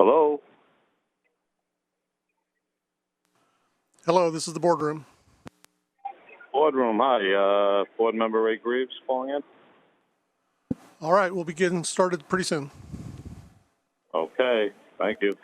Hello? Hello, this is the boardroom. Boardroom, hi. Board member Ray Greaves calling in. All right, we'll be getting started pretty soon. Okay, thank you.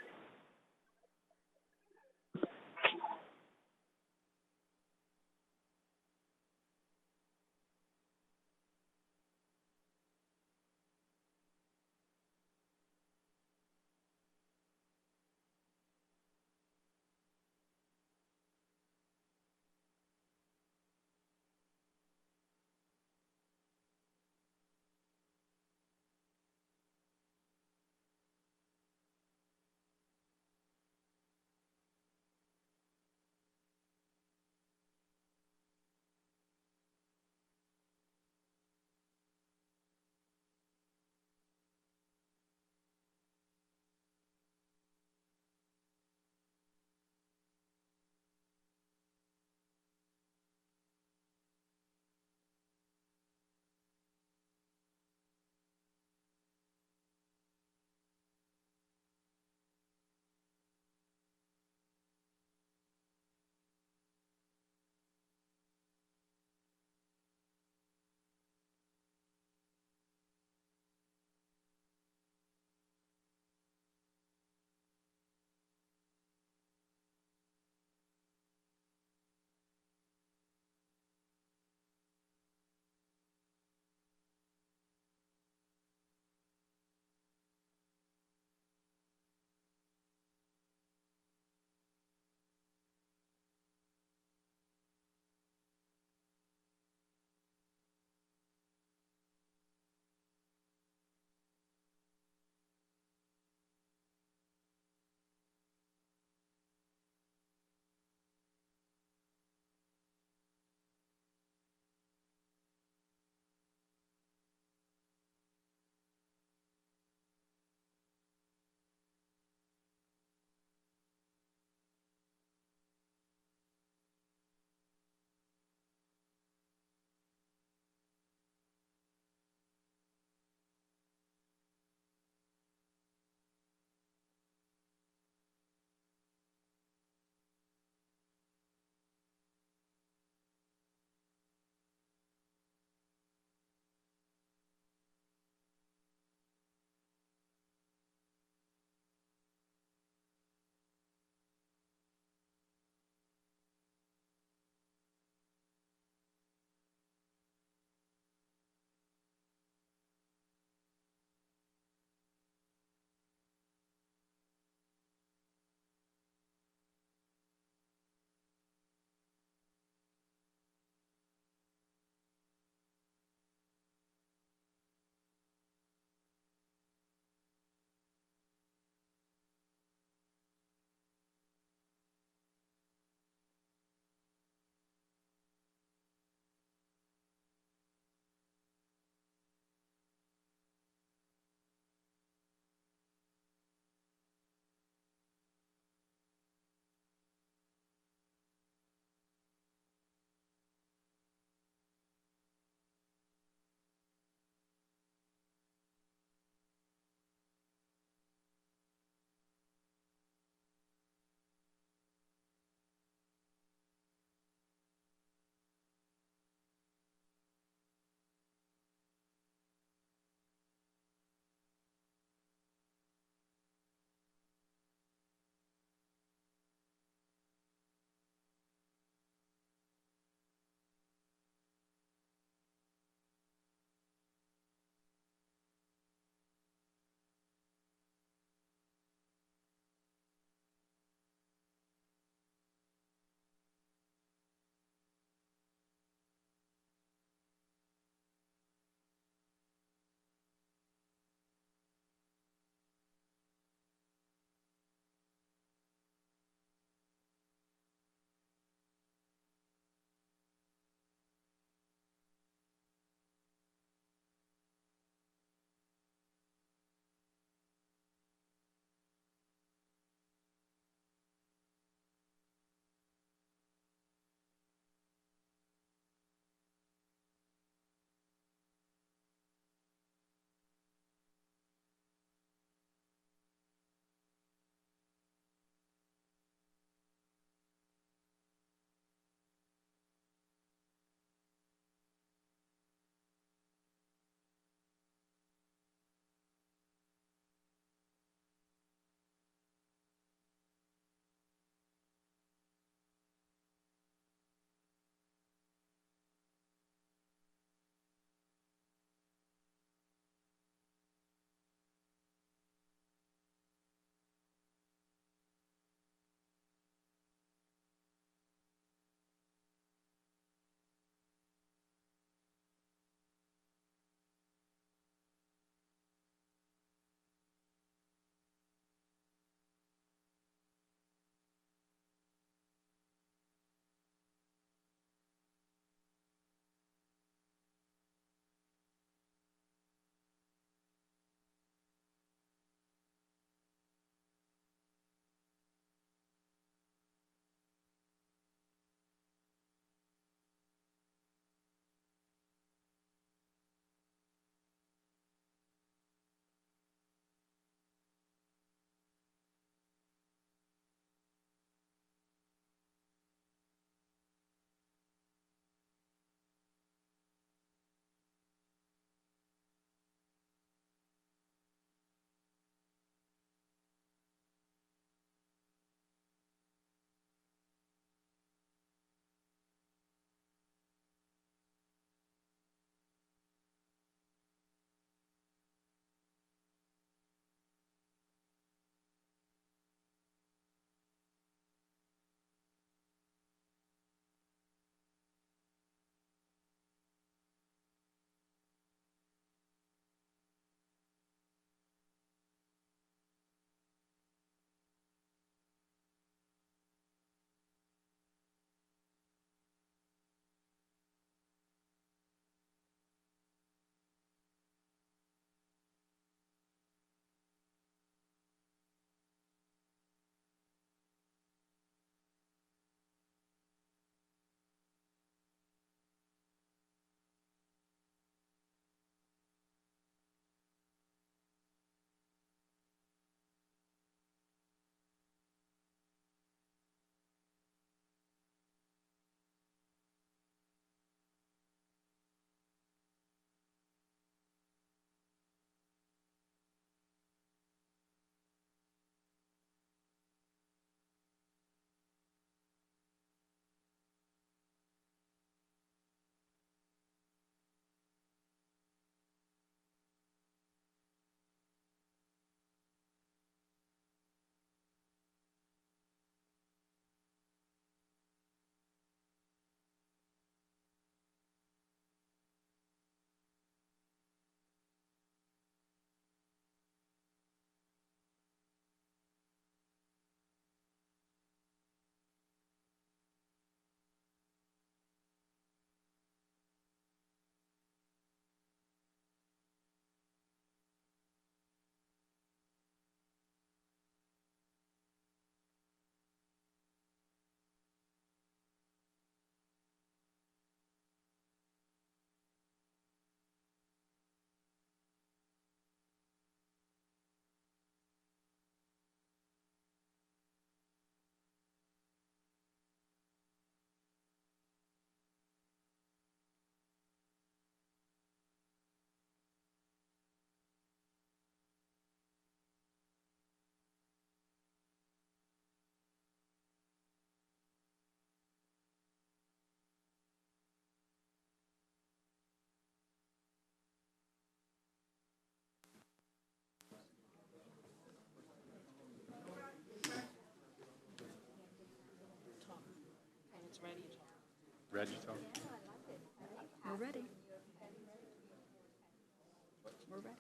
We're ready.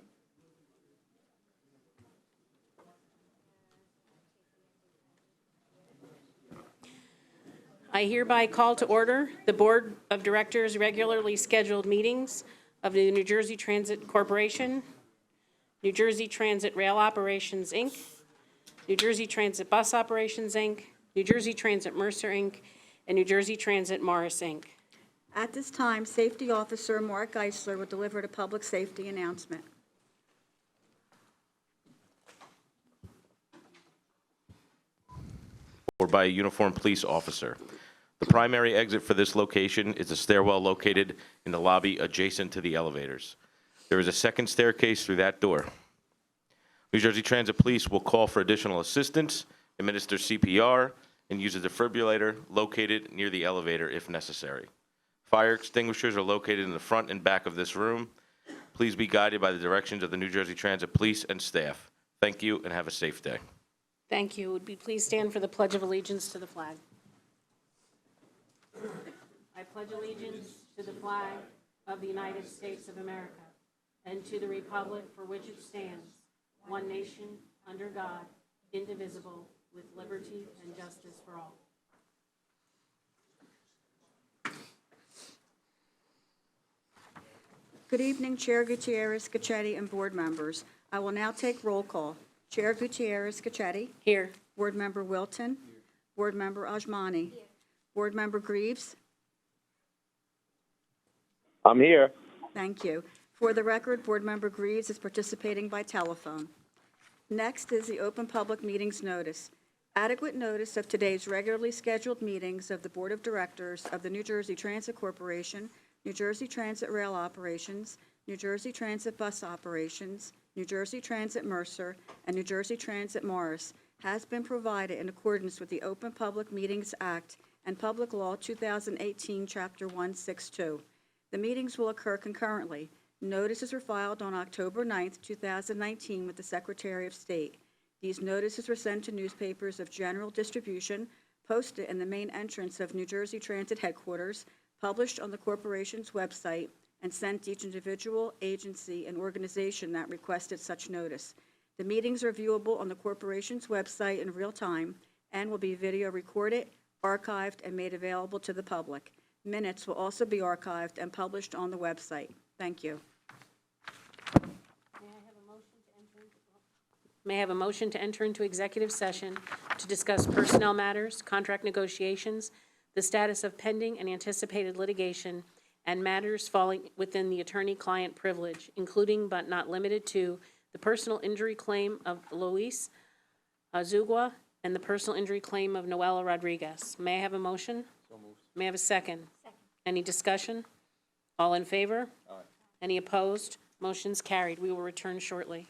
I hereby call to order the Board of Directors' regularly scheduled meetings of the New Jersey Transit Corporation, New Jersey Transit Rail Operations, Inc., New Jersey Transit Bus Operations, Inc., New Jersey Transit Mercer, Inc., and New Jersey Transit Morris, Inc. At this time, Safety Officer Mark Geisler will deliver the public safety announcement. Or by a uniformed police officer. The primary exit for this location is a stairwell located in the lobby adjacent to the elevators. There is a second staircase through that door. New Jersey Transit Police will call for additional assistance, administer CPR, and use a defibrillator located near the elevator if necessary. Fire extinguishers are located in the front and back of this room. Please be guided by the directions of the New Jersey Transit Police and staff. Thank you and have a safe day. Thank you. Would you please stand for the Pledge of Allegiance to the flag? I pledge allegiance to the flag of the United States of America and to the republic for which it stands, one nation, under God, indivisible, with liberty and justice for all. Good evening, Chair Gutierrez, Scacchetti, and board members. I will now take roll call. Chair Gutierrez, Scacchetti. Here. Board Member Wilton. Board Member Ajmani. Board Member Greaves. I'm here. Thank you. For the record, Board Member Greaves is participating by telephone. Next is the open public meetings notice. Adequate notice of today's regularly scheduled meetings of the Board of Directors of the New Jersey Transit Corporation, New Jersey Transit Rail Operations, New Jersey Transit Bus Operations, New Jersey Transit Mercer, and New Jersey Transit Morris has been provided in accordance with the Open Public Meetings Act and Public Law 2018, Chapter 162. The meetings will occur concurrently. Notices were filed on October 9th, 2019 with the Secretary of State. These notices were sent to newspapers of general distribution, posted in the main entrance of New Jersey Transit headquarters, published on the corporation's website, and sent to each individual, agency, and organization that requested such notice. The meetings are viewable on the corporation's website in real time and will be video recorded, archived, and made available to the public. Minutes will also be archived and published on the website. Thank you. May I have a motion to enter into executive session to discuss personnel matters, contract negotiations, the status of pending and anticipated litigation, and matters falling within the attorney-client privilege, including but not limited to the personal injury claim of Luis Azugua and the personal injury claim of Noela Rodriguez. May I have a motion? So moved. May I have a second? Second. Any discussion? All in favor? Aye. Any opposed? Motion's carried. We will return shortly.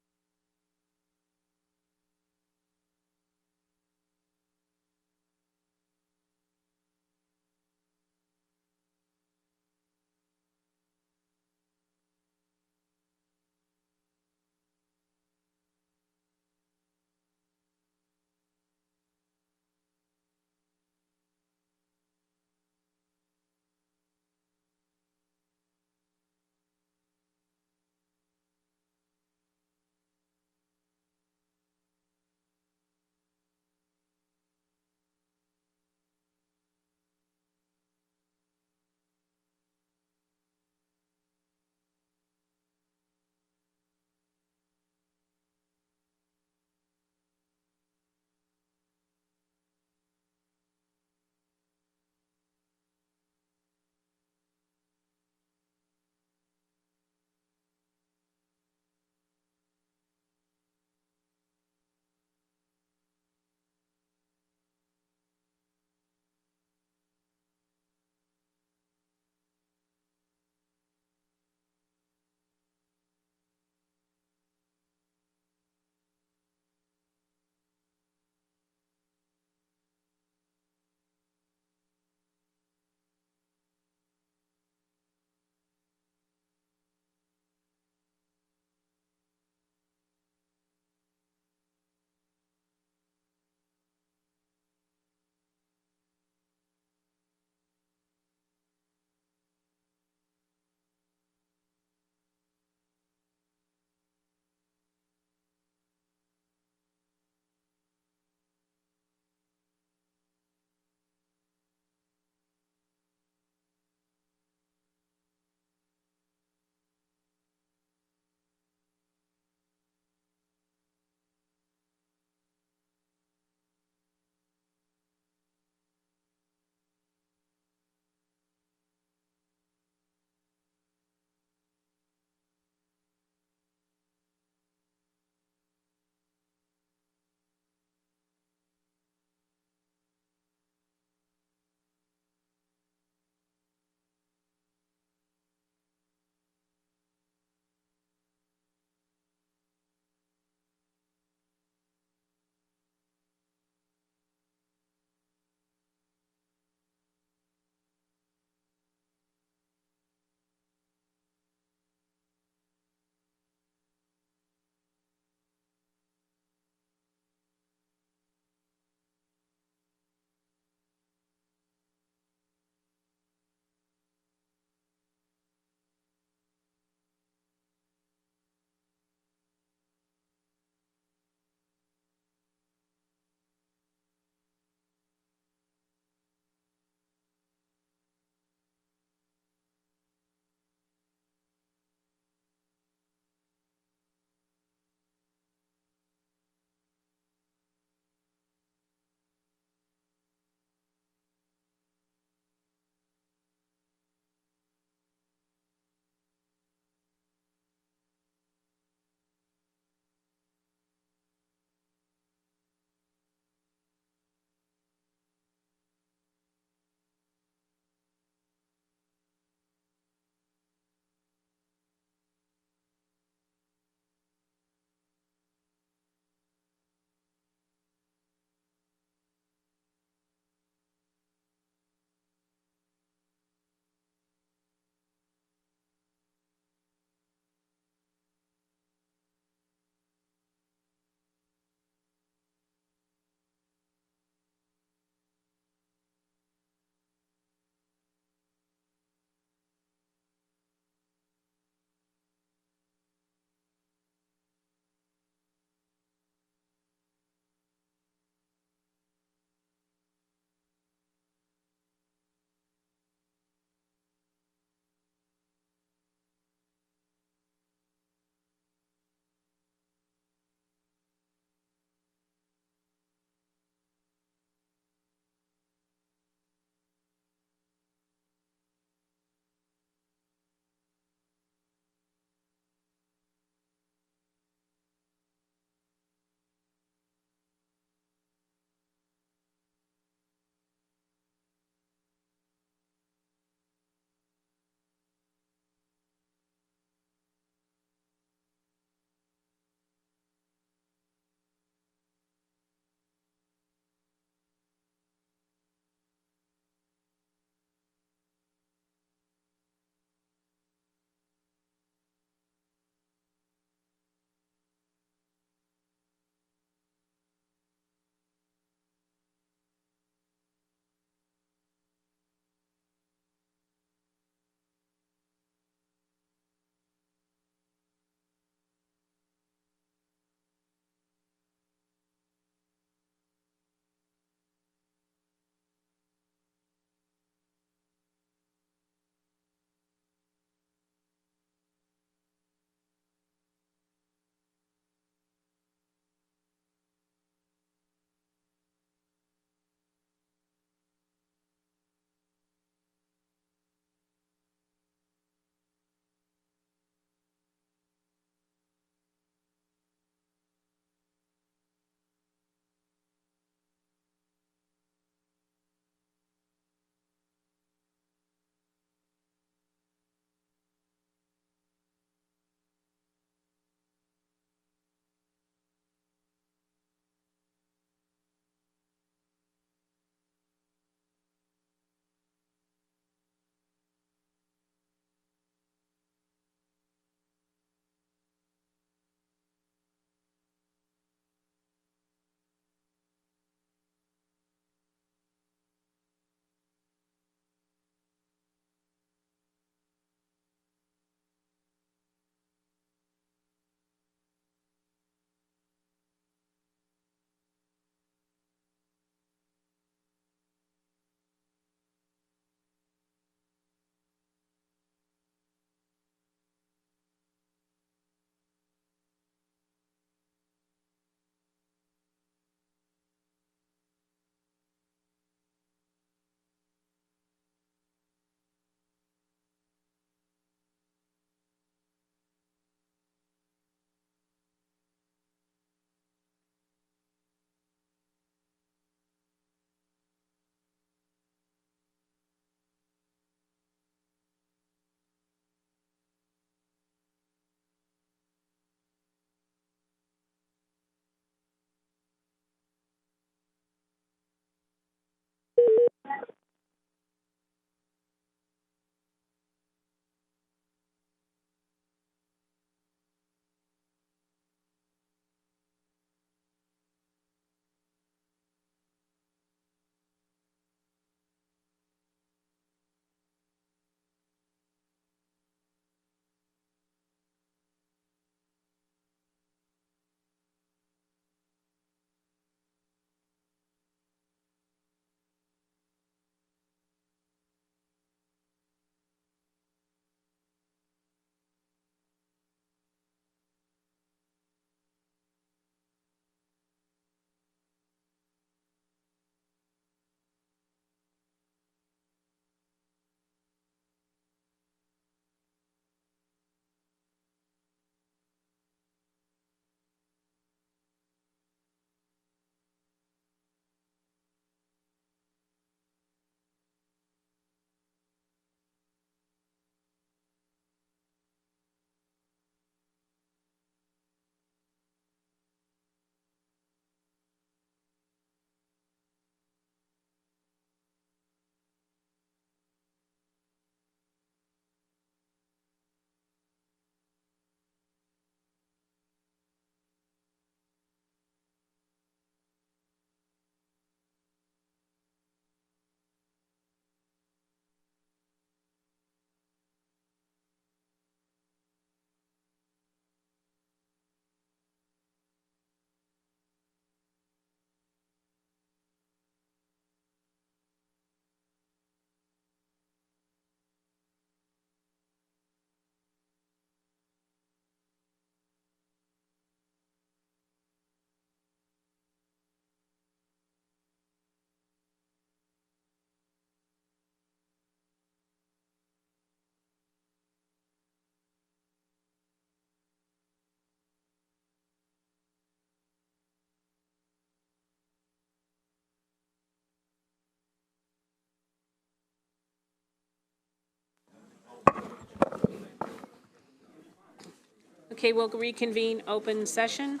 Okay, we'll reconvene open session.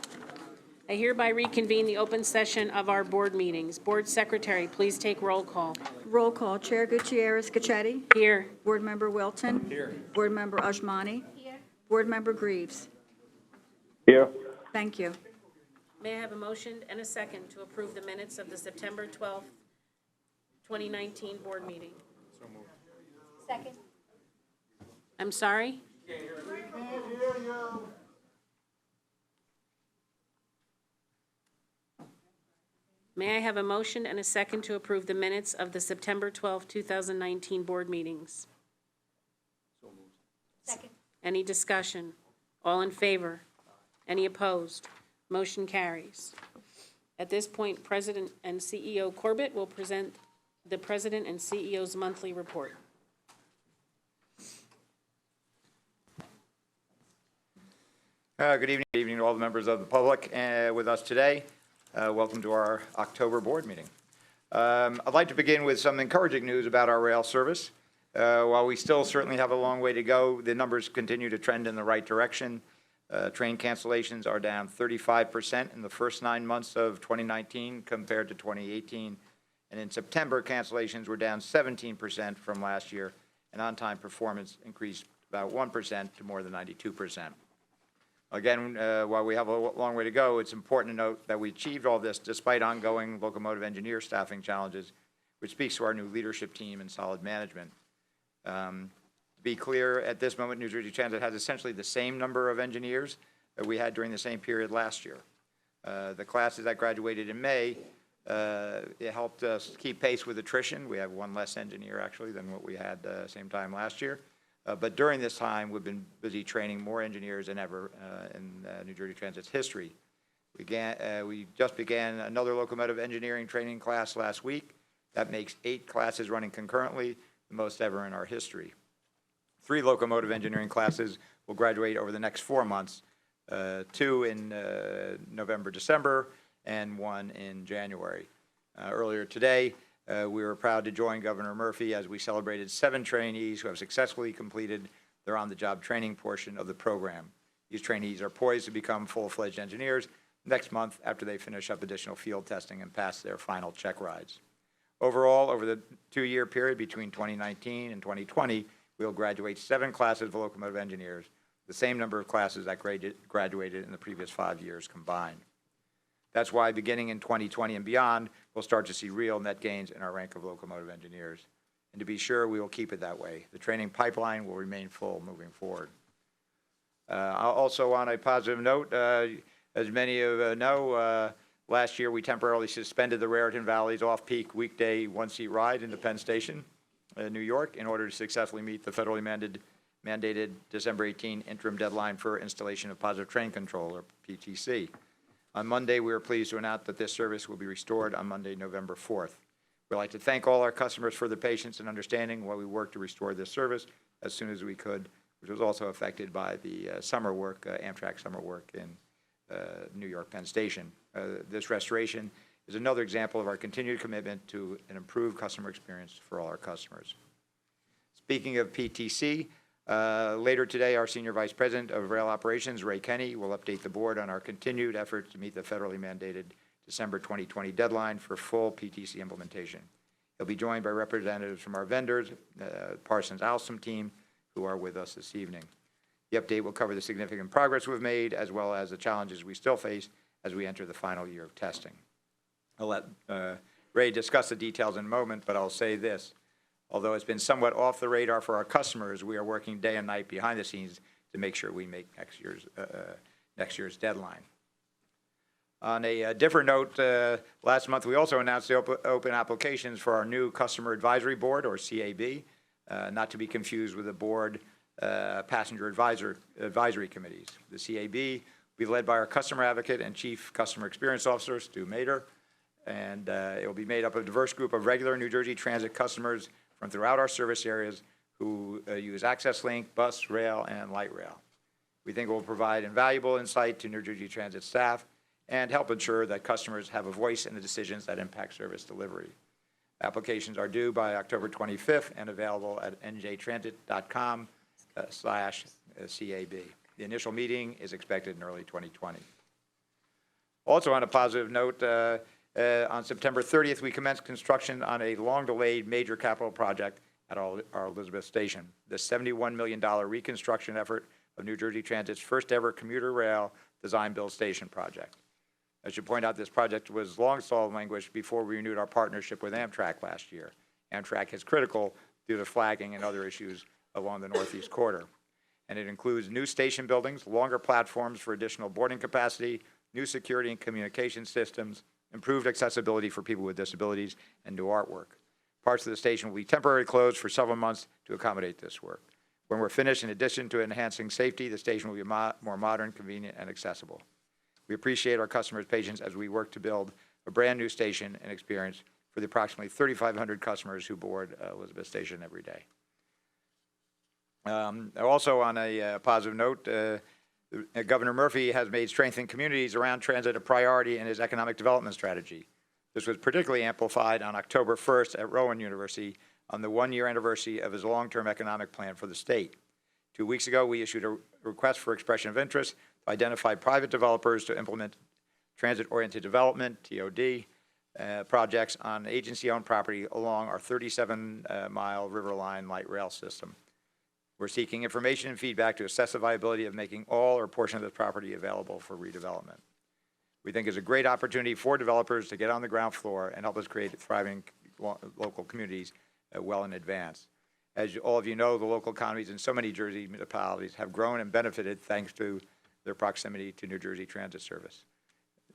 I hereby reconvene the open session of our board meetings. Board Secretary, please take roll call. Roll call. Chair Gutierrez Gacchetti. Here. Board Member Wilton. Here. Board Member Ajmani. Here. Board Member Greaves. Here. Thank you. May I have a motion and a second to approve the minutes of the September 12th, 2019 board meeting? So moved. Second. I'm sorry? May I have a motion and a second to approve the minutes of the September 12th, 2019 board meetings? Second. Any discussion? All in favor? Any opposed? Motion carries. At this point, President and CEO Corbett will present the President and CEO's monthly report. Good evening to all the members of the public with us today. Welcome to our October board meeting. I'd like to begin with some encouraging news about our rail service. While we still certainly have a long way to go, the numbers continue to trend in the right direction. Train cancellations are down 35% in the first 9 months of 2019 compared to 2018. And in September, cancellations were down 17% from last year, and on-time performance increased about 1% to more than 92%. Again, while we have a long way to go, it's important to note that we achieved all this despite ongoing locomotive engineer staffing challenges, which speaks to our new leadership team and solid management. To be clear, at this moment, New Jersey Transit has essentially the same number of engineers that we had during the same period last year. The classes that graduated in May, it helped us keep pace with attrition. We have one less engineer, actually, than what we had same time last year. But during this time, we've been busy training more engineers than ever in New Jersey Transit's history. We just began another locomotive engineering training class last week. That makes 8 classes running concurrently, the most ever in our history. 3 locomotive engineering classes will graduate over the next 4 months, 2 in November, December, and 1 in January. Earlier today, we were proud to join Governor Murphy as we celebrated 7 trainees who have successfully completed their on-the-job training portion of the program. These trainees are poised to become full-fledged engineers next month after they finish up additional field testing and pass their final check rides. Overall, over the 2-year period between 2019 and 2020, we will graduate 7 classes of locomotive engineers, the same number of classes that graduated in the previous 5 years combined. That's why beginning in 2020 and beyond, we'll start to see real net gains in our rank of locomotive engineers. And to be sure, we will keep it that way. The training pipeline will remain full moving forward. Also on a positive note, as many of you know, last year we temporarily suspended the Raritan Valley's off-peak weekday one-seat ride into Penn Station, New York, in order to successfully meet the federally mandated December 18 interim deadline for installation of positive train control, or PTC. On Monday, we are pleased to announce that this service will be restored on Monday, November 4th. We'd like to thank all our customers for their patience and understanding while we worked to restore this service as soon as we could, which was also affected by the summer work, Amtrak summer work in New York Penn Station. This restoration is another example of our continued commitment to an improved customer experience for all our customers. Speaking of PTC, later today, our Senior Vice President of Rail Operations, Ray Kenny, will update the board on our continued efforts to meet the federally mandated December 2020 deadline for full PTC implementation. He'll be joined by representatives from our vendors, Parsons Alstom team, who are with us this evening. The update will cover the significant progress we've made, as well as the challenges we still face as we enter the final year of testing. I'll let Ray discuss the details in a moment, but I'll say this. Although it's been somewhat off the radar for our customers, we are working day and night behind the scenes to make sure we make next year's deadline. On a different note, last month we also announced the open applications for our new Customer Advisory Board, or CAB, not to be confused with the board passenger advisory committees. The CAB will be led by our customer advocate and chief customer experience officer, Stu Mader, and it will be made up of a diverse group of regular New Jersey Transit customers from throughout our service areas who use Access Link, bus, rail, and light rail. We think it will provide invaluable insight to New Jersey Transit staff and help ensure that customers have a voice in the decisions that impact service delivery. Applications are due by October 25th and available at njtransit.com/CAB. The initial meeting is expected in early 2020. Also on a positive note, on September 30th, we commenced construction on a long-delayed major capital project at our Elizabeth Station, the $71 million reconstruction effort of New Jersey Transit's first-ever commuter rail design-build station project. I should point out this project was long stalled and languished before we renewed our partnership with Amtrak last year. Amtrak is critical due to flagging and other issues along the Northeast Corridor. And it includes new station buildings, longer platforms for additional boarding capacity, new security and communication systems, improved accessibility for people with disabilities, and new artwork. Parts of the station will be temporarily closed for several months to accommodate this work. When we're finished, in addition to enhancing safety, the station will be more modern, convenient, and accessible. We appreciate our customers' patience as we work to build a brand new station and experience for the approximately 3,500 customers who board Elizabeth Station every day. Also on a positive note, Governor Murphy has made strengthening communities around transit a priority in his economic development strategy. This was particularly amplified on October 1st at Rowan University on the one-year anniversary of his long-term economic plan for the state. 2 weeks ago, we issued a request for expression of interest to identify private developers to implement transit-oriented development, TOD, projects on agency-owned property along our 37-mile Riverline light rail system. We're seeking information and feedback to assess the viability of making all or portion of this property available for redevelopment. We think it's a great opportunity for developers to get on the ground floor and help us create thriving local communities well in advance. As all of you know, the local economies in so many Jersey municipalities have grown and benefited thanks to their proximity to New Jersey Transit Service.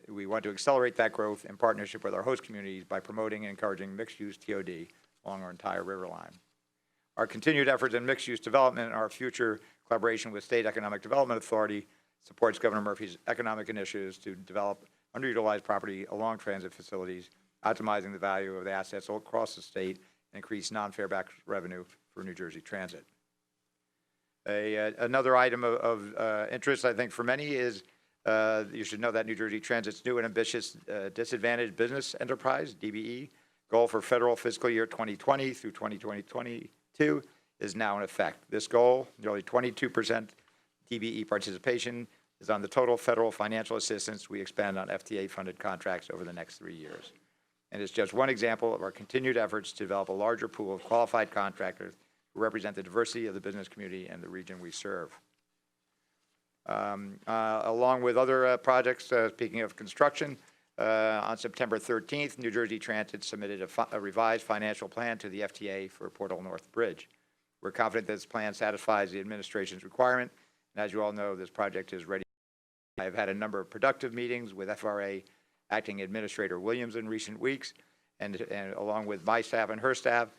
We want to accelerate that growth in partnership with our host communities by promoting and encouraging mixed-use TOD along our entire river line. Our continued efforts in mixed-use development and our future collaboration with State Economic Development Authority supports Governor Murphy's economic initiatives to develop underutilized property along transit facilities, optimizing the value of the assets all across the state, and increase non-fareback revenue for New Jersey Transit. Another item of interest, I think, for many is you should know that New Jersey Transit's new and ambitious Disadvantaged Business Enterprise, DBE, goal for federal fiscal year 2020 through 2022 is now in effect. This goal, nearly 22% DBE participation, is on the total federal financial assistance we expend on FTA-funded contracts over the next 3 years. And it's just one example of our continued efforts to develop a larger pool of qualified contractors who represent the diversity of the business community and the region we serve. Along with other projects, speaking of construction, on September 13th, New Jersey Transit submitted a revised financial plan to the FTA for Portal North Bridge. We're confident that this plan satisfies the administration's requirement, and as you all know, this project is ready. I have had a number of productive meetings with FRA Acting Administrator Williams in recent weeks, and along with my staff and her staff,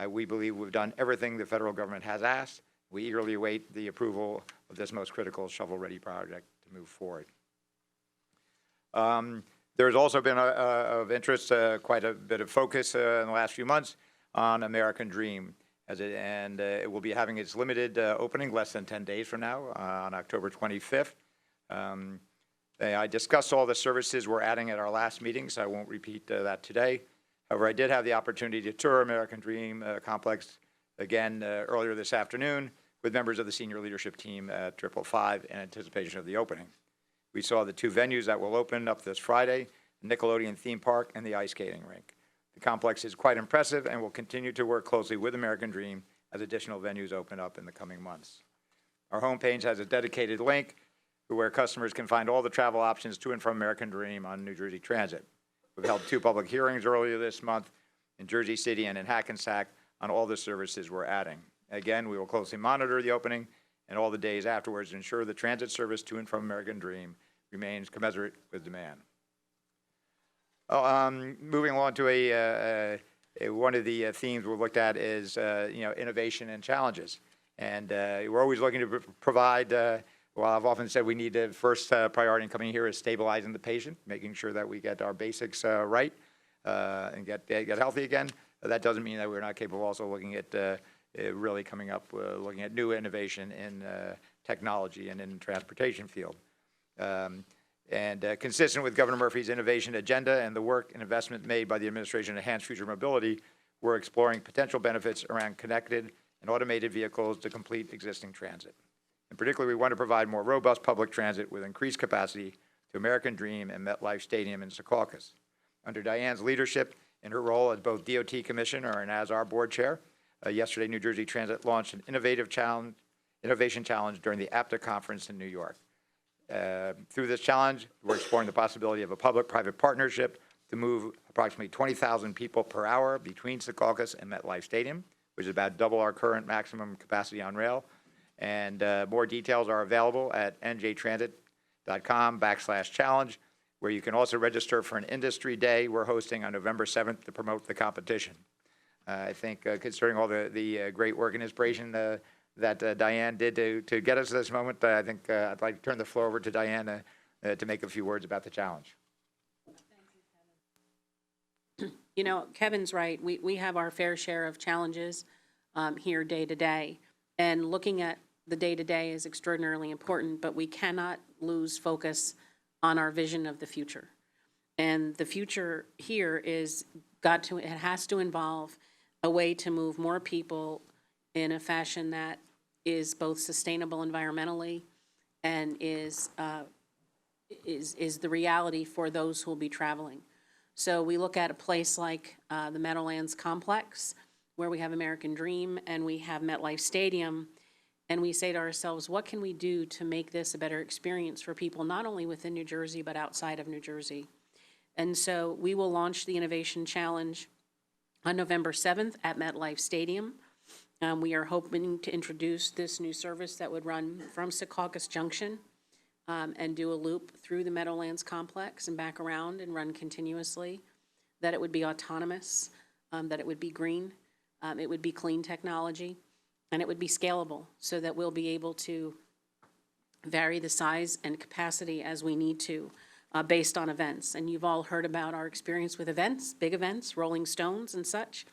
we believe we've done everything the federal government has asked. We eagerly await the approval of this most critical shovel-ready project to move forward. There's also been of interest, quite a bit of focus in the last few months on American Dream, it will be having its limited opening less than 10 days from now on October 25th. I discussed all the services we're adding at our last meeting, so I won't repeat that today. However, I did have the opportunity to tour American Dream complex again earlier this afternoon with members of the senior leadership team at 555 in anticipation of the opening. We saw the 2 venues that will open up this Friday, the Nickelodeon theme park and the ice skating rink. The complex is quite impressive and will continue to work closely with American Dream as additional venues open up in the coming months. Our homepage has a dedicated link where customers can find all the travel options to and from American Dream on New Jersey Transit. We've held 2 public hearings earlier this month in Jersey City and in Hackensack on all the services we're adding. Again, we will closely monitor the opening and all the days afterwards to ensure the transit service to and from American Dream remains commensurate with demand. Moving along to one of the themes we've looked at is innovation and challenges. And we're always looking to provide, well, I've often said we need the first priority in coming here is stabilizing the patient, making sure that we get our basics right and get healthy again. That doesn't mean that we're not capable of also looking at really coming up, looking at new innovation in technology and in the transportation field. Consistent with Governor Murphy's innovation agenda and the work and investment made by the administration to enhance future mobility, we're exploring potential benefits around connected and automated vehicles to complete existing transit. In particular, we want to provide more robust public transit with increased capacity to American Dream and MetLife Stadium in Secaucus. Under Diane's leadership in her role as both DOT Commissioner and as our board chair, yesterday New Jersey Transit launched an innovation challenge during the APTA conference in New York. Through this challenge, we're exploring the possibility of a public-private partnership to move approximately 20,000 people per hour between Secaucus and MetLife Stadium, which is about double our current maximum capacity on rail. And more details are available at njtransit.com/challenge, where you can also register for an industry day we're hosting on November 7th to promote the competition. I think considering all the great work and inspiration that Diane did to get us to this moment, I think I'd like to turn the floor over to Diane to make a few words about the challenge. You know, Kevin's right. We have our fair share of challenges here day to day. And looking at the day to day is extraordinarily important, but we cannot lose focus on our vision of the future. And the future here it has to involve a way to move more people in a fashion that is both sustainable environmentally and is the reality for those who will be traveling. So we look at a place like the Meadowlands Complex, where we have American Dream and we have MetLife Stadium, and we say to ourselves, what can we do to make this a better experience for people, not only within New Jersey, but outside of New Jersey? And so we will launch the Innovation Challenge on November 7th at MetLife Stadium. We are hoping to introduce this new service that would run from Secaucus Junction and do a loop through the Meadowlands Complex and back around and run continuously, that it would be autonomous, that it would be green, it would be clean technology, and it would be scalable so that we'll be able to vary the size and capacity as we need to based on events. And you've all heard about our experience with events, big events, Rolling Stones and such,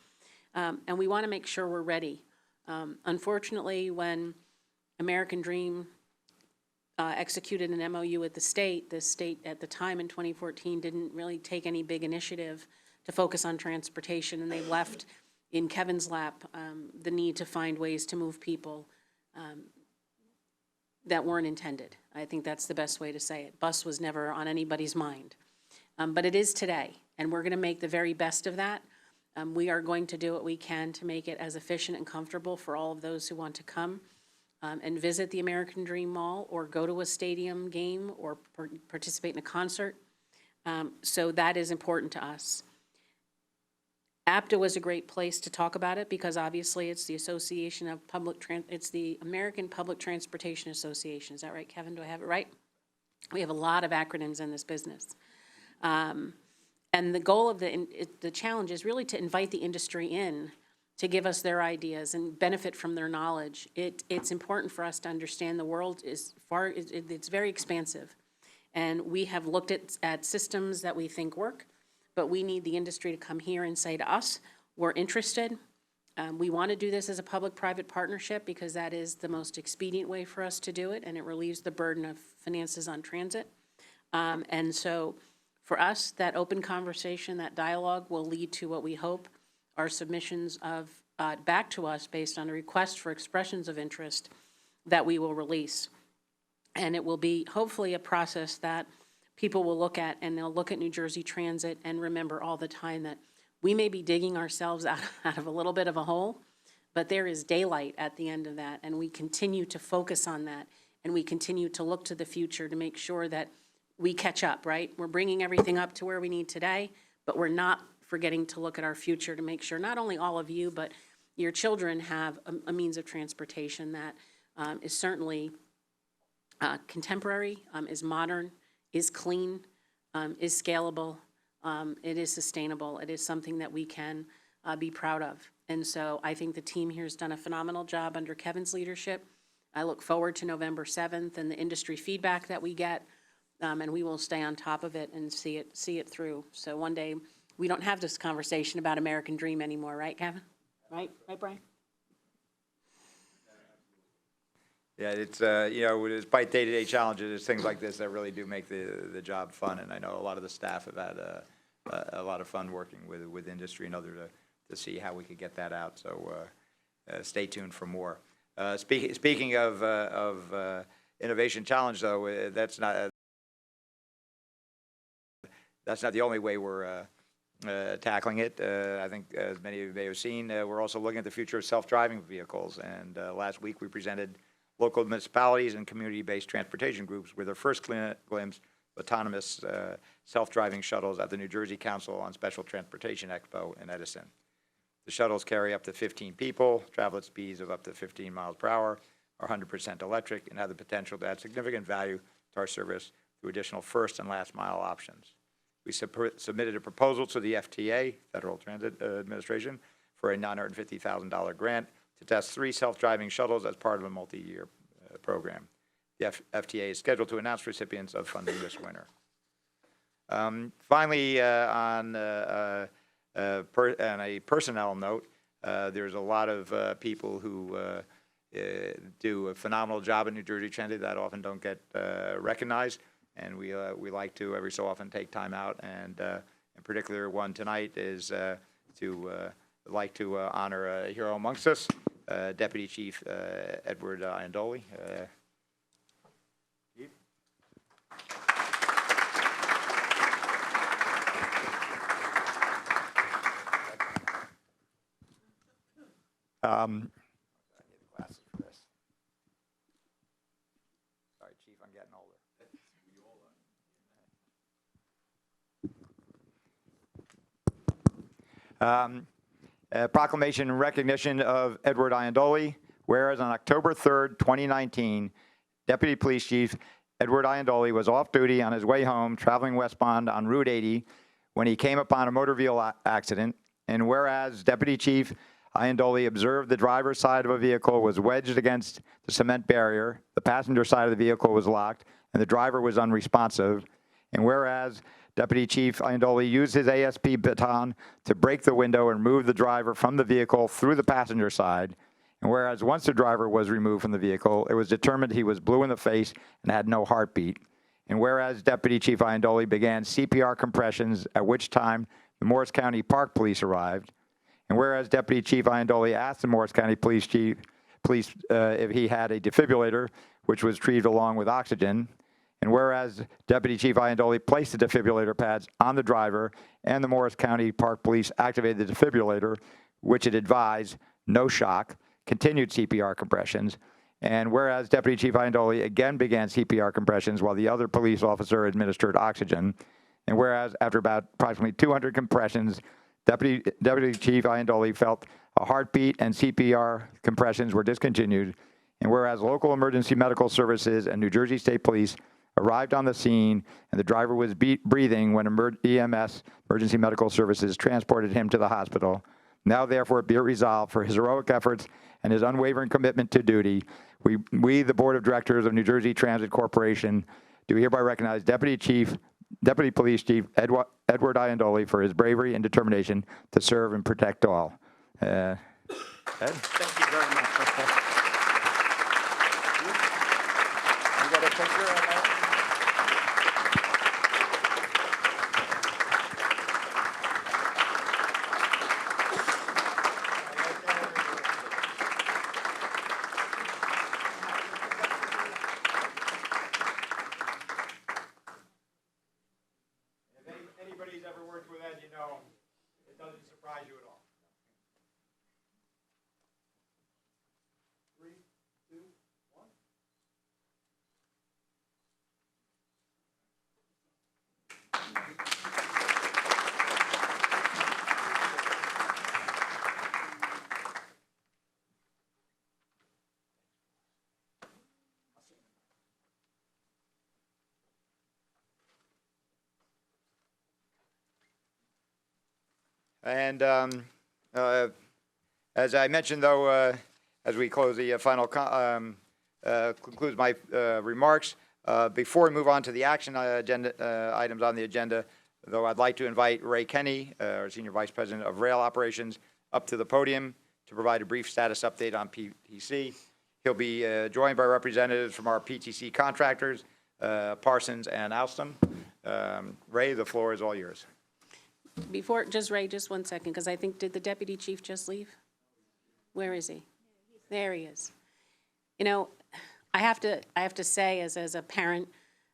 and we want to make sure we're ready. Unfortunately, when American Dream executed an MOU with the state at the time in 2014 didn't really take any big initiative to focus on transportation, and they left in Kevin's lap the need to find ways to move people that weren't intended. I think that's the best way to say it. Bus was never on anybody's mind. But it is today, and we're going to make the very best of that. We are going to do what we can to make it as efficient and comfortable for all of those who want to come and visit the American Dream Mall or go to a stadium game or participate in a concert. So that is important to us. APTA was a great place to talk about it because obviously it's the Association of it's the American Public Transportation Association. Is that right, Kevin? Do I have it right? We have a lot of acronyms in this business. And the goal of the challenge is really to invite the industry in to give us their ideas and benefit from their knowledge. It's important for us to understand the world it's very expansive. And we have looked at systems that we think work, but we need the industry to come here and say to us, we're interested. We want to do this as a public-private partnership because that is the most expedient way for us to do it, and it relieves the burden of finances on transit. And so for us, that open conversation, that dialogue will lead to what we hope are submissions of back to us based on a request for expressions of interest that we will release. And it will be hopefully a process that people will look at, and they'll look at New Jersey Transit and remember all the time that we may be digging ourselves out of a little bit of a hole, but there is daylight at the end of that, and we continue to focus on that, and we continue to look to the future to make sure that we catch up, right? We're bringing everything up to where we need today, but we're not forgetting to look at our future to make sure not only all of you, but your children have a means of transportation that is certainly contemporary, is modern, is clean, is scalable, it is sustainable. It is something that we can be proud of. And so I think the team here has done a phenomenal job under Kevin's leadership. I look forward to November 7th and the industry feedback that we get, and we will stay on top of it and see it through. So one day we don't have this conversation about American Dream anymore, right, Kevin? Right, Brian? Yeah, it's, despite day-to-day challenges, it's things like this that really do make the job fun. And I know a lot of the staff have had a lot of fun working with industry and others to see how we could get that out. So stay tuned for more. Speaking of Innovation Challenge, though, that's not the only way we're tackling it. I think, as many of you may have seen, we're also looking at the future of self-driving vehicles. And last week, we presented local municipalities and community-based transportation groups with their first glimpse of autonomous self-driving shuttles at the New Jersey Council on Special Transportation Expo in Edison. The shuttles carry up to 15 people, travel at speeds of up to 15 miles per hour, are 100% electric, and have the potential to add significant value to our service through additional first and last mile options. We submitted a proposal to the FTA, Federal Transit Administration, for a $950,000 grant to test 3 self-driving shuttles as part of a multi-year program. The FTA is scheduled to announce recipients of funding this winter. Finally, on a personnel note, there's a lot of people who do a phenomenal job in New Jersey Transit that often don't get recognized, and we like to every so often take time out. And in particular, one tonight is to honor a hero amongst us, Deputy Chief Edward Iandoli. I need glasses for this. Sorry, Chief, I'm getting older. Proclamation in recognition of Edward Iandoli, whereas on October 3rd, 2019, Deputy Police Chief Edward Iandoli was off duty on his way home, traveling westbound on Route 80, when he came upon a motor vehicle accident, and whereas Deputy Chief Iandoli observed the driver's side of a vehicle was wedged against the cement barrier, the passenger side of the vehicle was locked, and the driver was unresponsive, and whereas Deputy Chief Iandoli used his ASP baton to break the window and remove the driver from the vehicle through the passenger side. And whereas once the driver was removed from the vehicle, it was determined he was blue in the face and had no heartbeat. And whereas Deputy Chief Iandoli began CPR compressions, at which time the Morris County Park Police arrived. And whereas Deputy Chief Iandoli asked the Morris County Police if he had a defibrillator, which was retrieved along with oxygen. And whereas Deputy Chief Iandoli placed the defibrillator pads on the driver and the Morris County Park Police activated the defibrillator, which it advised, no shock, continued CPR compressions. And whereas Deputy Chief Iandoli again began CPR compressions while the other police officer administered oxygen. And whereas after about approximately 200 compressions, Deputy Chief Iandoli felt a heartbeat and CPR compressions were discontinued. And whereas local emergency medical services and New Jersey State Police arrived on the scene, and the driver was breathing when EMS, Emergency Medical Services, transported him to the hospital. Now, therefore, be it resolved for his heroic efforts and his unwavering commitment to duty, we, the Board of Directors of New Jersey Transit Corporation, do hereby recognize Deputy Police Chief Edward Iandoli for his bravery and determination to serve and protect all. Ed? Thank you very much. You got a picture of that? If anybody's ever worked with Ed, you know it doesn't surprise you at all. 3, 2, 1. And as I mentioned, though, as we close the concludes my remarks, before we move on to the action agenda items on the agenda, though, I'd like to invite Ray Kenny, our Senior Vice President of Rail Operations, up to the podium to provide a brief status update on PTC. He'll be joined by representatives from our PTC contractors, Parsons and Alstom. Ray, the floor is all yours. Before, Ray, just 1 second, because I think, did the deputy chief just leave? Where is he? There he is. You know, I have to say, as a parent,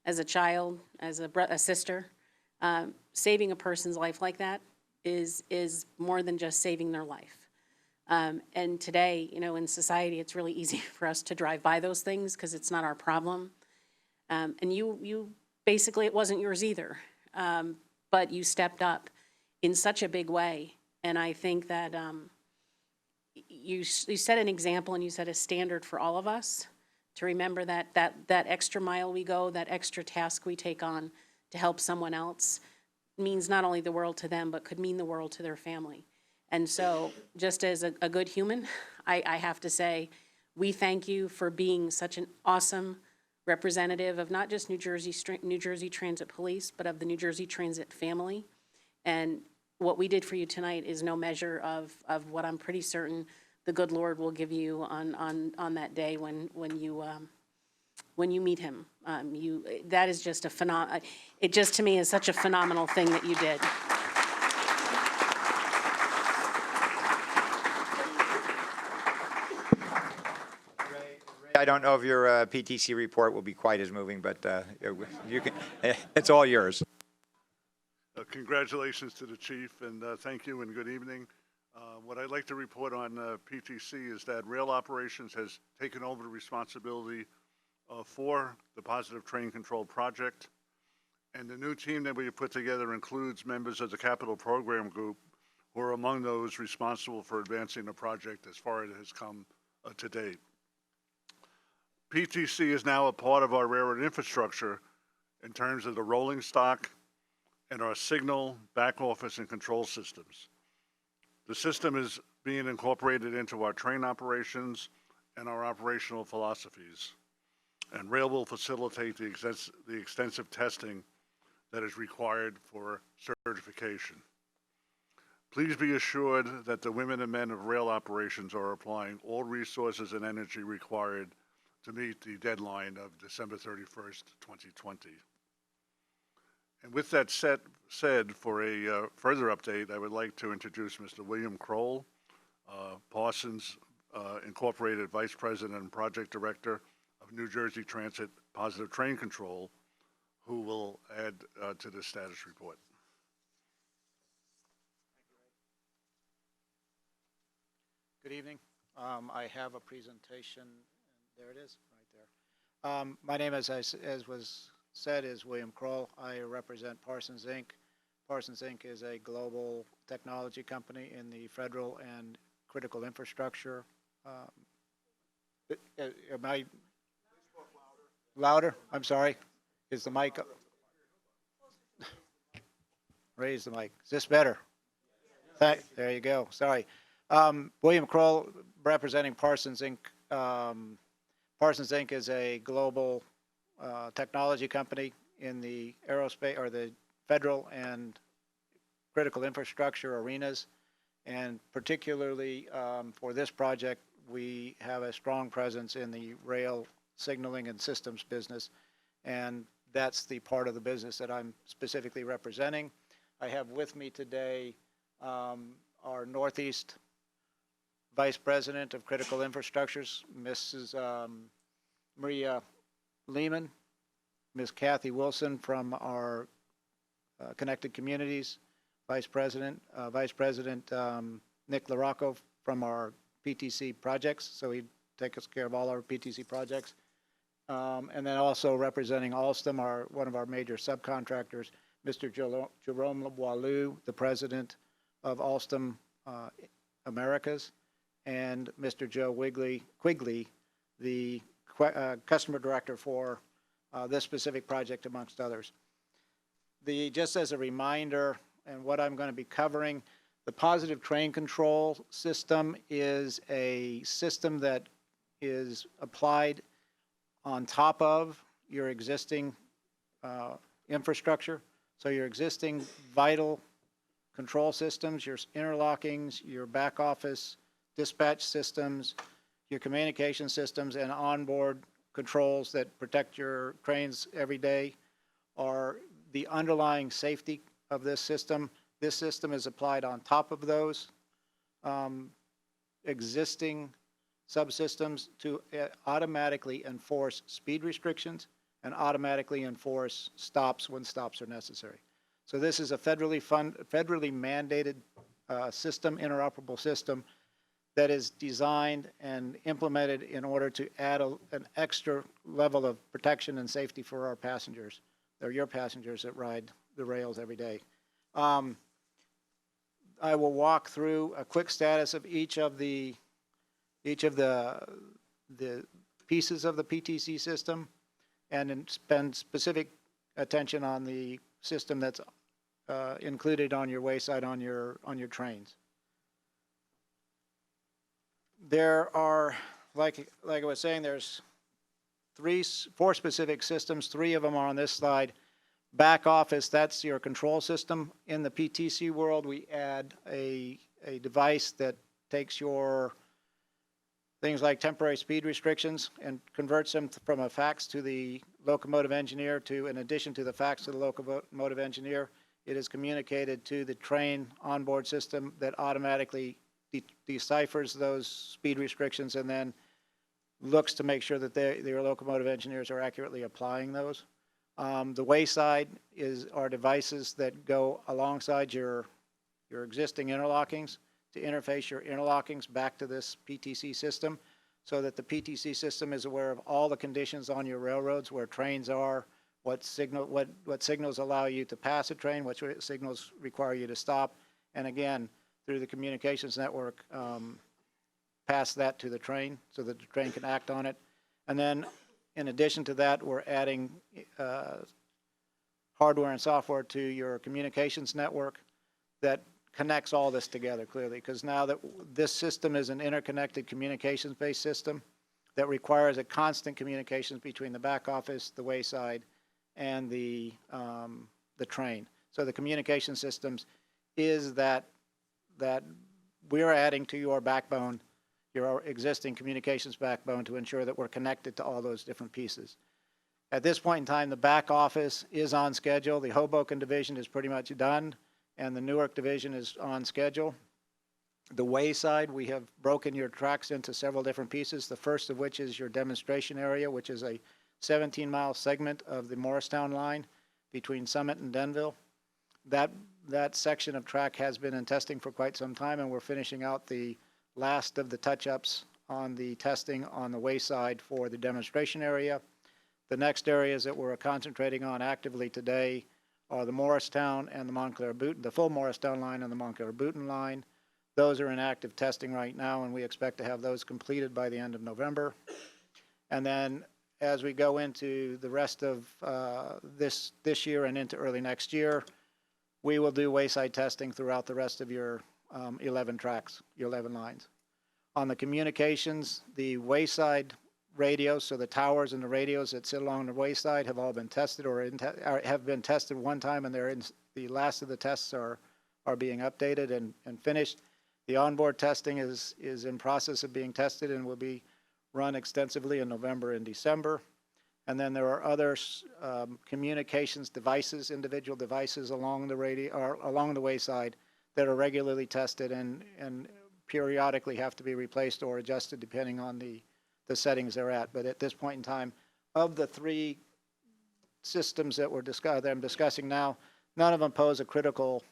as a child, as a sister, saving a person's life like that is more than just saving their life. And today, you know, in society, it's really easy for us to drive by those things because it's not our problem. And you basically, it wasn't yours either, but you stepped up in such a big way. And I think that you set an example and you set a standard for all of us to remember that extra mile we go, that extra task we take on to help someone else means not only the world to them, but could mean the world to their family. And so just as a good human, I have to say, we thank you for being such an awesome representative of not just New Jersey Transit Police, but of the New Jersey Transit family. And what we did for you tonight is no measure of what I'm pretty certain the good Lord will give you on that day when you meet him. That is just it just to me is such a phenomenal thing that you did. I don't know if your PTC report will be quite as moving, but you can, it's all yours. Congratulations to the chief, and thank you and good evening. What I'd like to report on PTC is that Rail Operations has taken over the responsibility for the Positive Train Control Project, and the new team that we have put together includes members of the Capital Program Group who are among those responsible for advancing the project as far as it has come to date. PTC is now a part of our railroad infrastructure in terms of the rolling stock and our signal, back office, and control systems. The system is being incorporated into our train operations and our operational philosophies. And rail will facilitate the extensive testing that is required for certification. Please be assured that the women and men of rail operations are applying all resources and energy required to meet the deadline of December 31st, 2020. And with that said, for a further update, I would like to introduce Mr. William Kroll, Parsons Incorporated Vice President and Project Director of New Jersey Transit Positive Train Control, who will add to the status report. Good evening. I have a presentation, and there it is, right there. My name, as was said, is William Kroll. I represent Parsons, Inc. Parsons, Inc. is a global technology company in the federal and critical infrastructure. Am I louder? I'm sorry. Is the mic up? Raise the mic. Is this better? There you go. Sorry. William Kroll, representing Parsons, Inc. Parsons, Inc. is a global technology company in the aerospace or the federal and critical infrastructure arenas. And particularly for this project, we have a strong presence in the rail signaling and systems business. And that's the part of the business that I'm specifically representing. I have with me today our Northeast Vice President of Critical Infrastructures, Mrs. Maria Lehman, Ms. Kathy Wilson from our Connected Communities, Vice President Nick LaRocco from our PTC projects, so he takes care of all our PTC projects. And then also representing Alstom, one of our major subcontractors, Mr. Jerome Boileau, the President of Alstom Americas, and Mr. Joe Quigley, the Customer Director for this specific project, amongst others. Just as a reminder, and what I'm going to be covering, the Positive Train Control system is a system that is applied on top of your existing infrastructure. So your existing vital control systems, your interlockings, your back office dispatch systems, your communication systems, and onboard controls that protect your trains every day are the underlying safety of this system. This system is applied on top of those existing subsystems to automatically enforce speed restrictions and automatically enforce stops when stops are necessary. So this is a federally mandated system, interoperable system, that is designed and implemented in order to add an extra level of protection and safety for our passengers. They're your passengers that ride the rails every day. I will walk through a quick status of each of the pieces of the PTC system, and then spend specific attention on the system that's included on your Wayside on your trains. There are, like I was saying, there's four specific systems. 3 of them are on this slide. Back office, that's your control system. In the PTC world, we add a device that takes your things like temporary speed restrictions and converts them from a fax to the locomotive engineer to, in addition to the fax to the locomotive engineer, it is communicated to the train onboard system that automatically deciphers those speed restrictions and then looks to make sure that their locomotive engineers are accurately applying those. The Wayside are devices that go alongside your existing interlockings to interface your interlockings back to this PTC system, so that the PTC system is aware of all the conditions on your railroads, where trains are, what signals allow you to pass a train, what signals require you to stop, and again, through the communications network, pass that to the train so that the train can act on it. And then in addition to that, we're adding hardware and software to your communications network that connects all this together clearly, because now that this system is an interconnected communications-based system that requires a constant communications between the back office, the Wayside, and the train. So the communication systems is that we're adding to your backbone, your existing communications backbone, to ensure that we're connected to all those different pieces. At this point in time, the back office is on schedule. The Hoboken division is pretty much done, and the Newark division is on schedule. The Wayside, we have broken your tracks into several different pieces, the first of which is your demonstration area, which is a 17-mile segment of the Morristown line between Summit and Denville. That section of track has been in testing for quite some time, and we're finishing out the last of the touch-ups on the testing on the Wayside for the demonstration area. The next areas that we're concentrating on actively today are the Morristown and the Montclair-Booton, the full Morristown line and the Montclair-Booton line. Those are in active testing right now, and we expect to have those completed by the end of November. And then as we go into the rest of this year and into early next year, we will do Wayside testing throughout the rest of your 11 tracks, your 11 lines. On the communications, the Wayside radios, so the towers and the radios that sit along the Wayside have all been tested or have been tested one time, and the last of the tests are being updated and finished. The onboard testing is in process of being tested and will be run extensively in November and December. And then there are other communications devices, individual devices along the Wayside that are regularly tested and periodically have to be replaced or adjusted depending on the settings they're at. But at this point in time, of the 3 systems that I'm discussing now, none of them pose a critical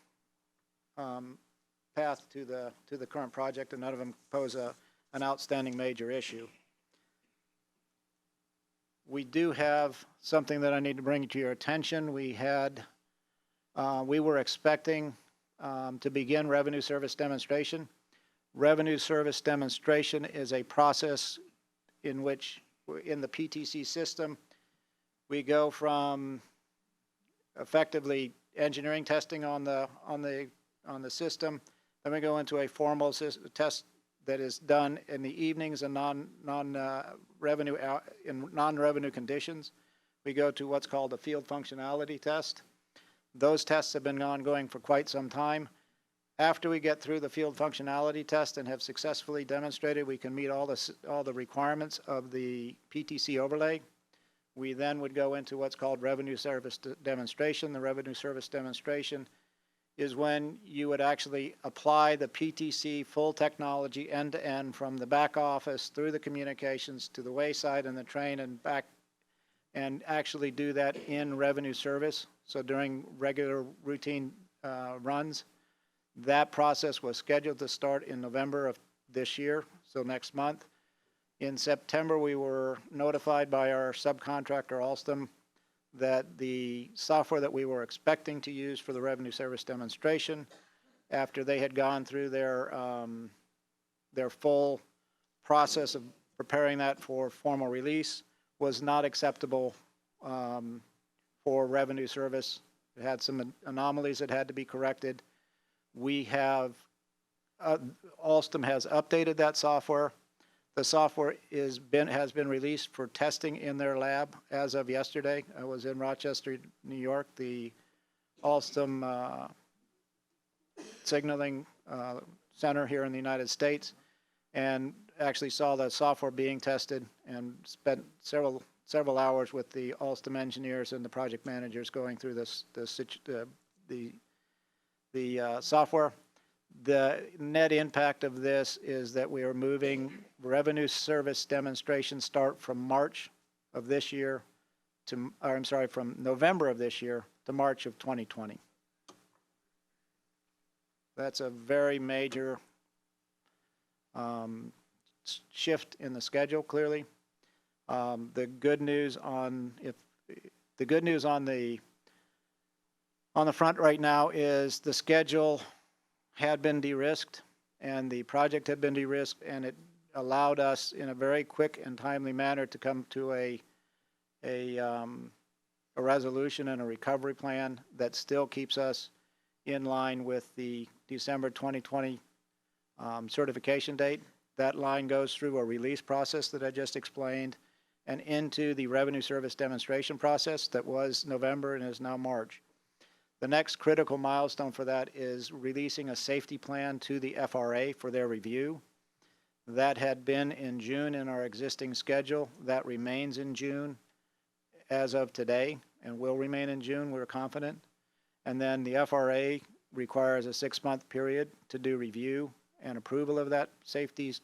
path to the current project, and none of them pose an outstanding major issue. We do have something that I need to bring to your attention. We were expecting to begin revenue service demonstration. Revenue service demonstration is a process in which, in the PTC system, we go from effectively engineering testing on the system, then we go into a formal test that is done in the evenings and non-revenue conditions. We go to what's called a field functionality test. Those tests have been ongoing for quite some time. After we get through the field functionality test and have successfully demonstrated we can meet all the requirements of the PTC overlay, we then would go into what's called revenue service demonstration. The revenue service demonstration is when you would actually apply the PTC full technology end-to-end from the back office through the communications to the Wayside and the train and back, and actually do that in revenue service. So during regular routine runs, that process was scheduled to start in November of this year, so next month. In September, we were notified by our subcontractor, Alstom, that the software that we were expecting to use for the revenue service demonstration, after they had gone through their full process of preparing that for formal release, was not acceptable for revenue service. It had some anomalies that had to be corrected. We have, Alstom has updated that software. The software has been released for testing in their lab as of yesterday. I was in Rochester, New York, the Alstom signaling center here in the United States, and actually saw the software being tested and spent several hours with the Alstom engineers and the project managers going through the software. The net impact of this is that we are moving revenue service demonstration start from March of this year to, or I'm sorry, from November of this year to March of 2020. That's a very major shift in the schedule, clearly. The good news on the front right now is the schedule had been de-risked and the project had been de-risked, and it allowed us in a very quick and timely manner to come to a resolution and a recovery plan that still keeps us in line with the December 2020 certification date. That line goes through a release process that I just explained and into the revenue service demonstration process that was November and is now March. The next critical milestone for that is releasing a safety plan to the FRA for their review. That had been in June in our existing schedule. That remains in June as of today and will remain in June, we're confident. And then the FRA requires a 6-month period to do review and approval of that safety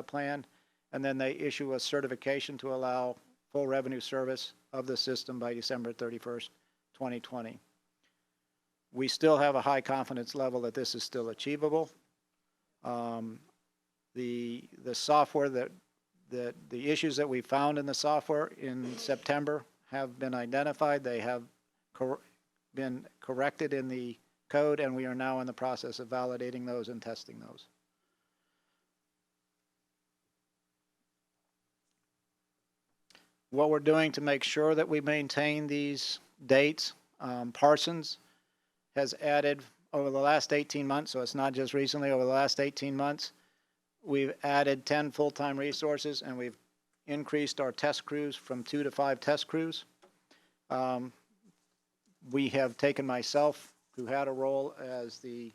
plan. And then they issue a certification to allow full revenue service of the system by December 31st, 2020. We still have a high confidence level that this is still achievable. The software the issues that we found in the software in September have been identified. They have been corrected in the code, and we are now in the process of validating those and testing those. What we're doing to make sure that we maintain these dates, Parsons has added over the last 18 months, so it's not just recently, over the last 18 months, we've added 10 full-time resources, and we've increased our test crews from 2 to 5 test crews. We have taken myself, who had a role as the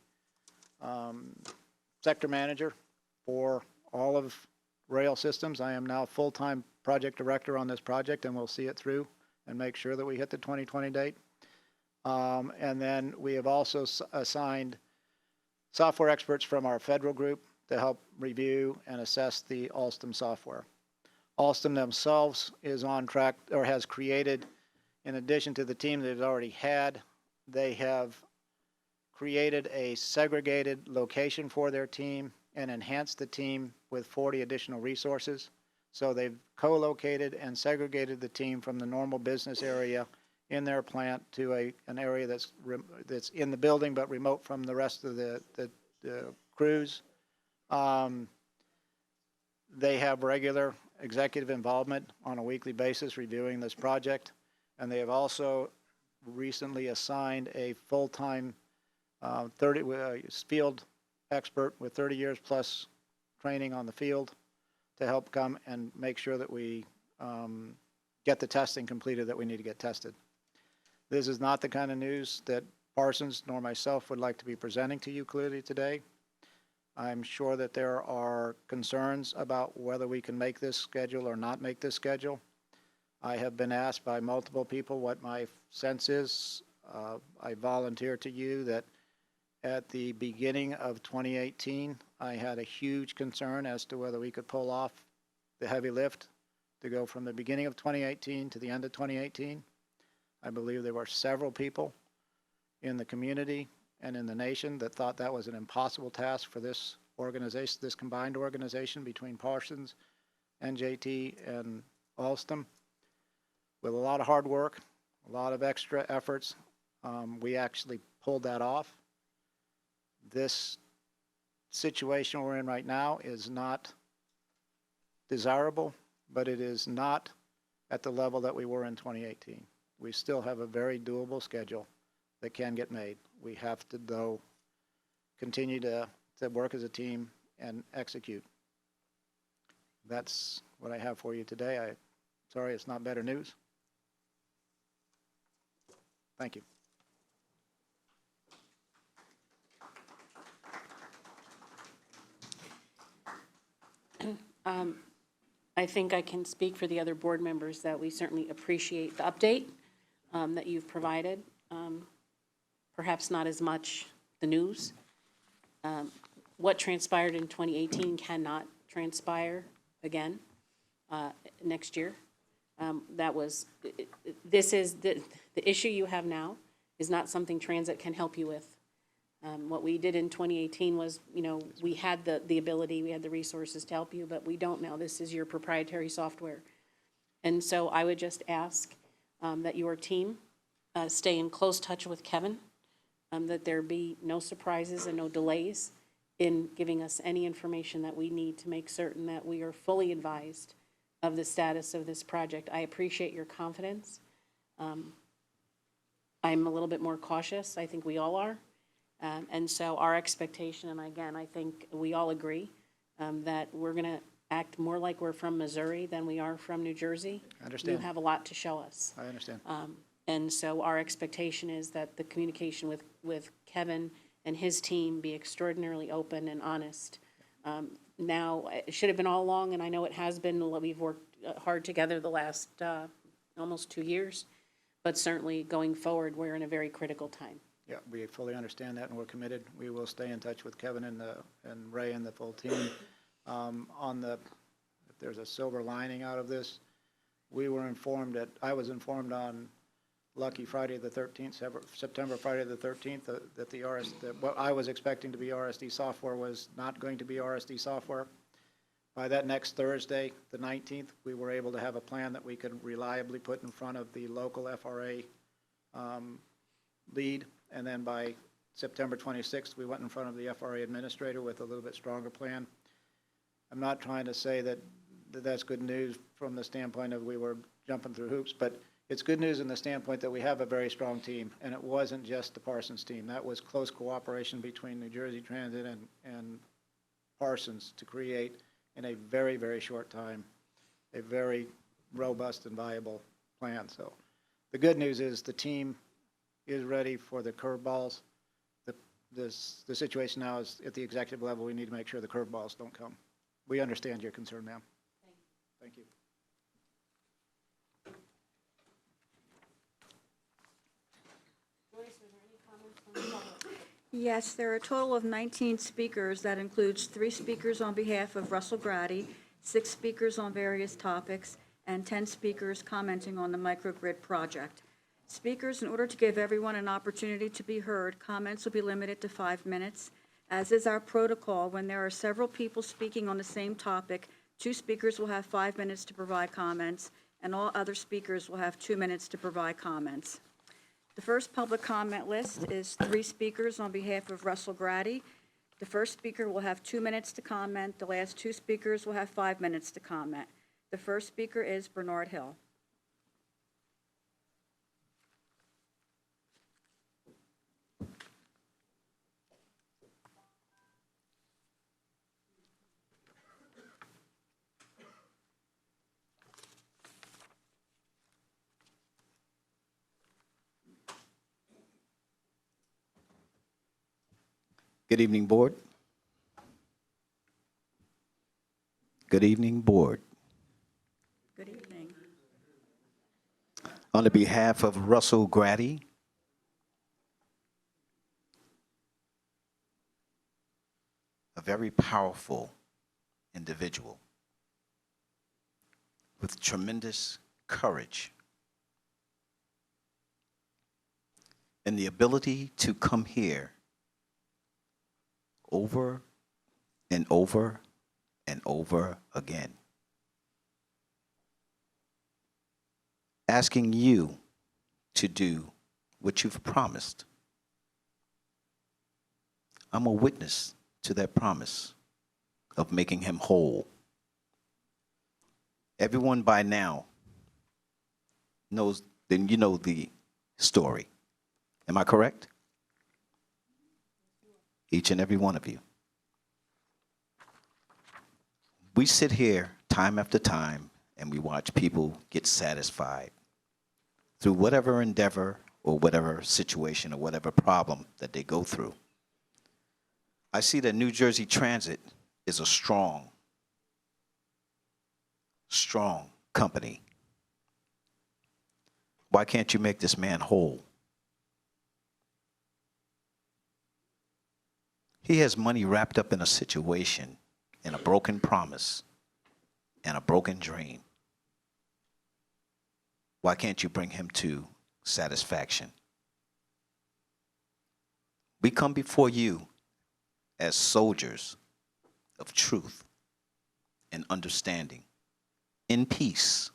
sector manager for all of rail systems. I am now full-time project director on this project, and we'll see it through and make sure that we hit the 2020 date. And then we have also assigned software experts from our federal group to help review and assess the Alstom software. Alstom themselves is on track, or has created, in addition to the team they've already had, they have created a segregated location for their team and enhanced the team with 40 additional resources. So they've co-located and segregated the team from the normal business area in their plant to an area that's in the building but remote from the rest of the crews. They have regular executive involvement on a weekly basis reviewing this project, and they have also recently assigned a full-time field expert with 30 years plus training on the field to help come and make sure that we get the testing completed that we need to get tested. This is not the kind of news that Parsons nor myself would like to be presenting to you clearly today. I'm sure that there are concerns about whether we can make this schedule or not make this schedule. I have been asked by multiple people what my sense is. I volunteer to you that at the beginning of 2018, I had a huge concern as to whether we could pull off the heavy lift to go from the beginning of 2018 to the end of 2018. I believe there were several people in the community and in the nation that thought that was an impossible task for this organization, this combined organization between Parsons, NJT, and Alstom. With a lot of hard work, a lot of extra efforts, we actually pulled that off. This situation we're in right now is not desirable, but it is not at the level that we were in 2018. We still have a very doable schedule that can get made. We have to, though, continue to work as a team and execute. That's what I have for you today. I'm sorry it's not better news. Thank you. I think I can speak for the other board members that we certainly appreciate the update that you've provided. Perhaps not as much the news. What transpired in 2018 cannot transpire again next year. This is the issue you have now is not something transit can help you with. What we did in 2018 was, we had the ability, we had the resources to help you, but we don't now. This is your proprietary software. And so I would just ask that your team stay in close touch with Kevin, that there be no surprises and no delays in giving us any information that we need to make certain that we are fully advised of the status of this project. I appreciate your confidence. I'm a little bit more cautious. I think we all are. And so our expectation, and again, I think we all agree, that we're going to act more like we're from Missouri than we are from New Jersey. I understand. You have a lot to show us. I understand. And so our expectation is that the communication with Kevin and his team be extraordinarily open and honest. Now, it should have been all along, and I know it has been. We've worked hard together the last almost 2 years, but certainly going forward, we're in a very critical time. Yeah, we fully understand that, and we're committed. We will stay in touch with Kevin and Ray and the full team. If there's a silver lining out of this, I was informed on Lucky Friday the 13th, September Friday the 13th, that what I was expecting to be RSD software was not going to be RSD software. By that next Thursday, the 19th, we were able to have a plan that we could reliably put in front of the local FRA lead. And then by September 26th, we went in front of the FRA administrator with a little bit stronger plan. I'm not trying to say that that's good news from the standpoint of we were jumping through hoops, but it's good news in the standpoint that we have a very strong team, and it wasn't just the Parsons team. That was close cooperation between New Jersey Transit and Parsons to create, in a very, very short time, a very robust and viable plan. So the good news is the team is ready for the curveballs. The situation now is at the executive level, we need to make sure the curveballs don't come. We understand your concern, ma'am. Thank you. Yes, there are a total of 19 speakers. That includes 3 speakers on behalf of Russell Bratty, 6 speakers on various topics, and 10 speakers commenting on the microgrid project. Speakers, in order to give everyone an opportunity to be heard, comments will be limited to 5 minutes. As is our protocol, when there are several people speaking on the same topic, 2 speakers will have 5 minutes to provide comments, and all other speakers will have 2 minutes to provide comments. The first public comment list is 3 speakers on behalf of Russell Bratty. The first speaker will have 2 minutes to comment. The last 2 speakers will have 5 minutes to comment. The first speaker is Bernard Hill. Good evening, Board. Good evening, Board. Good evening. On the behalf of Russell Bratty, a very powerful individual with tremendous courage and the ability to come here over and over and over again, asking you to do what you've promised. I'm a witness to that promise of making him whole. Everyone by now knows, then you know the story. Am I correct? Each and every one of you. We sit here time after time and we watch people get satisfied through whatever endeavor or whatever situation or whatever problem that they go through. I see that New Jersey Transit is a strong company. Why can't you make this man whole? He has money wrapped up in a situation, in a broken promise, and a broken dream. Why can't you bring him to satisfaction? We come before you as soldiers of truth and understanding, in peace,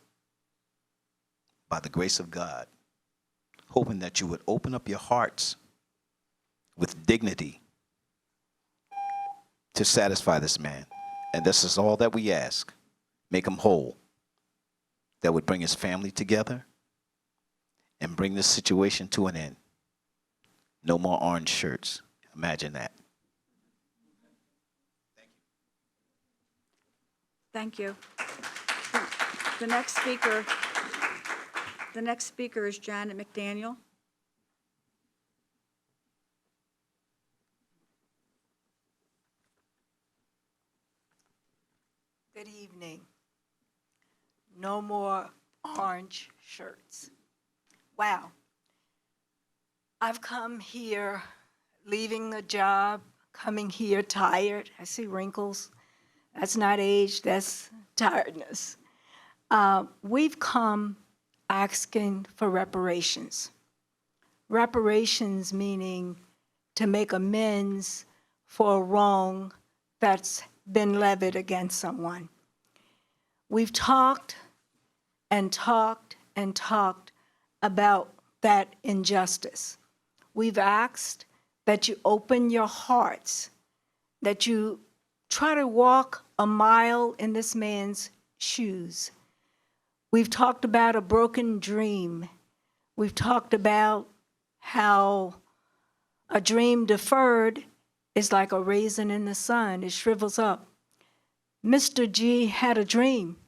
by the grace of God, hoping that you would open up your hearts with dignity to satisfy this man. And this is all that we ask. Make him whole. That would bring his family together and bring this situation to an end. No more orange shirts. Imagine that. Thank you. The next speaker is Janet McDaniel. Good evening. No more orange shirts. Wow. I've come here leaving the job, coming here tired. I see wrinkles. That's not age, that's tiredness. We've come asking for reparations. Reparations meaning to make amends for a wrong that's been levied against someone. We've talked and talked and talked about that injustice. We've asked that you open your hearts, that you try to walk a mile in this man's shoes. We've talked about a broken dream. We've talked about how a dream deferred is like a raisin in the sun. It shrivels up. Mr. G had a dream.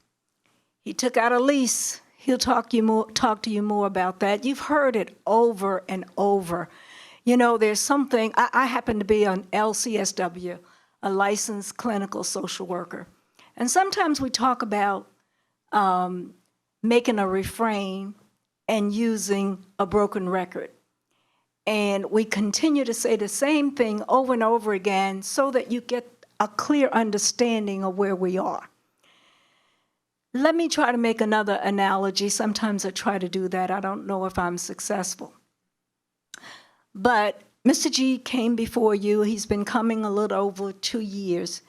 He took out a lease. He'll talk to you more about that. You've heard it over and over. You know, there's something, I happen to be an LCSW, a licensed clinical social worker. And sometimes we talk about making a refrain and using a broken record. And we continue to say the same thing over and over again so that you get a clear understanding of where we are. Let me try to make another analogy. Sometimes I try to do that. I don't know if I'm successful. But Mr. G came before you. He's been coming a little over 2 years.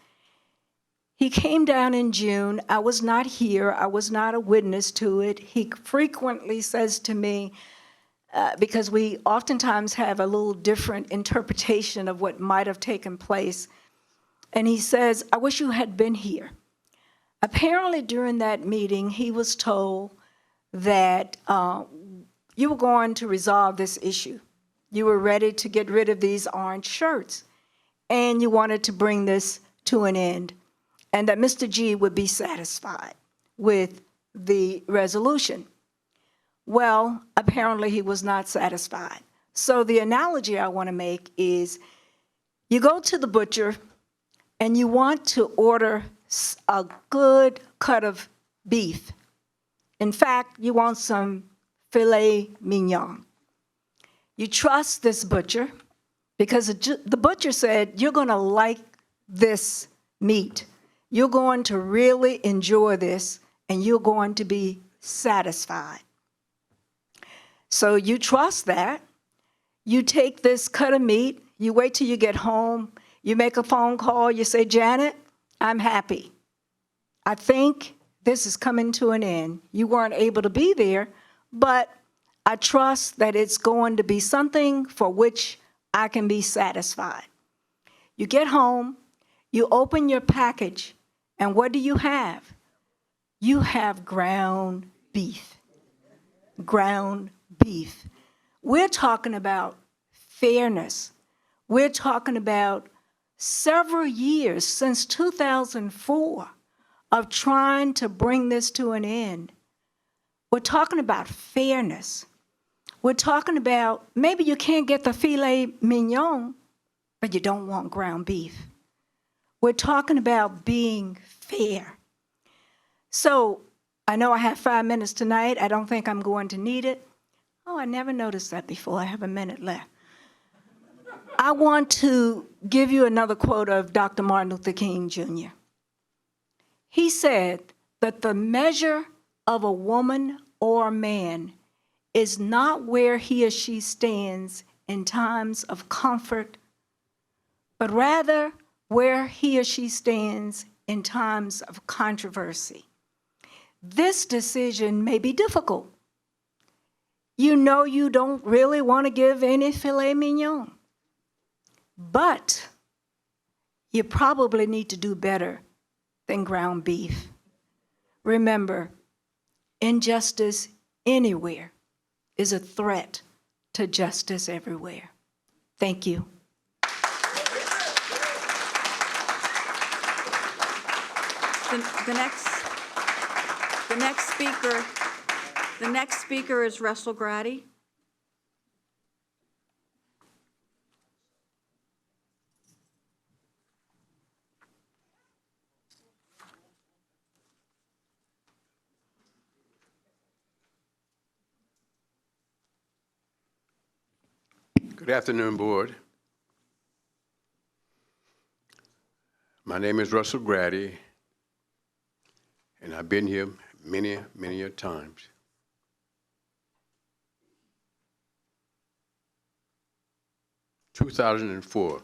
He came down in June. I was not here. I was not a witness to it. He frequently says to me, because we oftentimes have a little different interpretation of what might have taken place, and he says, I wish you had been here. Apparently during that meeting, he was told that you were going to resolve this issue. You were ready to get rid of these orange shirts, and you wanted to bring this to an end, and that Mr. G would be satisfied with the resolution. Well, apparently he was not satisfied. So the analogy I want to make is you go to the butcher and you want to order a good cut of beef. In fact, you want some filet mignon. You trust this butcher because the butcher said, you're going to like this meat. You're going to really enjoy this, and you're going to be satisfied. So you trust that. You take this cut of meat, you wait till you get home, you make a phone call, you say, Janet, I'm happy. I think this is coming to an end. You weren't able to be there, but I trust that it's going to be something for which I can be satisfied. You get home, you open your package, and what do you have? You have ground beef. Ground beef. We're talking about fairness. We're talking about several years since 2004 of trying to bring this to an end. We're talking about fairness. We're talking about maybe you can't get the filet mignon, but you don't want ground beef. We're talking about being fair. So I know I have 5 minutes tonight. I don't think I'm going to need it. Oh, I never noticed that before. I have a minute left. I want to give you another quote of Dr. Martin Luther King Jr. He said that the measure of a woman or a man is not where he or she stands in times of comfort, but rather where he or she stands in times of controversy. This decision may be difficult. You know you don't really want to give any filet mignon, but you probably need to do better than ground beef. Remember, injustice anywhere is a threat to justice everywhere. Thank you. The next speaker is Russell Bratty. Good afternoon, Board. My name is Russell Bratty, and I've been here many, many a times. In 2004,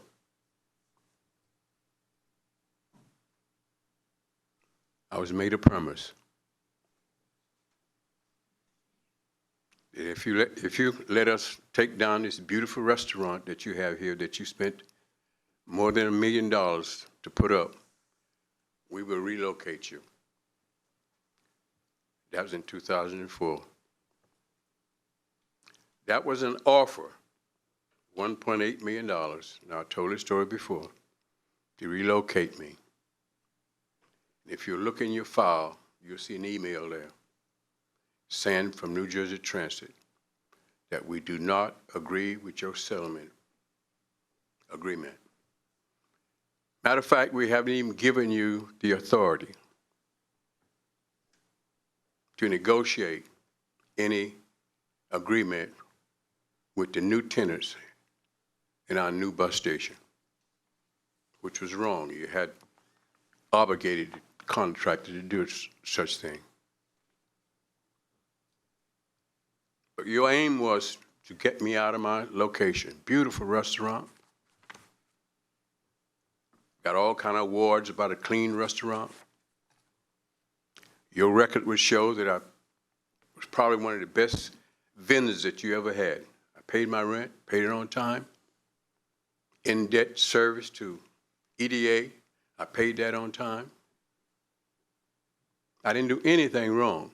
I was made a promise. If you let us take down this beautiful restaurant that you have here that you spent more than $1 million to put up, we will relocate you. That was in 2004. That was an offer, $1.8 million. Now, I told this story before, to relocate me. If you look in your file, you'll see an email there saying from New Jersey Transit that we do not agree with your settlement agreement. Matter of fact, we haven't even given you the authority to negotiate any agreement with the new tenants in our new bus station, which was wrong. You had obligated the contractor to do such thing. But your aim was to get me out of my location. Beautiful restaurant. Got all kind of awards about a clean restaurant. Your record would show that I was probably one of the best vendors that you ever had. I paid my rent, paid it on time. In-debt service to EDA, I paid that on time. I didn't do anything wrong.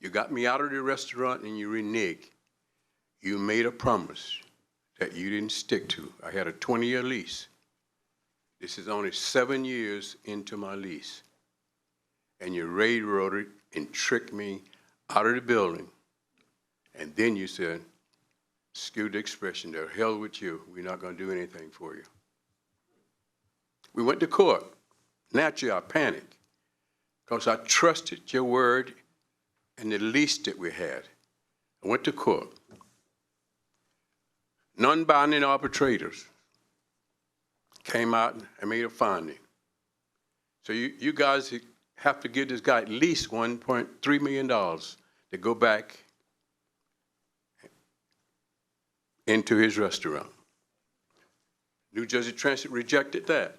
You got me out of the restaurant and you reneged. You made a promise that you didn't stick to. I had a 20-year lease. This is only 7 years into my lease. And you railroaded and tricked me out of the building. And then you said, excuse the expression, the hell with you. We're not going to do anything for you. We went to court. Naturally, I panicked because I trusted your word and the lease that we had. I went to court. Non-binding arbitrators came out and made a finding. So you guys have to give this guy at least $1.3 million to go back into his restaurant. New Jersey Transit rejected that.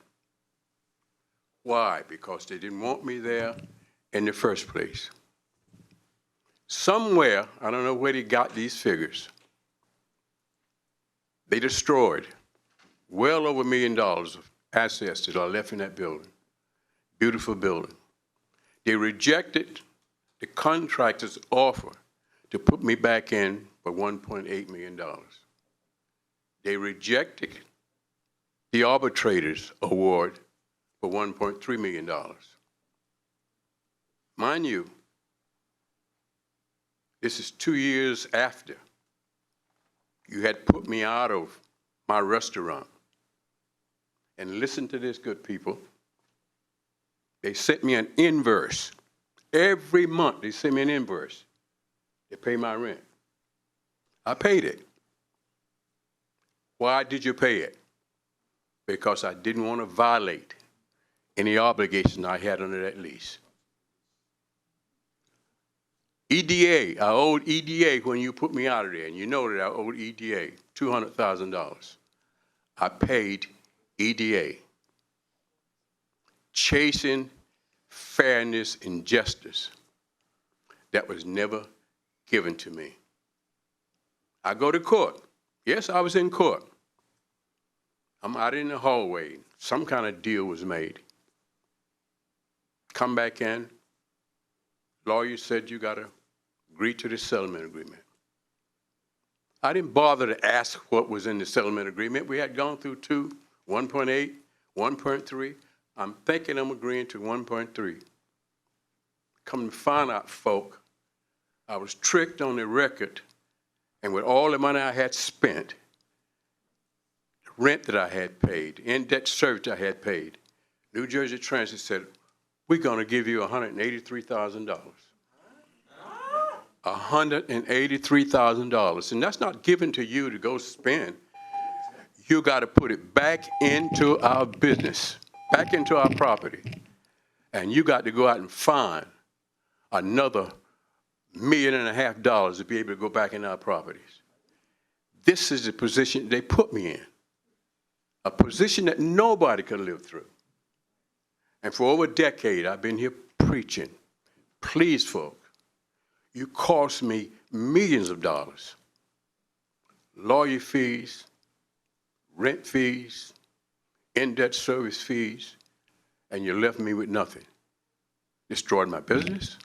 Why? Because they didn't want me there in the first place. Somewhere, I don't know where they got these figures, they destroyed well over $1 million of assets that are left in that building. Beautiful building. They rejected the contractor's offer to put me back in for $1.8 million. They rejected the arbitrator's award for $1.3 million. Mind you, this is 2 years after you had put me out of my restaurant. And listen to this, good people. They sent me an invoice. Every month they send me an invoice. They pay my rent. I paid it. Why did you pay it? Because I didn't want to violate any obligation I had under that lease. EDA, I owed EDA when you put me out of there, and you know that I owed EDA $200,000. I paid EDA. Chasing fairness and justice that was never given to me. I go to court. Yes, I was in court. I'm out in the hallway. Some kind of deal was made. Come back in. Lawyer said you got to agree to the settlement agreement. I didn't bother to ask what was in the settlement agreement. We had gone through 2, 1.8, 1.3. I'm thinking I'm agreeing to 1.3. Come to find out, folk, I was tricked on the record, and with all the money I had spent, the rent that I had paid, in-debt service I had paid, New Jersey Transit said, we're going to give you $183,000. $183,000. And that's not given to you to go spend. You got to put it back into our business, back into our property. And you got to go out and find another $1.5 million to be able to go back in our properties. This is the position they put me in, a position that nobody could live through. And for over a decade, I've been here preaching, please, folks, you cost me millions of dollars. Lawyer fees, rent fees, in-debt service fees, and you left me with nothing. Destroyed my business,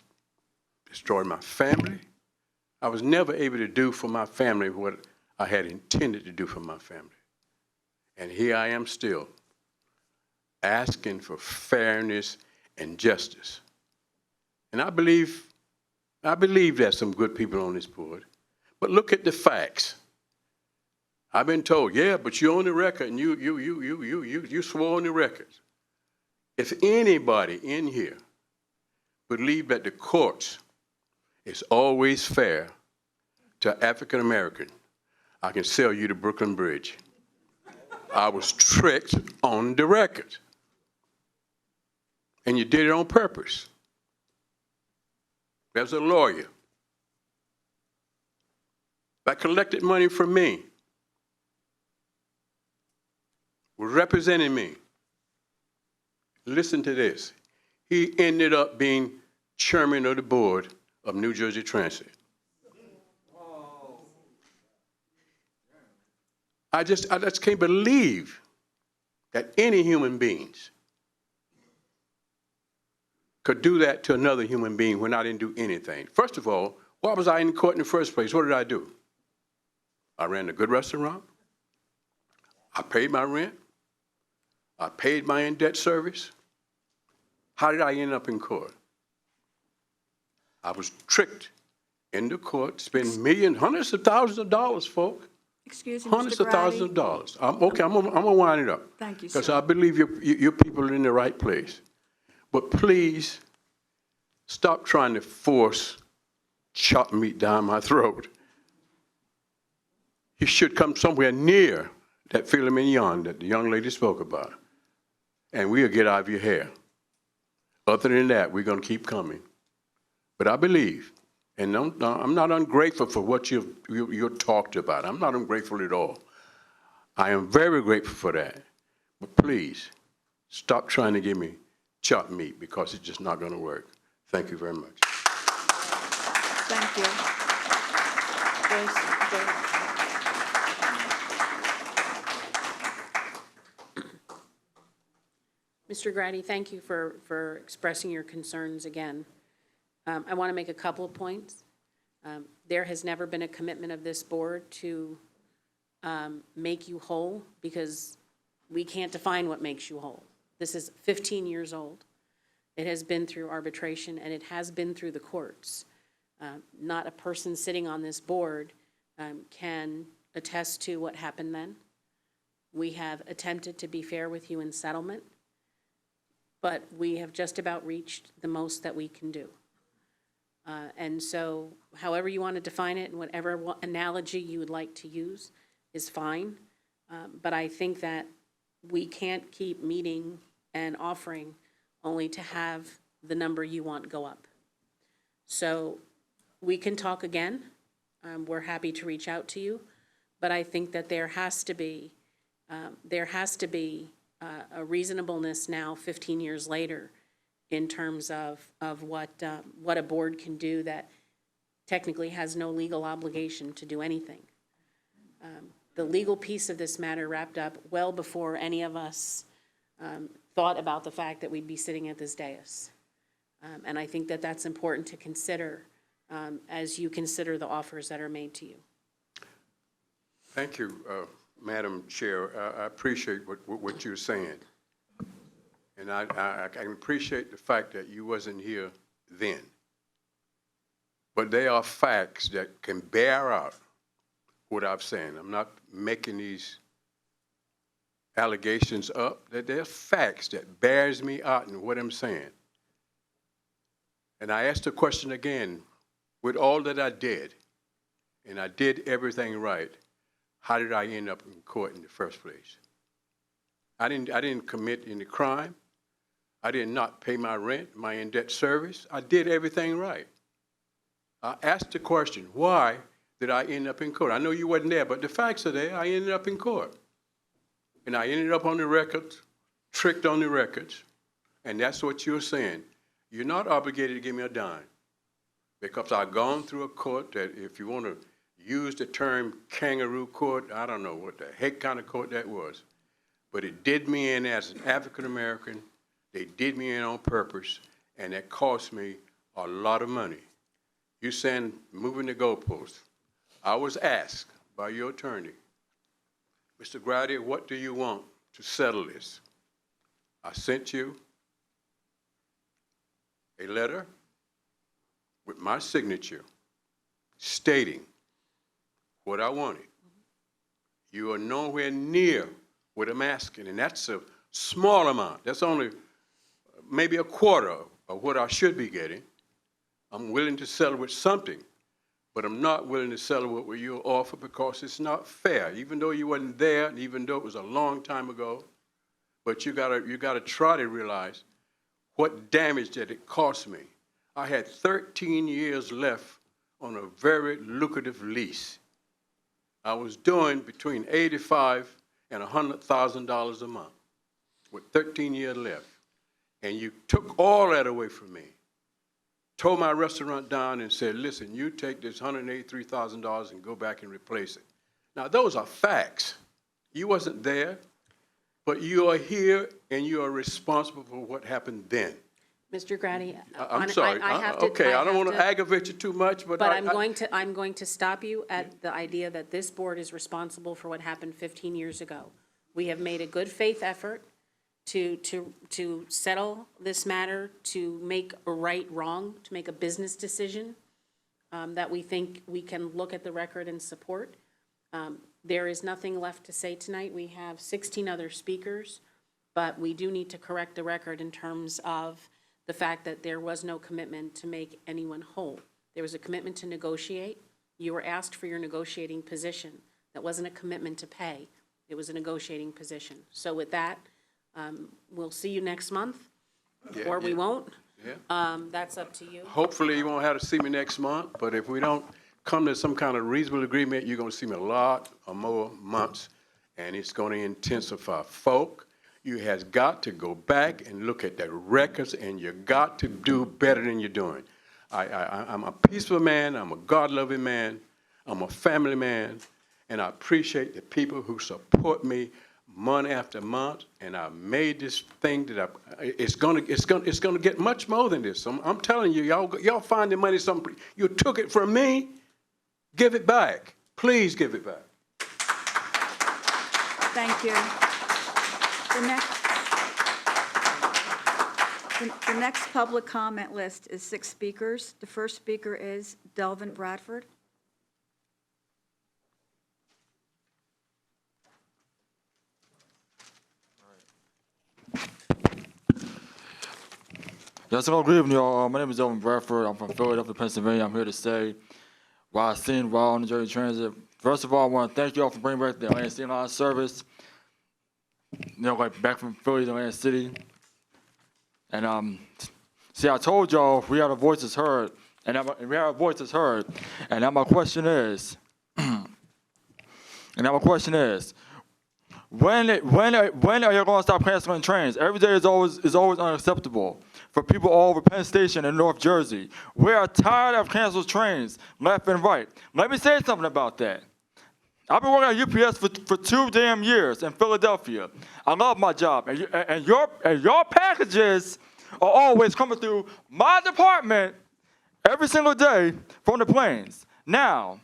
destroyed my family. I was never able to do for my family what I had intended to do for my family. And here I am still, asking for fairness and justice. And I believe there's some good people on this board. But look at the facts. I've been told, yeah, but you're on the record and you swore on the record. If anybody in here believe that the courts is always fair to African American, I can sell you the Brooklyn Bridge. I was tricked on the record. And you did it on purpose. There's a lawyer that collected money from me, was representing me. Listen to this. He ended up being chairman of the board of New Jersey Transit. I just can't believe that any human beings could do that to another human being when I didn't do anything. First of all, why was I in court in the first place? What did I do? I ran a good restaurant. I paid my rent. I paid my in-debt service. How did I end up in court? I was tricked into court, spend millions, hundreds of thousands of dollars, folk. Excuse me, Hundreds Mr. of thousands Bratty. of dollars. I'm gonna wind it up. Thank you, sir. Because I believe your people are in the right place. But please, stop trying to force chopped meat down my throat. You should come somewhere near that filet mignon that the young lady spoke about, and we'll get out of your hair. Other than that, we're going to keep coming. But I believe, and I'm not ungrateful for what you've talked about. I'm not ungrateful at all. I am very grateful for that. But please, stop trying to give me chopped meat because it's just not going to work. Thank you very much. Thank you. Mr. Bratty, thank you for expressing your concerns again. I want to make a couple of points. There has never been a commitment of this board to make you whole, because we can't define what makes you whole. This is 15 years old. It has been through arbitration, and it has been through the courts. Not a person sitting on this board can attest to what happened then. We have attempted to be fair with you in settlement, but we have just about reached the most that we can do. And so however you want to define it and whatever analogy you would like to use is fine. But I think that we can't keep meeting and offering only to have the number you want go up. So we can talk again. We're happy to reach out to you. But I think that there has to be a reasonableness now, 15 years later, in terms of what a board can do that technically has no legal obligation to do anything. The legal piece of this matter wrapped up well before any of us thought about the fact that we'd be sitting at this dais. And I think that that's important to consider as you consider the offers that are made to you. Thank you, Madam Chair. I appreciate what you're saying. And I can appreciate the fact that you wasn't here then. But there are facts that can bear out what I'm saying. I'm not making these allegations up. That there's facts that bears me out in what I'm saying. And I asked the question again, with all that I did, and I did everything right, how did I end up in court in the first place? I didn't commit any crime. I did not pay my rent, my in-debt service. I did everything right. I asked the question, why did I end up in court? I know you wasn't there, but the facts are there. I ended up in court. And I ended up on the records, tricked on the records, and that's what you're saying. You're not obligated to give me a dime, because I've gone through a court that, if you want to use the term kangaroo court, I don't know what the heck kind of court that was, but it did me in as an African American. They did me in on purpose, and that cost me a lot of money. You're saying moving the goalposts. I was asked by your attorney, Mr. Bratty, what do you want to settle this? I sent you a letter with my signature stating what I wanted. You are nowhere near what I'm asking, and that's a small amount. That's only maybe a quarter of what I should be getting. I'm willing to settle with something, but I'm not willing to settle with what you offer, because it's not fair, even though you wasn't there, and even though it was a long time ago. But you gotta try to realize what damage that it cost me. I had 13 years left on a very lucrative lease. I was doing between $85,000 and $100,000 a month with 13 years left. And you took all that away from me. Tore my restaurant down and said, listen, you take this $183,000 and go back and replace it. Now, those are facts. You wasn't there, but you are here and you are responsible for what happened then. Mr. Bratty, I'm sorry. I don't want to aggravate you too much, but I'm going to stop you at the idea that this board is responsible for what happened 15 years ago. We have made a good faith effort to settle this matter, to make a right wrong, to make a business decision that we think we can look at the record and support. There is nothing left to say tonight. We have 16 other speakers, but we do need to correct the record in terms of the fact that there was no commitment to make anyone whole. There was a commitment to negotiate. You were asked for your negotiating position. That wasn't a commitment to pay. It was a negotiating position. So with that, we'll see you next month, Yeah, or we yeah, won't. yeah. That's up to you. Hopefully you won't have to see me next month, but if we don't come to some kind of reasonable agreement, you're gonna see me a lot or more months, and it's gonna intensify. Folk, you has got to go back and look at the records, and you got to do better than you're doing. I'm a peaceful man, I'm a God-loving man, I'm a family man, and I appreciate the people who support me month after month, and I made this thing that it's gonna get much more than this. I'm telling you, y'all find the money. You took it from me. Give it back. Please give it back. Thank you. The next public comment list is 6 speakers. The first speaker is Delvin Bradford. Yes, hello, good evening, y'all. My name is Delvin Bradford. I'm from Philadelphia, Pennsylvania. I'm here to say what I've seen while on the Jersey Transit. First of all, I want to thank y'all for bringing back the Atlantic City Line service. Like back from Philly to Atlantic City. And see, I told y'all we had our voices heard, and we had our voices heard. And now my question is, when are you going to stop canceling trains? Every day is always unacceptable for people all over Penn Station in North Jersey. We are tired of canceled trains left and right. Let me say something about that. I've been working at UPS for 2 damn years in Philadelphia. I love my job, and your packages are always coming through my department every single day from the planes. Now,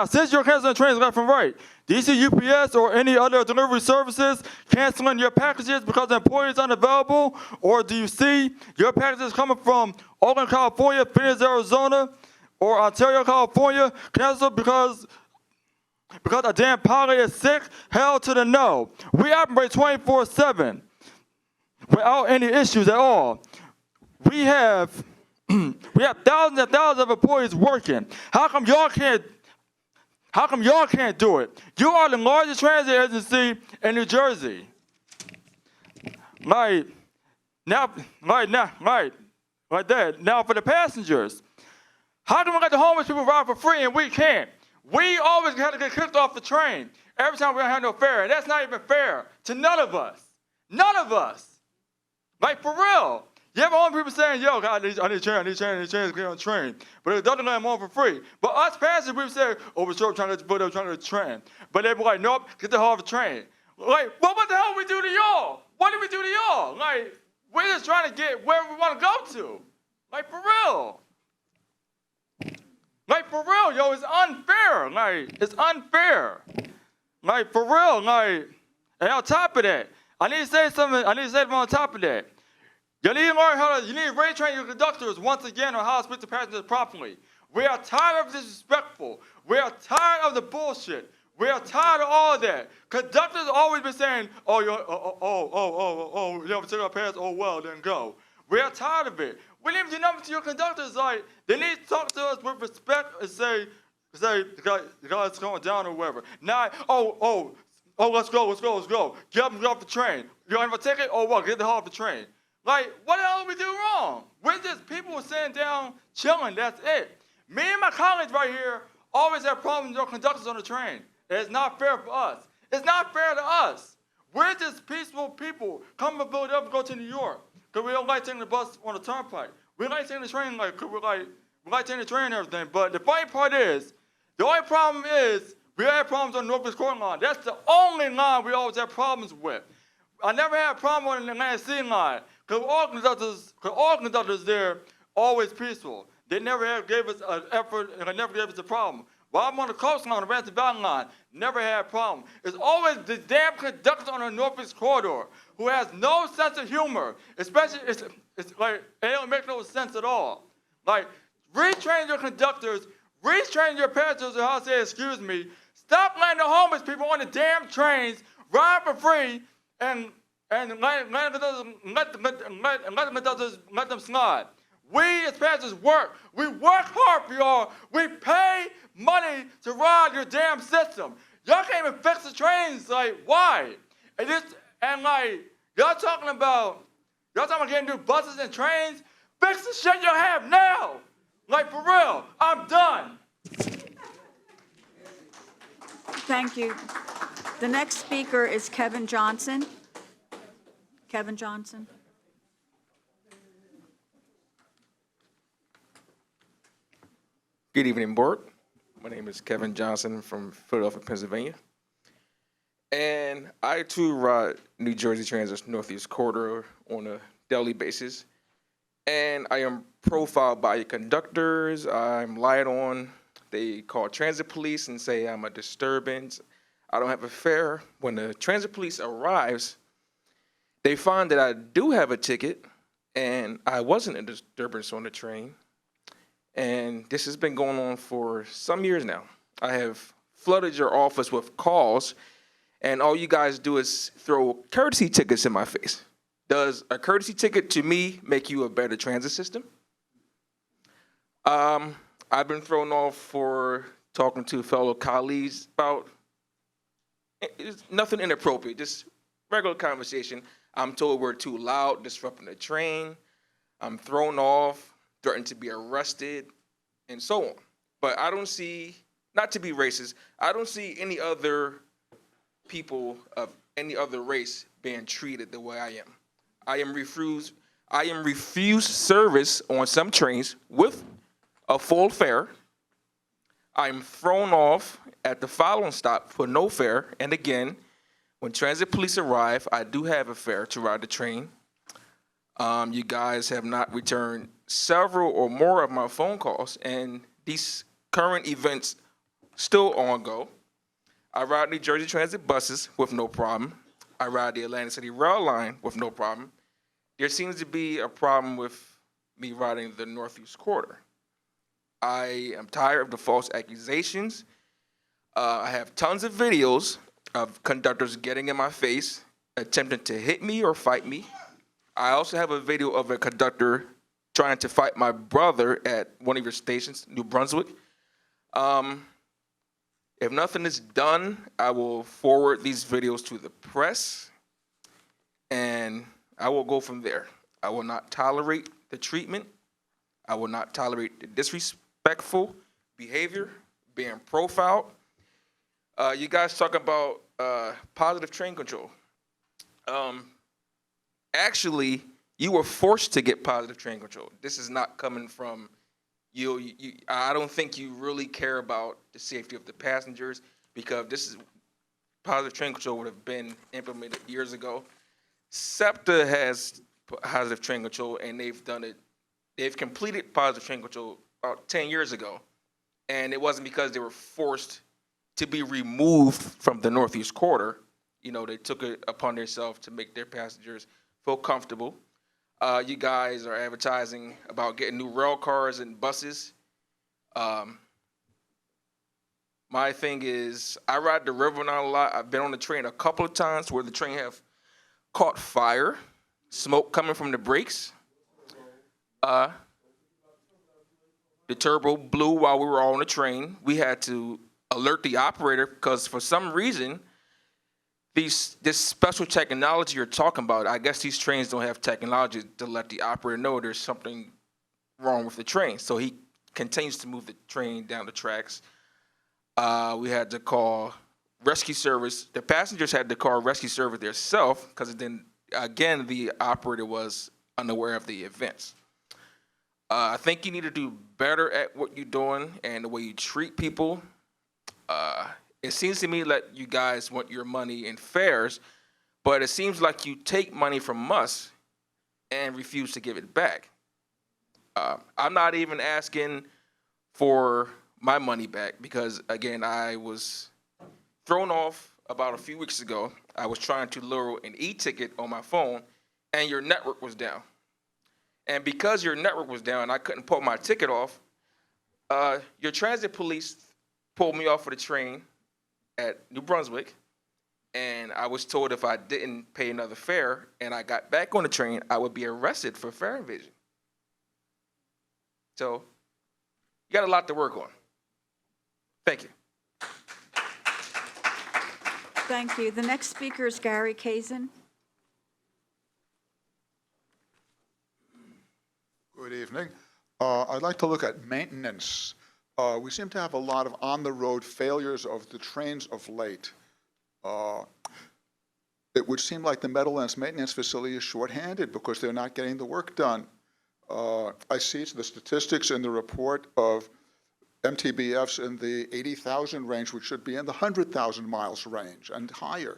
since you're canceling trains left and right, do you see UPS or any other delivery services canceling your packages because the employee is unavailable? Or do you see your packages coming from Oakland, California, Phoenix, Arizona, or Ontario, California, canceled because a damn pilot is sick? Hell to the no. We operate 24/7 without any issues at all. We have thousands and thousands of employees working. How come y'all can't do it? You are the largest transit agency in New Jersey. Like that. Now for the passengers, how can we let the homeless people ride for free and we can't? We always have to get kicked off the train every time we don't have no fare, and that's not even fair to none of us. None of us. Like, for real. You have all people saying, yo, God, I need a train to get on the train. But it doesn't let them on for free. But us passengers, we say, oh, we're trying to get the trying to get the train. But they be like, nope, get the hell off the train. Like, well, what the hell we do to y'all? What did we do to y'all? Like, we're just trying to get where we want to go to. Like, for real. Like, for real, yo, it's unfair. Like, it's unfair. Like, for real, like, and on top of that, I need to say something on top of that. You need to learn you need to retrain your conductors once again on how to speak to passengers properly. We are tired of disrespectful. We are tired of the bullshit. We are tired of all of that. Conductors always been saying, you have to take our pass, oh well, then go. We are tired of it. We need to do nothing to your conductors. Like, they need to talk to us with respect and say, the guy's going down or whatever. Not, let's go. Get off the train. You don't have a ticket? Oh, well, get the hell off the train. Like, what the hell did we do wrong? We're just people sitting down, chilling, that's it. Me and my colleagues right here always have problems with your conductors on the train. It's not fair for us. It's not fair to us. We're just peaceful people coming from Philadelphia to go to New York because we don't like taking the bus on the turnpike. We like taking the train, because we like taking the train and everything. But the funny part is, the only problem is we have problems on the Northwest Corner line. That's the only line we always have problems with. I never had a problem on the Atlantic City line. Because all conductors there always peaceful. They never gave us an effort, and they never gave us a problem. While I'm on the coast line, the Ramsey Valley line, never had a problem. It's always the damn conductors on the Northeast Corridor who has no sense of humor. Especially, it's like, it don't make no sense at all. Like, retrain your conductors, retrain your passengers, or how to say, excuse me. Stop letting the homeless people on the damn trains ride for free and let them slide. We as passengers work. We work hard for y'all. We pay money to ride your damn system. y'all can't even fix the trains. Like, why? And like, y'all talking about getting new buses and trains? Fix the shit you have now. Like, for real, I'm done. Thank you. The next speaker is Kevin Johnson. Kevin Johnson. Good evening, board. My name is Kevin Johnson from Philadelphia, Pennsylvania. And I too ride New Jersey Transit's Northeast Corridor on a daily basis. And I am profiled by conductors. I'm lied on. They call transit police and say I'm a disturbance. I don't have a fare. When the transit police arrives, they find that I do have a ticket and I wasn't a disturbance on the train. And this has been going on for some years now. I have flooded your office with calls, and all you guys do is throw courtesy tickets in my face. Does a courtesy ticket to me make you a better transit system? I've been thrown off for talking to fellow colleagues about it's nothing inappropriate, just regular conversation. I'm told we're too loud, disrupting the train. I'm thrown off, threatened to be arrested, and so on. But I don't see, not to be racist, I don't see any other people of any other race being treated the way I am. I am refused service on some trains with a full fare. I'm thrown off at the following stop for no fare. And again, when transit police arrive, I do have a fare to ride the train. You guys have not returned several or more of my phone calls, and these current events still on go. I ride New Jersey Transit buses with no problem. I ride the Atlantic City Rail Line with no problem. There seems to be a problem with me riding the Northeast Corridor. I am tired of the false accusations. I have tons of videos of conductors getting in my face, attempting to hit me or fight me. I also have a video of a conductor trying to fight my brother at one of your stations, New Brunswick. If nothing is done, I will forward these videos to the press, and I will go from there. I will not tolerate the treatment. I will not tolerate the disrespectful behavior, being profiled. You guys talk about positive train control. Actually, you were forced to get positive train control. This is not coming from you. I don't think you really care about the safety of the passengers, because this is positive train control would have been implemented years ago. SEPTA has positive train control, and they've done it. They've completed positive train control about 10 years ago, and it wasn't because they were forced to be removed from the Northeast Corridor. You know, they took it upon themselves to make their passengers feel comfortable. You guys are advertising about getting new rail cars and buses. My thing is, I ride the river not a lot. I've been on the train a couple of times where the train have caught fire, smoke coming from the brakes. The turbo blew while we were all on the train. We had to alert the operator because for some reason, this special technology you're talking about, I guess these trains don't have technology to let the operator know there's something wrong with the train. So he continues to move the train down the tracks. We had to call rescue service. The passengers had to call rescue service themselves because then, again, the operator was unaware of the events. I think you need to do better at what you're doing and the way you treat people. It seems to me that you guys want your money in fares, but it seems like you take money from us and refuse to give it back. I'm not even asking for my money back because, again, I was thrown off about a few weeks ago. I was trying to lower an e-ticket on my phone, and your network was down. And because your network was down, I couldn't pull my ticket off. Your transit police pulled me off of the train at New Brunswick, and I was told if I didn't pay another fare and I got back on the train, I would be arrested for fare evasion. So you got a lot to work on. Thank you. Thank you. The next speaker is Gary Kazin. Good evening. I'd like to look at maintenance. We seem to have a lot of on-the-road failures of the trains of late. It would seem like the Meadowlands Maintenance Facility is shorthanded because they're not getting the work done. I see the statistics in the report of MTBFs in the 80,000 range, which should be in the 100,000 miles range and higher.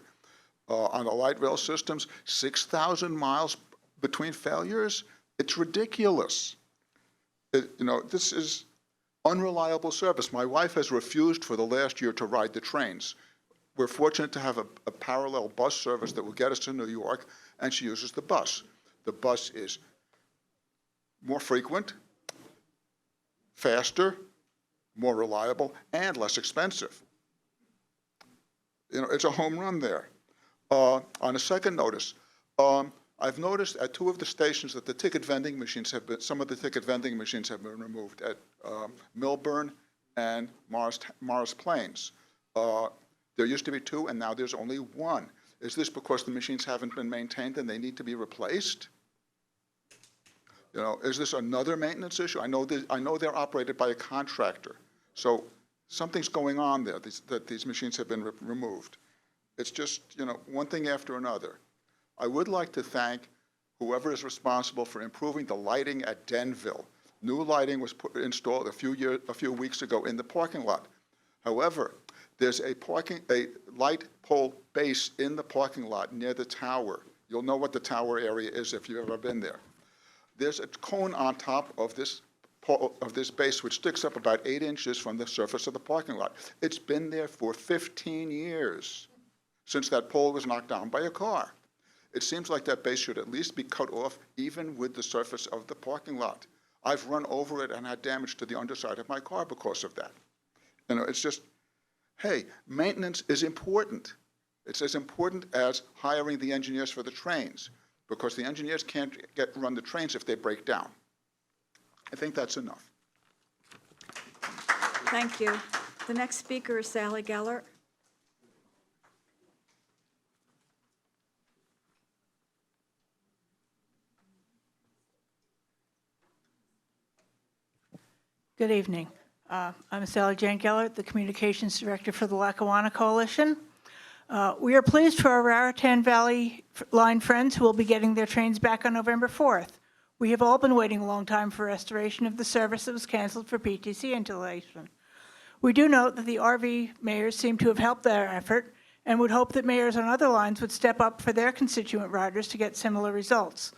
On the light rail systems, 6,000 miles between failures. It's ridiculous. This is unreliable service. My wife has refused for the last year to ride the trains. We're fortunate to have a parallel bus service that will get us to New York, and she uses the bus. The bus is more frequent, faster, more reliable, and less expensive. It's a home run there. On a second notice, I've noticed at two of the stations that the ticket vending machines some of the ticket vending machines have been removed at Millburn and Morris Plains. There used to be two, and now there's only one. Is this because the machines haven't been maintained and they need to be replaced? Is this another maintenance issue? I know they're operated by a contractor, so something's going on there. That these machines have been removed. It's just one thing after another. I would like to thank whoever is responsible for improving the lighting at Denville. New lighting was installed a few weeks ago in the parking lot. However, there's a light pole base in the parking lot near the tower. You'll know what the tower area is if you've ever been there. There's a cone on top of this base which sticks up about 8 inches from the surface of the parking lot. It's been there for 15 years since that pole was knocked down by a car. It seems like that base should at least be cut off even with the surface of the parking lot. I've run over it and had damage to the underside of my car because of that. It's just, hey, maintenance is important. It's as important as hiring the engineers for the trains, because the engineers can't run the trains if they break down. I think that's enough. Thank you. The next speaker is Sally Geller. Good evening. I'm Sally Jane Geller, the Communications Director for the Lackawanna Coalition. We are pleased for our Raritan Valley Line friends who will be getting their trains back on November 4th. We have all been waiting a long time for restoration of the service that was canceled for PTC installation. We do note that the RV mayors seem to have helped their effort and would hope that mayors on other lines would step up for their constituent riders to get similar results.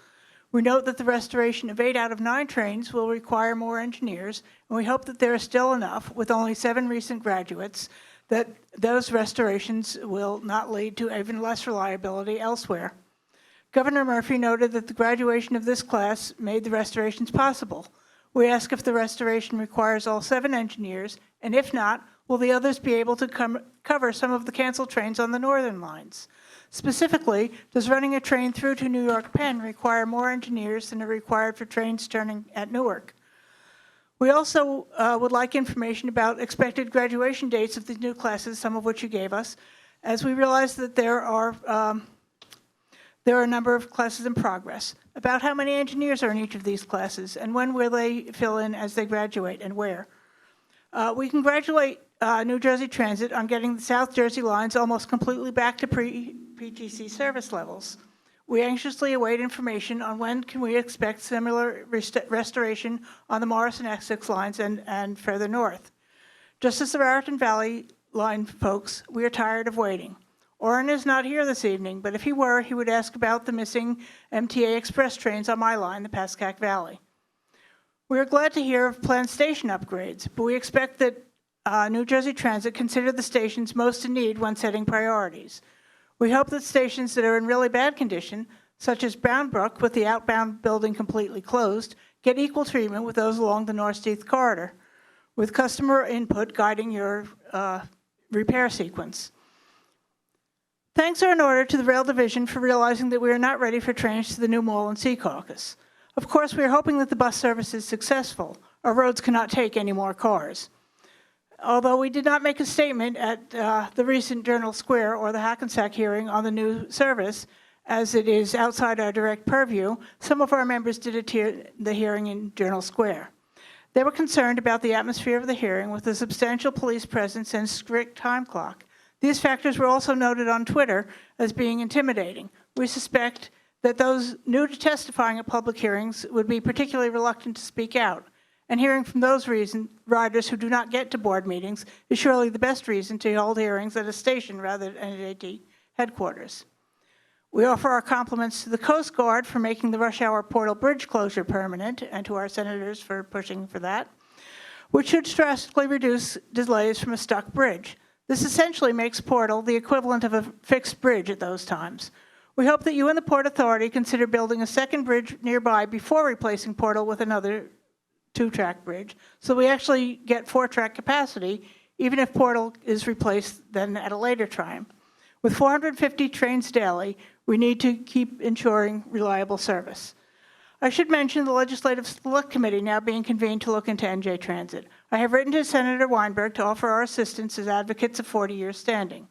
We note that the restoration of 8 out of 9 trains will require more engineers, and we hope that there are still enough, with only 7 recent graduates, that those restorations will not lead to even less reliability elsewhere. Governor Murphy noted that the graduation of this class made the restorations possible. We ask if the restoration requires all 7 engineers, and if not, will the others be able to cover some of the canceled trains on the northern lines? Specifically, does running a train through to New York Penn require more engineers than are required for trains turning at Newark? We also would like information about expected graduation dates of the new classes, some of which you gave us, as we realize that there are a number of classes in progress. About how many engineers are in each of these classes, and when will they fill in as they graduate, and where? We congratulate New Jersey Transit on getting the South Jersey lines almost completely back to pre-PTC service levels. We anxiously await information on when can we expect similar restoration on the Morris and Essex lines and further north. Just as the Raritan Valley line folks, we are tired of waiting. Orrin is not here this evening, but if he were, he would ask about the missing MTA Express trains on my line, the Pascack Valley. We are glad to hear of planned station upgrades, but we expect that New Jersey Transit consider the stations most in need when setting priorities. We hope that stations that are in really bad condition, such as Brown Brook with the outbound building completely closed, get equal treatment with those along the North-South corridor, with customer input guiding your repair sequence. Thanks are in order to the Rail Division for realizing that we are not ready for trains to the New Mall and Secaucus. Of course, we are hoping that the bus service is successful. Our roads cannot take any more cars. Although we did not make a statement at the recent Journal Square or the Hackensack hearing on the new service, as it is outside our direct purview, some of our members did attend the hearing in Journal Square. They were concerned about the atmosphere of the hearing with a substantial police presence and strict time clock. These factors were also noted on Twitter as being intimidating. We suspect that those new to testifying at public hearings would be particularly reluctant to speak out. And hearing from those riders who do not get to board meetings is surely the best reason to hold hearings at a station rather than at AT headquarters. We offer our compliments to the Coast Guard for making the rush hour Portal Bridge closure permanent, and to our senators for pushing for that, which should drastically reduce delays from a stuck bridge. This essentially makes Portal the equivalent of a fixed bridge at those times. We hope that you and the Port Authority consider building a second bridge nearby before replacing Portal with another two-track bridge, so we actually get four-track capacity, even if Portal is replaced then at a later time. With 450 trains daily, we need to keep ensuring reliable service. I should mention the Legislative Select Committee now being convened to look into NJ Transit. I have written to Senator Weinberg to offer our assistance as advocates of 40 years standing.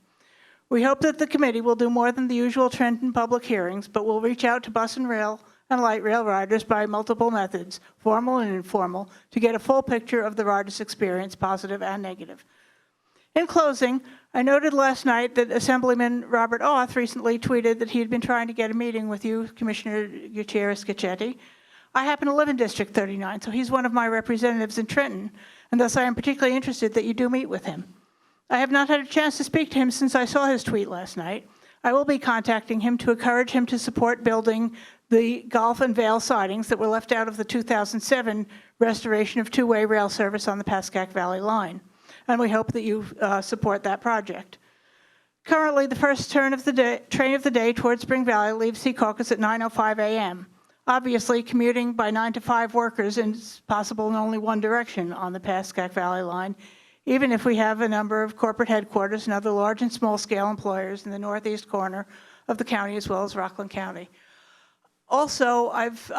We hope that the committee will do more than the usual trend in public hearings, but will reach out to bus and rail and light rail riders by multiple methods, formal and informal, to get a full picture of the riders' experience, positive and negative. In closing, I noted last night that Assemblyman Robert Auth recently tweeted that he had been trying to get a meeting with you, Commissioner Gutierrez-Gichetti. I happen to live in District 39, so he's one of my representatives in Trenton, and thus I am particularly interested that you do meet with him. I have not had a chance to speak to him since I saw his tweet last night. I will be contacting him to encourage him to support building the Gulf and Vale sidings that were left out of the 2007 restoration of two-way rail service on the Pascack Valley line. And we hope that you support that project. Currently, the first train of the day towards Spring Valley leaves Secaucus at 9:05 a.m. Obviously, commuting by 9 to 5 workers is possible in only one direction on the Pascack Valley line, even if we have a number of corporate headquarters and other large and small-scale employers in the northeast corner of the county as well as Rockland County. Also, I've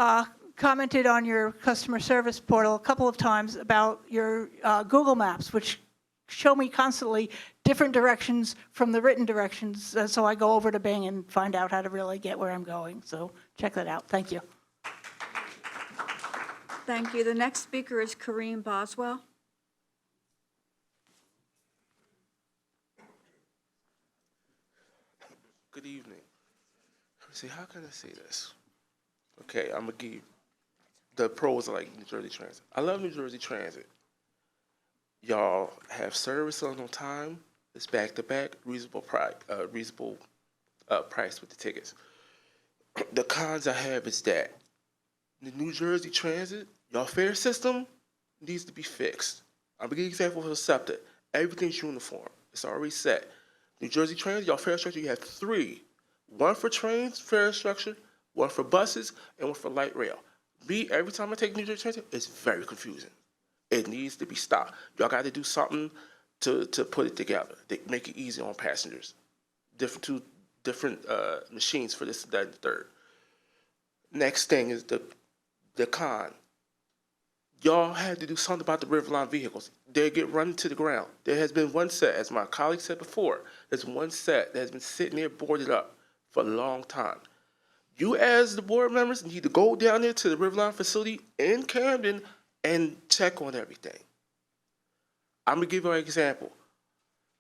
commented on your customer service portal a couple of times about your Google Maps, which show me constantly different directions from the written directions, so I go over to Bing and find out how to really get where I'm going. So check that out. Thank you. Thank you. The next speaker is Kareem Boswell. Good evening. Let me see, how can I say this? Okay, I'm going to give you the pros of like New Jersey Transit. I love New Jersey Transit. Y'all have service on time. It's back-to-back, reasonable price with the tickets. The cons I have is that the New Jersey Transit, y'all fare system needs to be fixed. I'm going to give you an example for SEPTA. Everything's uniform. It's already set. New Jersey Transit, y'all fare structure, you have 3. 1 for trains, fare structure, 1 for buses, and 1 for light rail. Every time I take New Jersey Transit, it's very confusing. It needs to be stopped. Y'all got to do something to put it together. They make it easy on passengers. Different machines for this, that, and the third. Next thing is the con. Y'all had to do something about the Riverline vehicles. They get run to the ground. There has been one set, as my colleague said before, there's one set that has been sitting there boarded up for a long time. You as the board members need to go down there to the Riverline facility in Camden and check on everything. I'm gonna give you an example.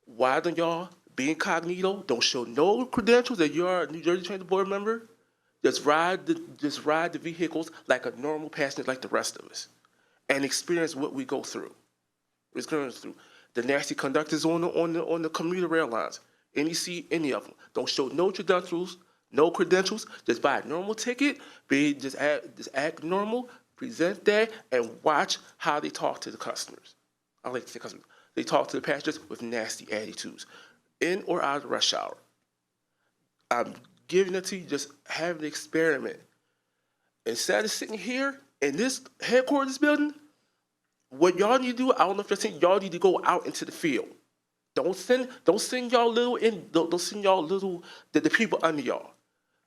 Why don't y'all be incognito? Don't show no credentials that you're a New Jersey Transit board member. Just ride the vehicles like a normal passenger, like the rest of us, and experience what we go through. The nasty conductors on the commuter rail lines. Any of them. Don't show no credentials. Just buy a normal ticket. Just act normal. Present that and watch how they talk to the customers. I like to say customers. They talk to the passengers with nasty attitudes, in or out of the rush hour. I'm giving it to you. Just have an experiment. Instead of sitting here in this headquarters building, what y'all need to do, I don't know if you're saying, y'all need to go out into the field. Don't send y'all the people under y'all.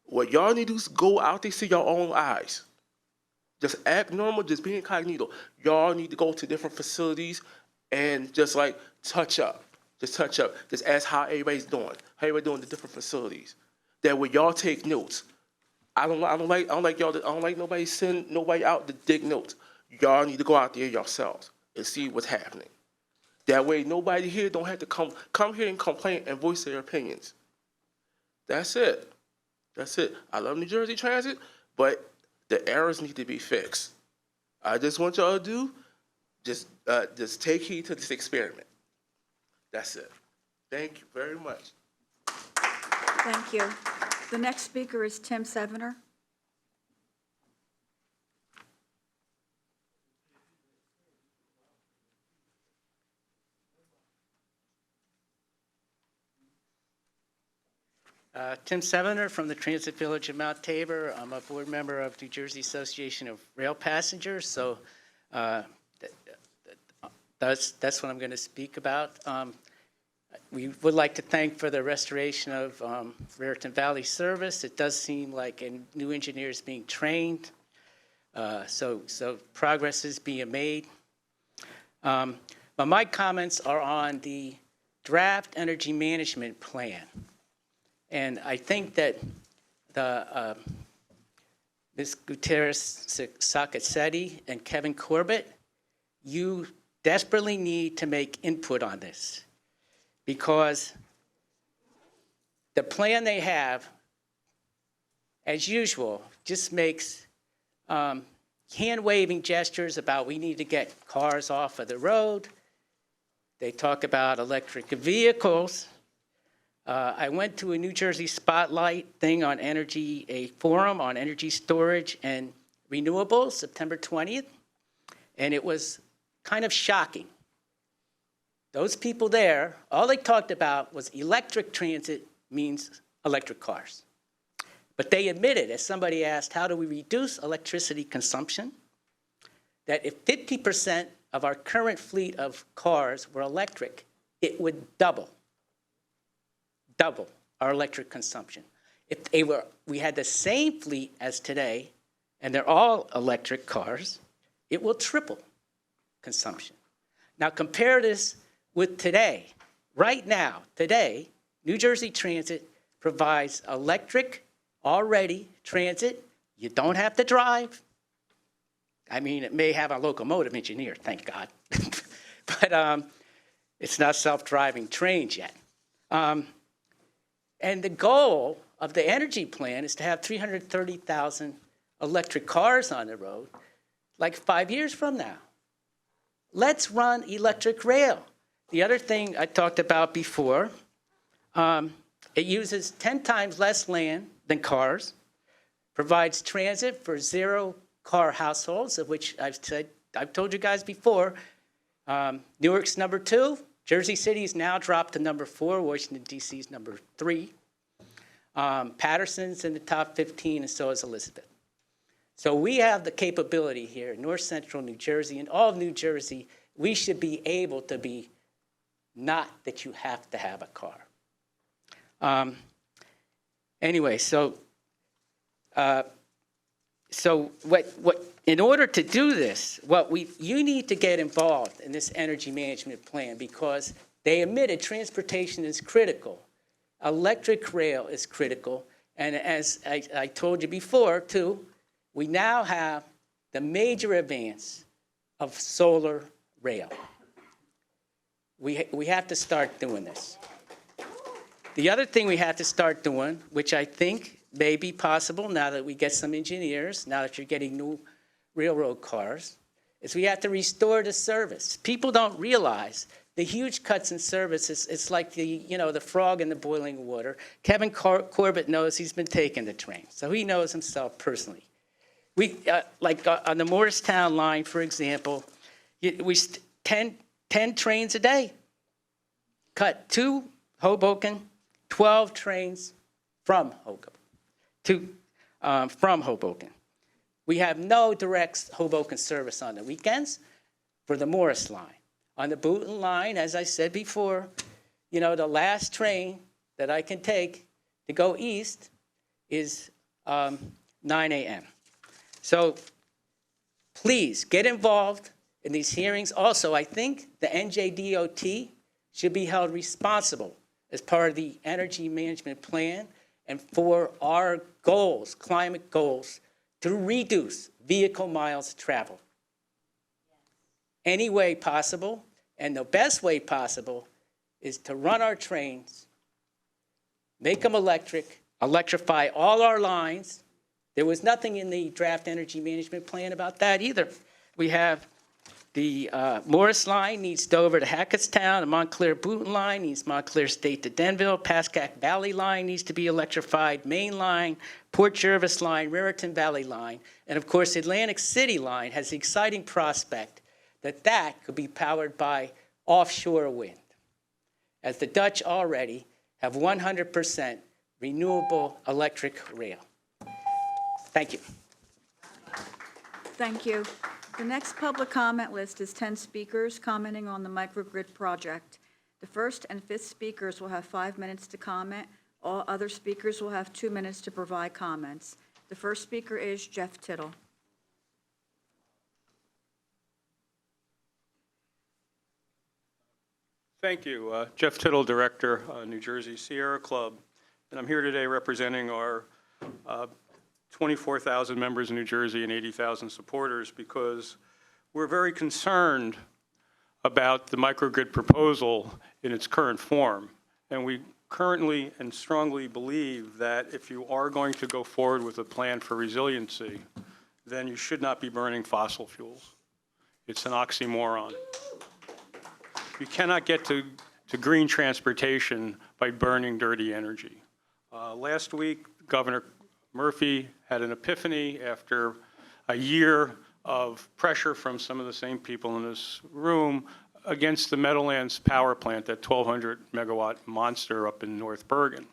What y'all need to do is go out there, see your own eyes. Just act normal, just be incognito. Y'all need to go to different facilities and just like touch up. Just touch up. Just ask how everybody's doing. How everybody doing in the different facilities. That way y'all take notes. I don't like y'all. I don't like nobody send nobody out to dig notes. Y'all need to go out there yourselves and see what's happening. That way nobody here don't have to come here and complain and voice their opinions. That's it. That's it. I love New Jersey Transit, but the errors need to be fixed. I just want y'all to do just take heed to this experiment. That's it. Thank you very much. Thank you. The next speaker is Tim Sevener. Tim Sevener from the Transit Village of Mount Tabor. I'm a board member of New Jersey Association of Rail Passengers, so that's what I'm going to speak about. We would like to thank for the restoration of Raritan Valley service. It does seem like new engineers being trained, so progress is being made. But my comments are on the draft energy management plan. And I think that Ms. Gutierrez-Sacchetti and Kevin Corbett, you desperately need to make input on this, because the plan they have, as usual, just makes hand-waving gestures about we need to get cars off of the road. They talk about electric vehicles. I went to a New Jersey Spotlight thing on energy, a forum on energy storage and renewables, September 20th, and it was kind of shocking. Those people there, all they talked about was electric transit means electric cars. But they admitted, as somebody asked, how do we reduce electricity consumption? That if 50% of our current fleet of cars were electric, it would double our electric consumption. If we had the same fleet as today, and they're all electric cars, it will triple consumption. Now compare this with today. Right now, today, New Jersey Transit provides electric, already transit. You don't have to drive. I mean, it may have a locomotive engineer, thank God. But it's not self-driving trains yet. And the goal of the energy plan is to have 330,000 electric cars on the road, like 5 years from now. Let's run electric rail. The other thing I talked about before, it uses 10 times less land than cars, provides transit for zero-car households, of which I've told you guys before. Newark's number 2. Jersey City's now dropped to number 4. Washington, D.C.'s number 3. Patterson's in the top 15, and so is Elizabeth. So we have the capability here, North Central New Jersey and all of New Jersey, we should be able to be not that you have to have a car. Anyway, so in order to do this, you need to get involved in this energy management plan, because they admitted transportation is critical. Electric rail is critical. And as I told you before, too, we now have the major advance of solar rail. We have to start doing this. The other thing we have to start doing, which I think may be possible now that we get some engineers, now that you're getting new railroad cars, is we have to restore the service. People don't realize the huge cuts in service. It's like the frog in the boiling water. Kevin Corbett knows, he's been taking the train, so he knows himself personally. Like on the Morristown line, for example, 10 trains a day. Cut to Hoboken, 12 trains from Hoboken. We have no direct Hoboken service on the weekends for the Morris line. On the Boonton line, as I said before, the last train that I can take to go east is 9 a.m. So please get involved in these hearings. Also, I think the NJDOT should be held responsible as part of the energy management plan and for our goals, climate goals, to reduce vehicle miles traveled. Any way possible, and the best way possible is to run our trains, make them electric, electrify all our lines. There was nothing in the draft energy management plan about that either. We have the Morris line needs Dover to Hackettstown, the Montclair Boonton line needs Montclair State to Denville, Pascack Valley line needs to be electrified, Main line, Port Jervis line, Raritan Valley line, and of course Atlantic City line has the exciting prospect that could be powered by offshore wind, as the Dutch already have 100% renewable electric rail. Thank you. Thank you. The next public comment list is 10 speakers commenting on the microgrid project. The first and fifth speakers will have 5 minutes to comment. All other speakers will have 2 minutes to provide comments. The first speaker is Jeff Tittle. Thank you. Jeff Tittle, Director, New Jersey Sierra Club. And I'm here today representing our 24,000 members in New Jersey and 80,000 supporters because we're very concerned about the microgrid proposal in its current form. And we currently and strongly believe that if you are going to go forward with a plan for resiliency, then you should not be burning fossil fuels. It's an oxymoron. You cannot get to green transportation by burning dirty energy. Last week, Governor Murphy had an epiphany after a year of pressure from some of the same people in this room against the Meadowlands power plant, that 1,200 megawatt monster up in North Bergen,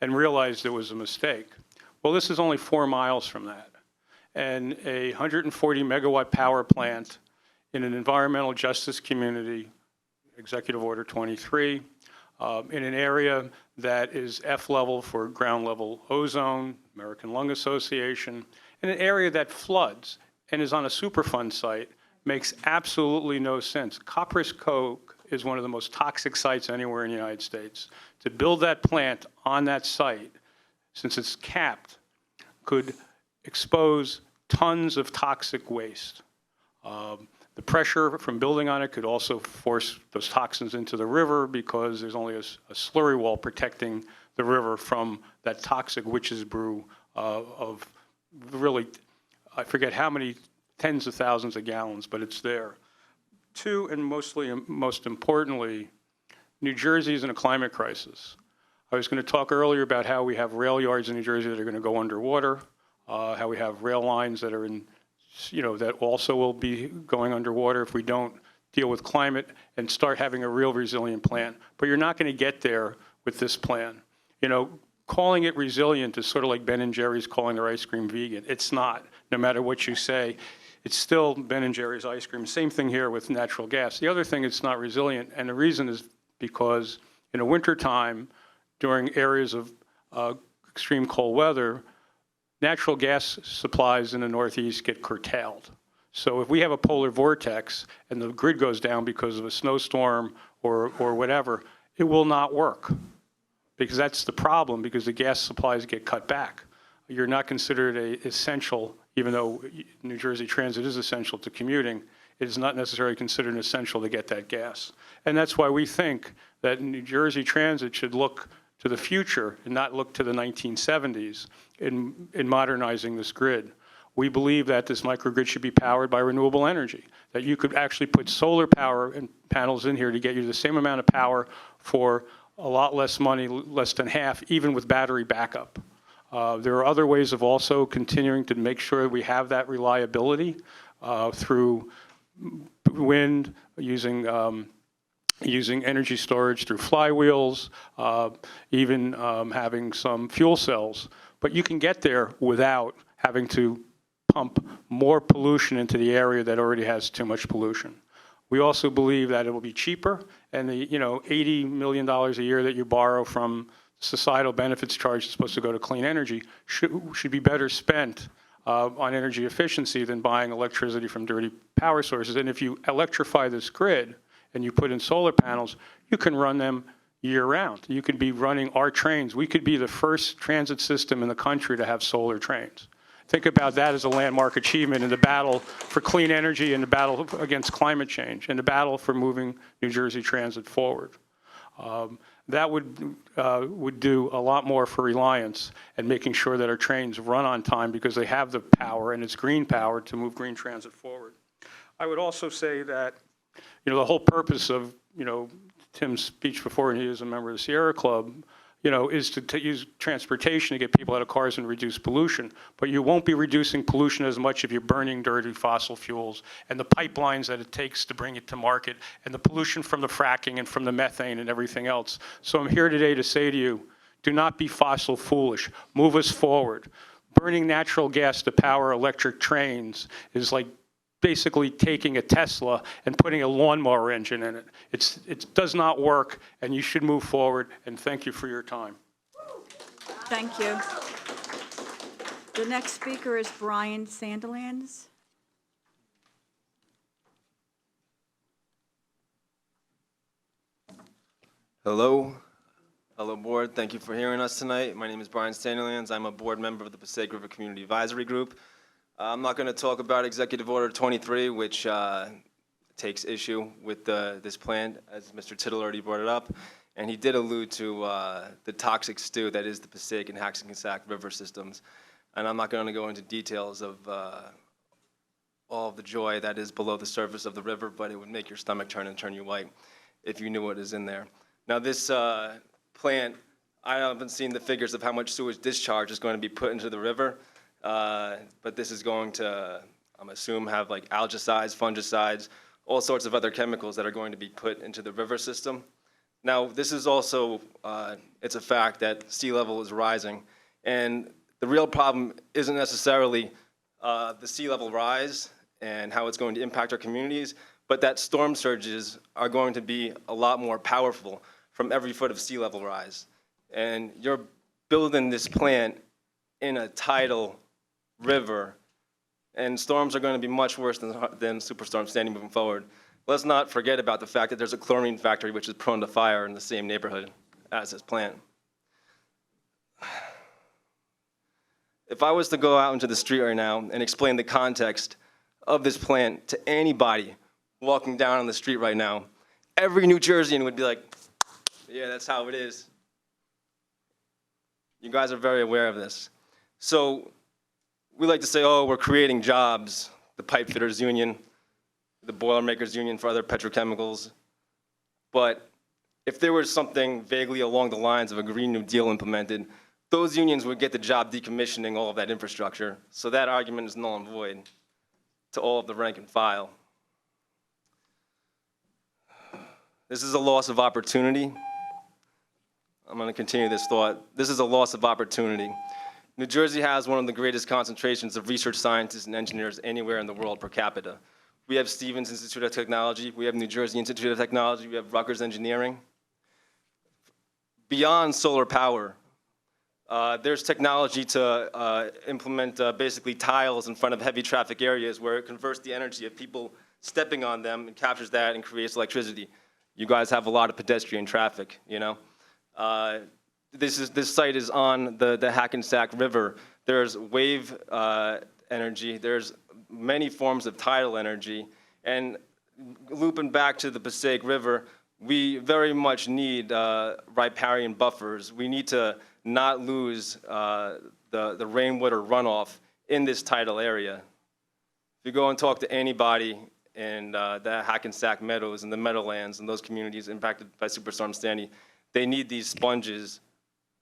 and realized it was a mistake. Well, this is only 4 miles from that. And a 140 megawatt power plant in an environmental justice community, Executive Order 23, in an area that is F level for ground level ozone, American Lung Association, in an area that floods and is on a Superfund site, makes absolutely no sense. Copperas Coke is one of the most toxic sites anywhere in the United States. To build that plant on that site, since it's capped, could expose tons of toxic waste. The pressure from building on it could also force those toxins into the river because there's only a slurry wall protecting the river from that toxic witch's brew of really, I forget how many tens of thousands of gallons, but it's there. Two, and most importantly, New Jersey is in a climate crisis. I was going to talk earlier about how we have rail yards in New Jersey that are going to go underwater, how we have rail lines that are in, that also will be going underwater if we don't deal with climate and start having a real resilient plan. But you're not going to get there with this plan. Calling it resilient is sort of like Ben & Jerry's calling their ice cream vegan. It's not, no matter what you say. It's still Ben & Jerry's ice cream. Same thing here with natural gas. The other thing, it's not resilient, and the reason is because in the wintertime, during areas of extreme cold weather, natural gas supplies in the Northeast get curtailed. So if we have a polar vortex and the grid goes down because of a snowstorm or whatever, it will not work, because that's the problem, because the gas supplies get cut back. You're not considered essential, even though New Jersey Transit is essential to commuting. It is not necessarily considered essential to get that gas. And that's why we think that New Jersey Transit should look to the future and not look to the 1970s in modernizing this grid. We believe that this microgrid should be powered by renewable energy, that you could actually put solar power and panels in here to get you the same amount of power for a lot less money, less than half, even with battery backup. There are other ways of also continuing to make sure we have that reliability through wind, using energy storage through flywheels, even having some fuel cells. But you can get there without having to pump more pollution into the area that already has too much pollution. We also believe that it will be cheaper, and the $80 million a year that you borrow from societal benefits charge is supposed to go to clean energy should be better spent on energy efficiency than buying electricity from dirty power sources. And if you electrify this grid and you put in solar panels, you can run them year-round. You could be running our trains. We could be the first transit system in the country to have solar trains. Think about that as a landmark achievement in the battle for clean energy and the battle against climate change and the battle for moving New Jersey Transit forward. That would do a lot more for Reliance and making sure that our trains run on time because they have the power, and it's green power, to move green transit forward. I would also say that, the whole purpose of, Tim's speech before, and he is a member of the Sierra Club, is to use transportation to get people out of cars and reduce pollution. But you won't be reducing pollution as much if you're burning dirty fossil fuels and the pipelines that it takes to bring it to market and the pollution from the fracking and from the methane and everything else. So I'm here today to say to you, do not be fossil foolish. Move us forward. Burning natural gas to power electric trains is like basically taking a Tesla and putting a lawnmower engine in it. It does not work, and you should move forward, and thank you for your time. Thank you. The next speaker is Brian Sandilands. Hello. Hello, board. Thank you for hearing us tonight. My name is Brian Sandilands. I'm a board member of the Passaic River Community Advisory Group. I'm not going to talk about Executive Order 23, which takes issue with this plan, as Mr. Tittle already brought it up. And he did allude to the toxic stew that is the Passaic and Hackensack River systems. And I'm not going to go into details of all of the joy that is below the surface of the river, but it would make your stomach turn and turn you white if you knew what is in there. Now, this plant, I haven't seen the figures of how much sewage discharge is going to be put into the river. But this is going to, I'm assuming, have like algicides, fungicides, all sorts of other chemicals that are going to be put into the river system. Now, this is also, it's a fact that sea level is rising. And the real problem isn't necessarily the sea level rise and how it's going to impact our communities, but that storm surges are going to be a lot more powerful from every foot of sea level rise. And you're building this plant in a tidal river, and storms are going to be much worse than Superstorm Sandy moving forward. Let's not forget about the fact that there's a chlorine factory which is prone to fire in the same neighborhood as this plant. If I was to go out into the street right now and explain the context of this plant to anybody walking down on the street right now, every New Jerseyan would be like, yeah, that's how it is. You guys are very aware of this. So we like to say, oh, we're creating jobs, the pipe fitters union, the boilermakers union for other petrochemicals. But if there was something vaguely along the lines of a Green New Deal implemented, those unions would get the job decommissioning all of that infrastructure. So that argument is null and void to all of the rank and file. This is a loss of opportunity. I'm going to continue this thought. This is a loss of opportunity. New Jersey has one of the greatest concentrations of research scientists and engineers anywhere in the world per capita. We have Stevens Institute of Technology, we have New Jersey Institute of Technology, we have Rutgers Engineering. Beyond solar power, there's technology to implement basically tiles in front of heavy traffic areas where it converts the energy of people stepping on them and captures that and creates electricity. You guys have a lot of pedestrian traffic, you know? This site is on the Hackensack River. There's wave energy. There's many forms of tidal energy. And looping back to the Passaic River, we very much need riparian buffers. We need to not lose the rainwater runoff in this tidal area. If you go and talk to anybody in the Hackensack Meadows and the Meadowlands and those communities impacted by Superstorm Sandy, they need these sponges.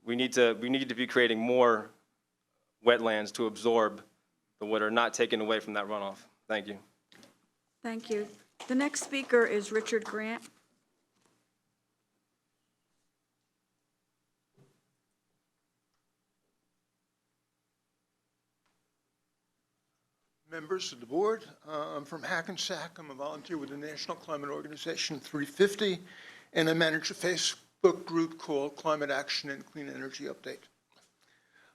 We need to be creating more wetlands to absorb the water, not taken away from that runoff. Thank you. Thank you. The next speaker is Richard Grant. Members of the board, I'm from Hackensack. I'm a volunteer with the National Climate Organization 350, and I manage a Facebook group called Climate Action and Clean Energy Update.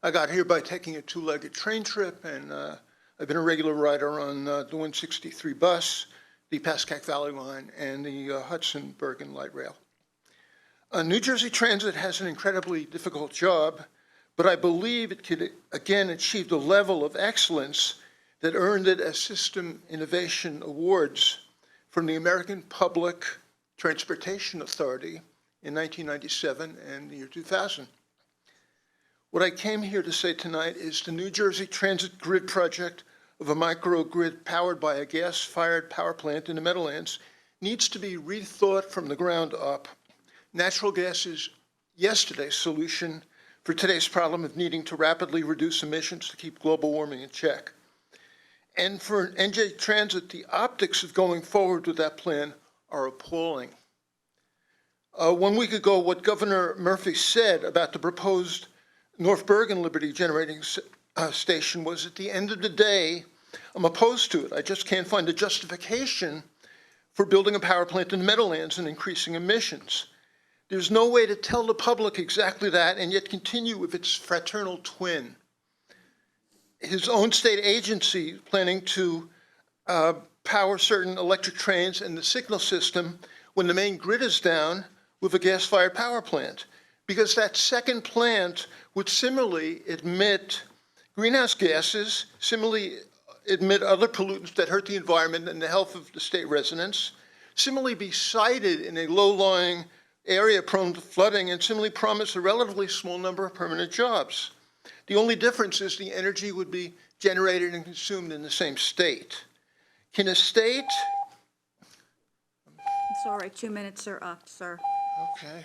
I got here by taking a two-legged train trip, and I've been a regular rider on the 163 bus, the Pascack Valley Line, and the Hudson-Bergen Light Rail. New Jersey Transit has an incredibly difficult job, but I believe it could, again, achieve the level of excellence that earned it a System Innovation Awards from the American Public Transportation Authority in 1997 and the year 2000. What I came here to say tonight is the New Jersey Transit Grid project of a microgrid powered by a gas-fired power plant in the Meadowlands needs to be rethought from the ground up. Natural gas is yesterday's solution for today's problem of needing to rapidly reduce emissions to keep global warming in check. And for NJ Transit, the optics of going forward with that plan are appalling. 1 week ago, what Governor Murphy said about the proposed North Bergen Liberty Generating Station was, at the end of the day, I'm opposed to it. I just can't find a justification for building a power plant in the Meadowlands and increasing emissions. There's no way to tell the public exactly that and yet continue with its fraternal twin. His own state agency planning to power certain electric trains and the signal system when the main grid is down with a gas-fired power plant, because that second plant would similarly emit greenhouse gases, similarly emit other pollutants that hurt the environment and the health of the state residents, similarly be sited in a low-lying area prone to flooding, and similarly promise a relatively small number of permanent jobs. The only difference is the energy would be generated and consumed in the same state. Can a state... It's all right, 2 minutes are up, sir. Okay,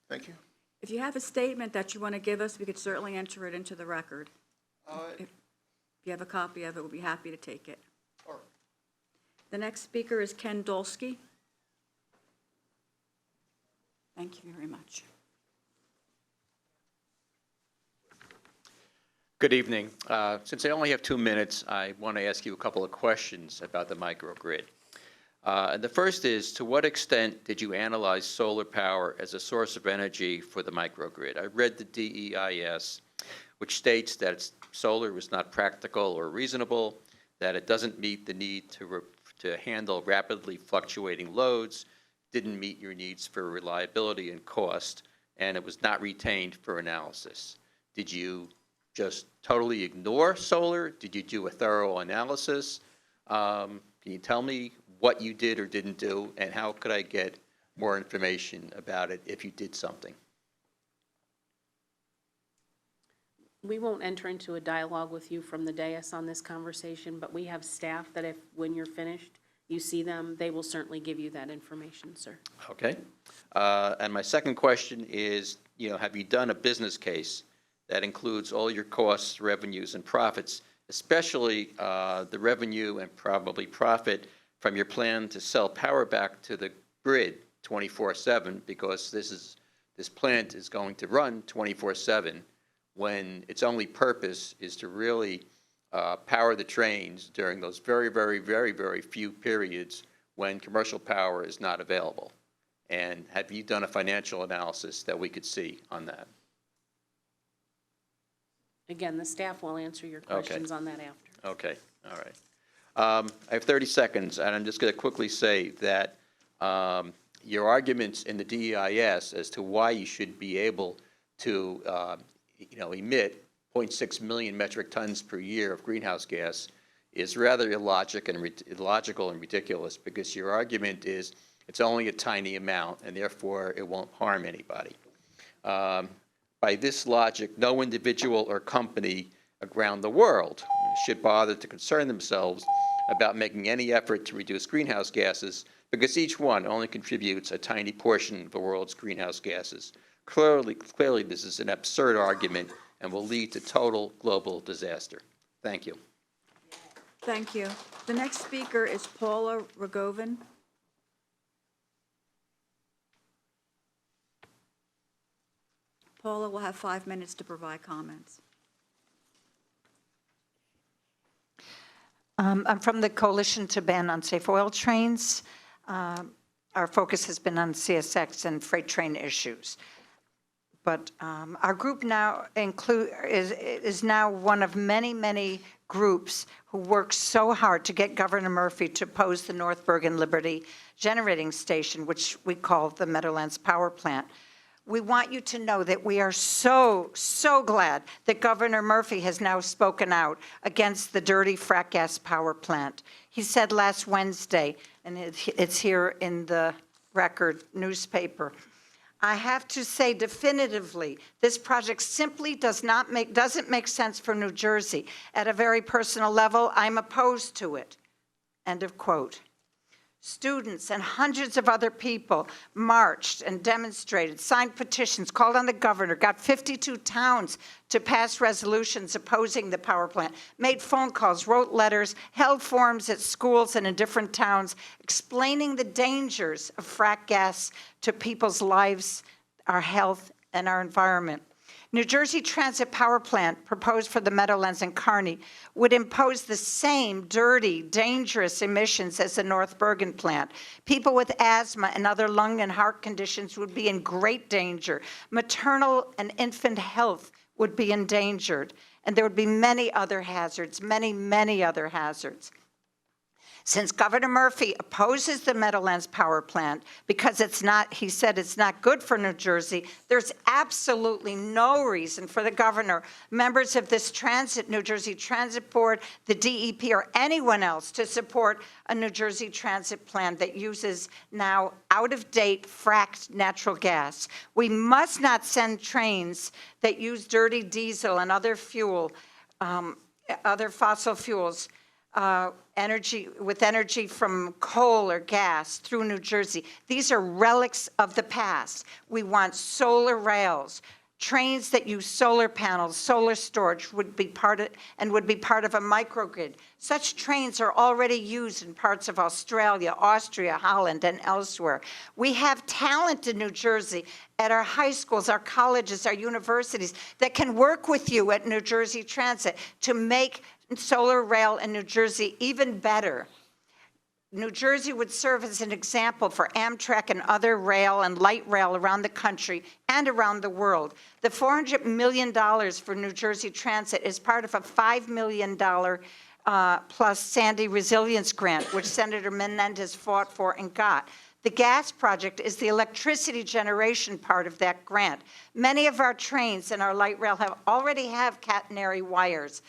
thank you. If you have a statement that you want to give us, we could certainly enter it into the record. If you have a copy of it, we'll be happy to take it. All right. The next speaker is Ken Dolsky. Thank you very much. Good evening. Since I only have 2 minutes, I want to ask you a couple of questions about the microgrid. And the first is, to what extent did you analyze solar power as a source of energy for the microgrid? I read the DEIS, which states that solar was not practical or reasonable, that it doesn't meet the need to handle rapidly fluctuating loads, didn't meet your needs for reliability and cost, and it was not retained for analysis. Did you just totally ignore solar? Did you do a thorough analysis? Can you tell me what you did or didn't do, and how could I get more information about it if you did something? We won't enter into a dialogue with you from the dais on this conversation, but we have staff that when you're finished, you see them, they will certainly give you that information, sir. Okay. And my second question is, have you done a business case that includes all your costs, revenues, and profits, especially the revenue and probably profit from your plan to sell power back to the grid 24/7, because this plant is going to run 24/7 when its only purpose is to really power the trains during those very, very, very, very few periods when commercial power is not available. And have you done a financial analysis that we could see on that? Again, the staff will answer your questions on that after. Okay, all right. I have 30 seconds, and I'm just going to quickly say that your arguments in the DEIS as to why you should be able to emit 0.6 million metric tons per year of greenhouse gas is rather illogical and ridiculous, because your argument is it's only a tiny amount and therefore it won't harm anybody. By this logic, no individual or company around the world should bother to concern themselves about making any effort to reduce greenhouse gases, because each one only contributes a tiny portion of the world's greenhouse gases. Clearly, this is an absurd argument and will lead to total global disaster. Thank you. Thank you. The next speaker is Paula Rogovin. Paula will have 5 minutes to provide comments. I'm from the Coalition to Ban Unsafe Oil Trains. Our focus has been on CSX and freight train issues. but our group now is now one of many, many groups who work so hard to get Governor Murphy to oppose the North Bergen Liberty Generating Station, which we call the Meadowlands Power Plant. We want you to know that we are so, so glad that Governor Murphy has now spoken out against the dirty frack gas power plant. He said last Wednesday, and it's here in the Record newspaper, I have to say definitively, this project simply doesn't make sense for New Jersey. At a very personal level, I'm opposed to it. End of quote. Students and hundreds of other people marched and demonstrated, signed petitions, called on the governor, got 52 towns to pass resolutions opposing the power plant, made phone calls, wrote letters, held forums at schools and in different towns, explaining the dangers of frack gas to people's lives, our health, and our environment. New Jersey Transit Power Plant, proposed for the Meadowlands and Kearney, would impose the same dirty, dangerous emissions as the North Bergen plant. People with asthma and other lung and heart conditions would be in great danger. Maternal and infant health would be endangered. And there would be many other hazards, many, many other hazards. Since Governor Murphy opposes the Meadowlands power plant because he said it's not good for New Jersey, there's absolutely no reason for the governor, members of this New Jersey Transit Board, the DEP, or anyone else to support a New Jersey Transit plan that uses now out-of-date fracked natural gas. We must not send trains that use dirty diesel and other fuel, other fossil fuels, energy from coal or gas through New Jersey. These are relics of the past. We want solar rails, trains that use solar panels, solar storage would be part of a microgrid. Such trains are already used in parts of Australia, Austria, Holland, and elsewhere. We have talent in New Jersey at our high schools, our colleges, our universities that can work with you at New Jersey Transit to make solar rail in New Jersey even better. New Jersey would serve as an example for Amtrak and other rail and light rail around the country and around the world. The $400 million for New Jersey Transit is part of a $5 million plus Sandy Resilience Grant, which Senator Menendez fought for and got. The gas project is the electricity generation part of that grant. Many of our trains and our light rail already have catenary wires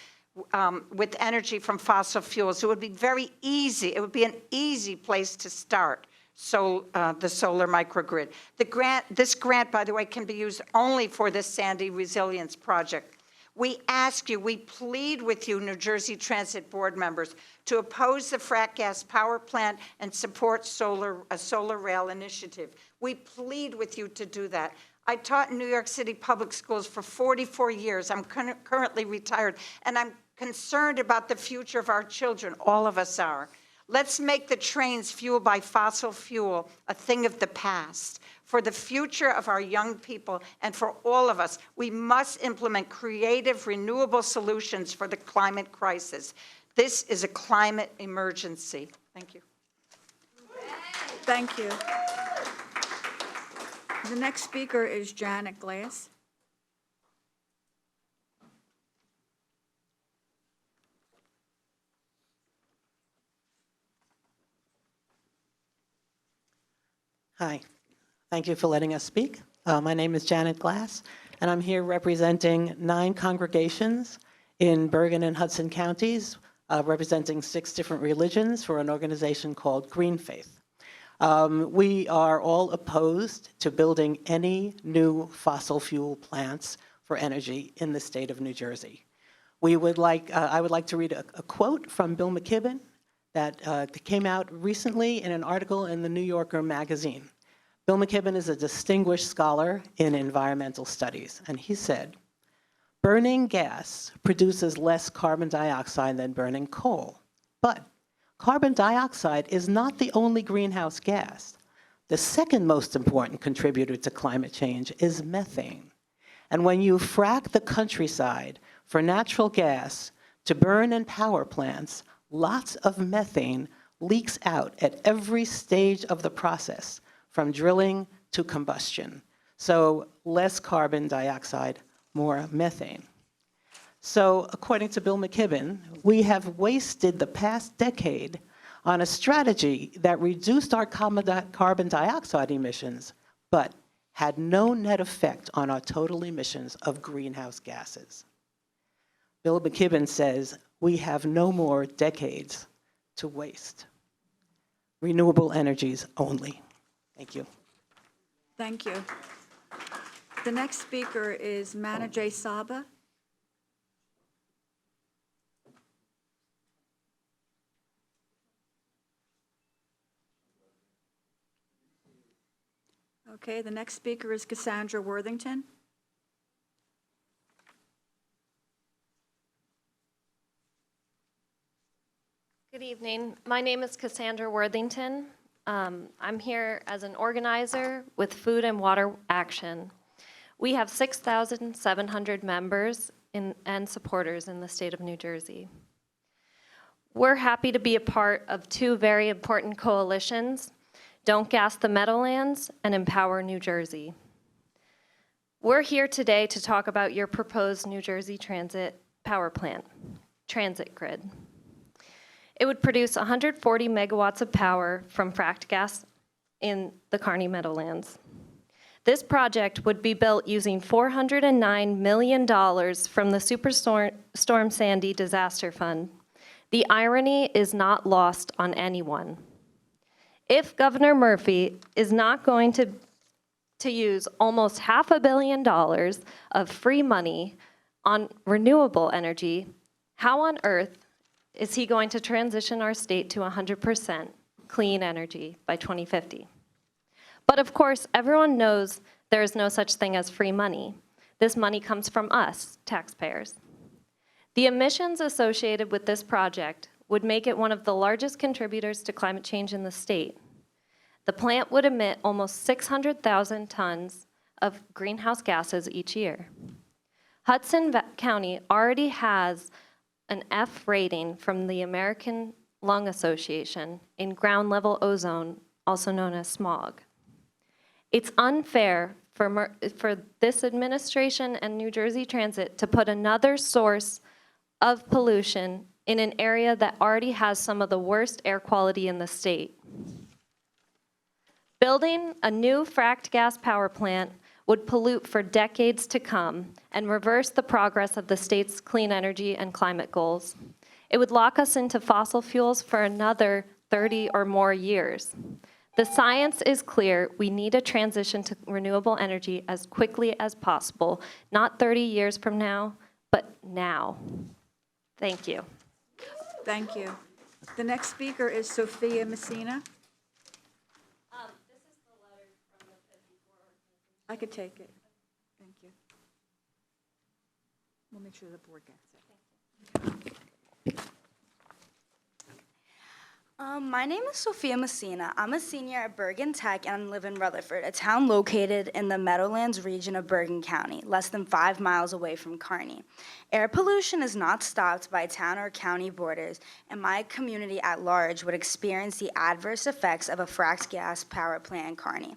with energy from fossil fuels. It would be very easy. It would be an easy place to start. So the solar microgrid. This grant, by the way, can be used only for the Sandy Resilience Project. We ask you, we plead with you, New Jersey Transit Board members, to oppose the frack gas power plant and support a solar rail initiative. We plead with you to do that. I taught in New York City public schools for 44 years. I'm currently retired, and I'm concerned about the future of our children. All of us are. Let's make the trains fueled by fossil fuel a thing of the past. For the future of our young people and for all of us, we must implement creative, renewable solutions for the climate crisis. This is a climate emergency. Thank you. Thank you. The next speaker is Janet Glass. Hi. Thank you for letting us speak. My name is Janet Glass, and I'm here representing 9 congregations in Bergen and Hudson counties, representing 6 different religions for an organization called Green Faith. We are all opposed to building any new fossil fuel plants for energy in the state of New Jersey. I would like to read a quote from Bill McKibben that came out recently in an article in the New Yorker magazine. Bill McKibben is a distinguished scholar in environmental studies, and he said, "Burning gas produces less carbon dioxide than burning coal, but carbon dioxide is not the only greenhouse gas. The second most important contributor to climate change is methane. And when you frack the countryside for natural gas to burn in power plants, lots of methane leaks out at every stage of the process, from drilling to combustion. So less carbon dioxide, more methane. So according to Bill McKibben, we have wasted the past decade on a strategy that reduced our carbon dioxide emissions, but had no net effect on our total emissions of greenhouse gases. Bill McKibben says we have no more decades to waste. Renewable energies only. Thank you. Thank you. The next speaker is Manajay Saba. Okay, the next speaker is Cassandra Worthington. Good evening. My name is Cassandra Worthington. I'm here as an organizer with Food and Water Action. We have 6,700 members and supporters in the state of New Jersey. We're happy to be a part of two very important coalitions, Don't Gas the Meadowlands and Empower New Jersey. We're here today to talk about your proposed New Jersey Transit Power Plant, Transit Grid. It would produce 140 megawatts of power from fracked gas in the Kearney Meadowlands. This project would be built using $409 million from the Superstorm Sandy Disaster Fund. The irony is not lost on anyone. If Governor Murphy is not going to use almost $500 million of free money on renewable energy, how on earth is he going to transition our state to 100% clean energy by 2050? But of course, everyone knows there is no such thing as free money. This money comes from us, taxpayers. The emissions associated with this project would make it one of the largest contributors to climate change in the state. The plant would emit almost 600,000 tons of greenhouse gases each year. Hudson County already has an F rating from the American Lung Association in ground level ozone, also known as smog. It's unfair for this administration and New Jersey Transit to put another source of pollution in an area that already has some of the worst air quality in the state. Building a new fracked gas power plant would pollute for decades to come and reverse the progress of the state's clean energy and climate goals. It would lock us into fossil fuels for another 30 or more years. The science is clear. We need a transition to renewable energy as quickly as possible, not 30 years from now, but now. Thank you. Thank you. The next speaker is Sofia Messina. I could take it. Thank you. We'll make sure the board gets it. My name is Sofia Messina. I'm a senior at Bergen Tech and I live in Rutherford, a town located in the Meadowlands region of Bergen County, less than 5 miles away from Kearney. Air pollution is not stopped by town or county borders, and my community at large would experience the adverse effects of a fracked gas power plant in Kearney.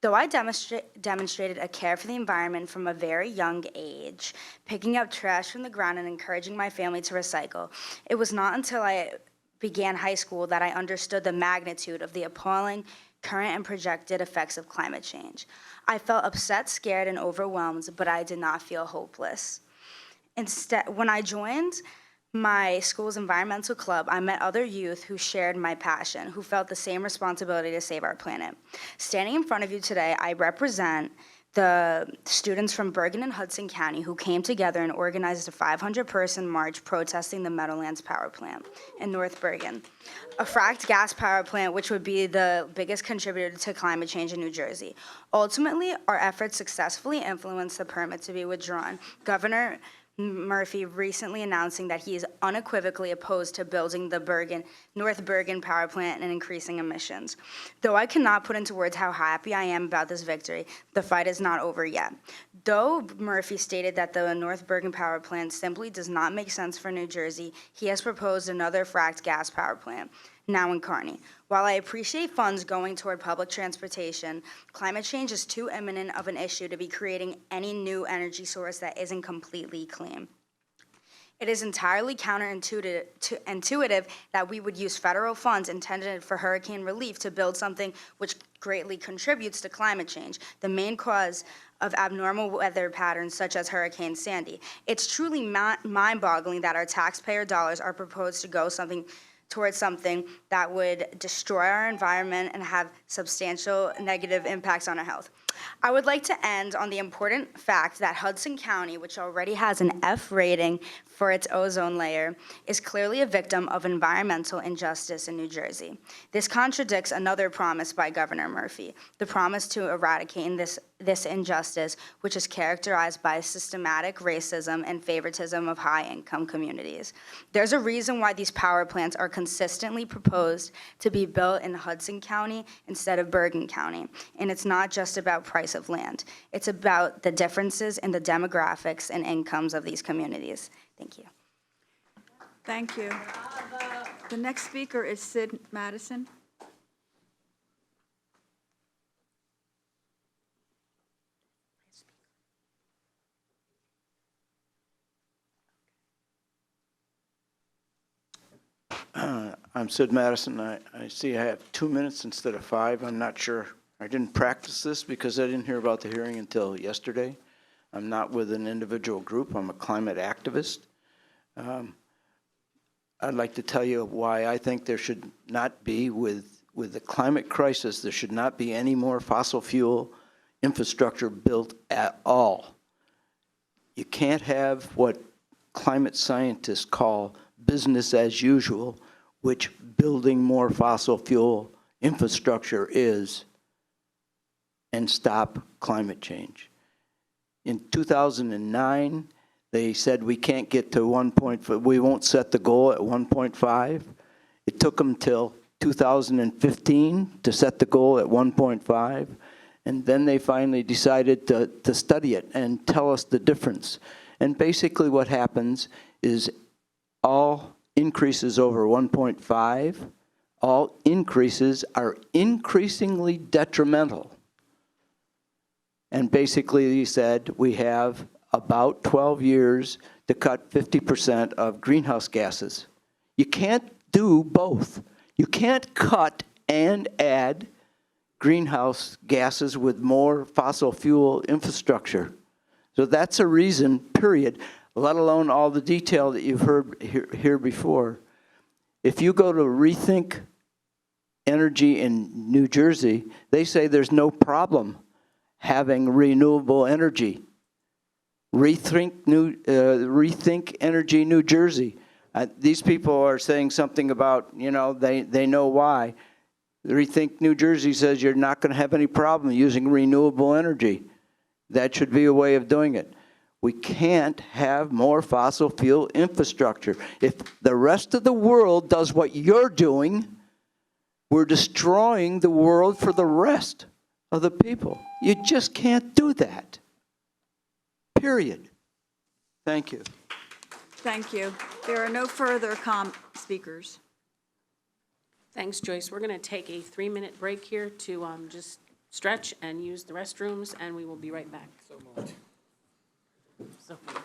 Though I demonstrated a care for the environment from a very young age, picking up trash from the ground and encouraging my family to recycle, it was not until I began high school that I understood the magnitude of the appalling current and projected effects of climate change. I felt upset, scared, and overwhelmed, but I did not feel hopeless. Instead, when I joined my school's environmental club, I met other youth who shared my passion, who felt the same responsibility to save our planet. Standing in front of you today, I represent the students from Bergen and Hudson County who came together and organized a 500-person march protesting the Meadowlands power plant in North Bergen, a fracked gas power plant which would be the biggest contributor to climate change in New Jersey. Ultimately, our efforts successfully influenced the permit to be withdrawn. Governor Murphy recently announcing that he is unequivocally opposed to building the North Bergen power plant and increasing emissions. Though I cannot put into words how happy I am about this victory, the fight is not over yet. Though Murphy stated that the North Bergen power plant simply does not make sense for New Jersey, he has proposed another fracked gas power plant. now in Kearney. While I appreciate funds going toward public transportation, climate change is too imminent of an issue to be creating any new energy source that isn't completely clean. It is entirely counterintuitive that we would use federal funds intended for hurricane relief to build something which greatly contributes to climate change, the main cause of abnormal weather patterns such as Hurricane Sandy. It's truly mind-boggling that our taxpayer dollars are proposed to go towards something that would destroy our environment and have substantial negative impacts on our health. I would like to end on the important fact that Hudson County, which already has an F rating for its ozone layer, is clearly a victim of environmental injustice in New Jersey. This contradicts another promise by Governor Murphy, the promise to eradicate this injustice, which is characterized by systematic racism and favoritism of high-income communities. There's a reason why these power plants are consistently proposed to be built in Hudson County instead of Bergen County, and it's not just about price of land. It's about the differences in the demographics and incomes of these communities. Thank you. Thank you. The next speaker is Sid Madison. I'm Sid Madison. I see I have 2 minutes instead of 5. I'm not sure. I didn't practice this because I didn't hear about the hearing until yesterday. I'm not with an individual group. I'm a climate activist. I'd like to tell you why I think there should not be, with the climate crisis, there should not be any more fossil fuel infrastructure built at all. You can't have what climate scientists call business as usual, which building more fossil fuel infrastructure is, and stop climate change. In 2009, they said we can't get to 1.5, we won't set the goal at 1.5. It took them till 2015 to set the goal at 1.5, and then they finally decided to study it and tell us the difference. And basically what happens is all increases over 1.5, all increases are increasingly detrimental. And basically he said we have about 12 years to cut 50% of greenhouse gases. You can't do both. You can't cut and add greenhouse gases with more fossil fuel infrastructure. So that's a reason, period, let alone all the detail that you've heard here before. If you go to Rethink Energy in New Jersey, they say there's no problem having renewable energy. Rethink Energy New Jersey. These people are saying something about, you know, they know why. Rethink New Jersey says you're not going to have any problem using renewable energy. That should be a way of doing it. We can't have more fossil fuel infrastructure. If the rest of the world does what you're doing, we're destroying the world for the rest of the people. You just can't do that. Period. Thank you. Thank you. There are no further speakers. Thanks, Joyce. We're going to take a 3-minute break here to just stretch and use the restrooms, and we will be right back. So moved. So moved.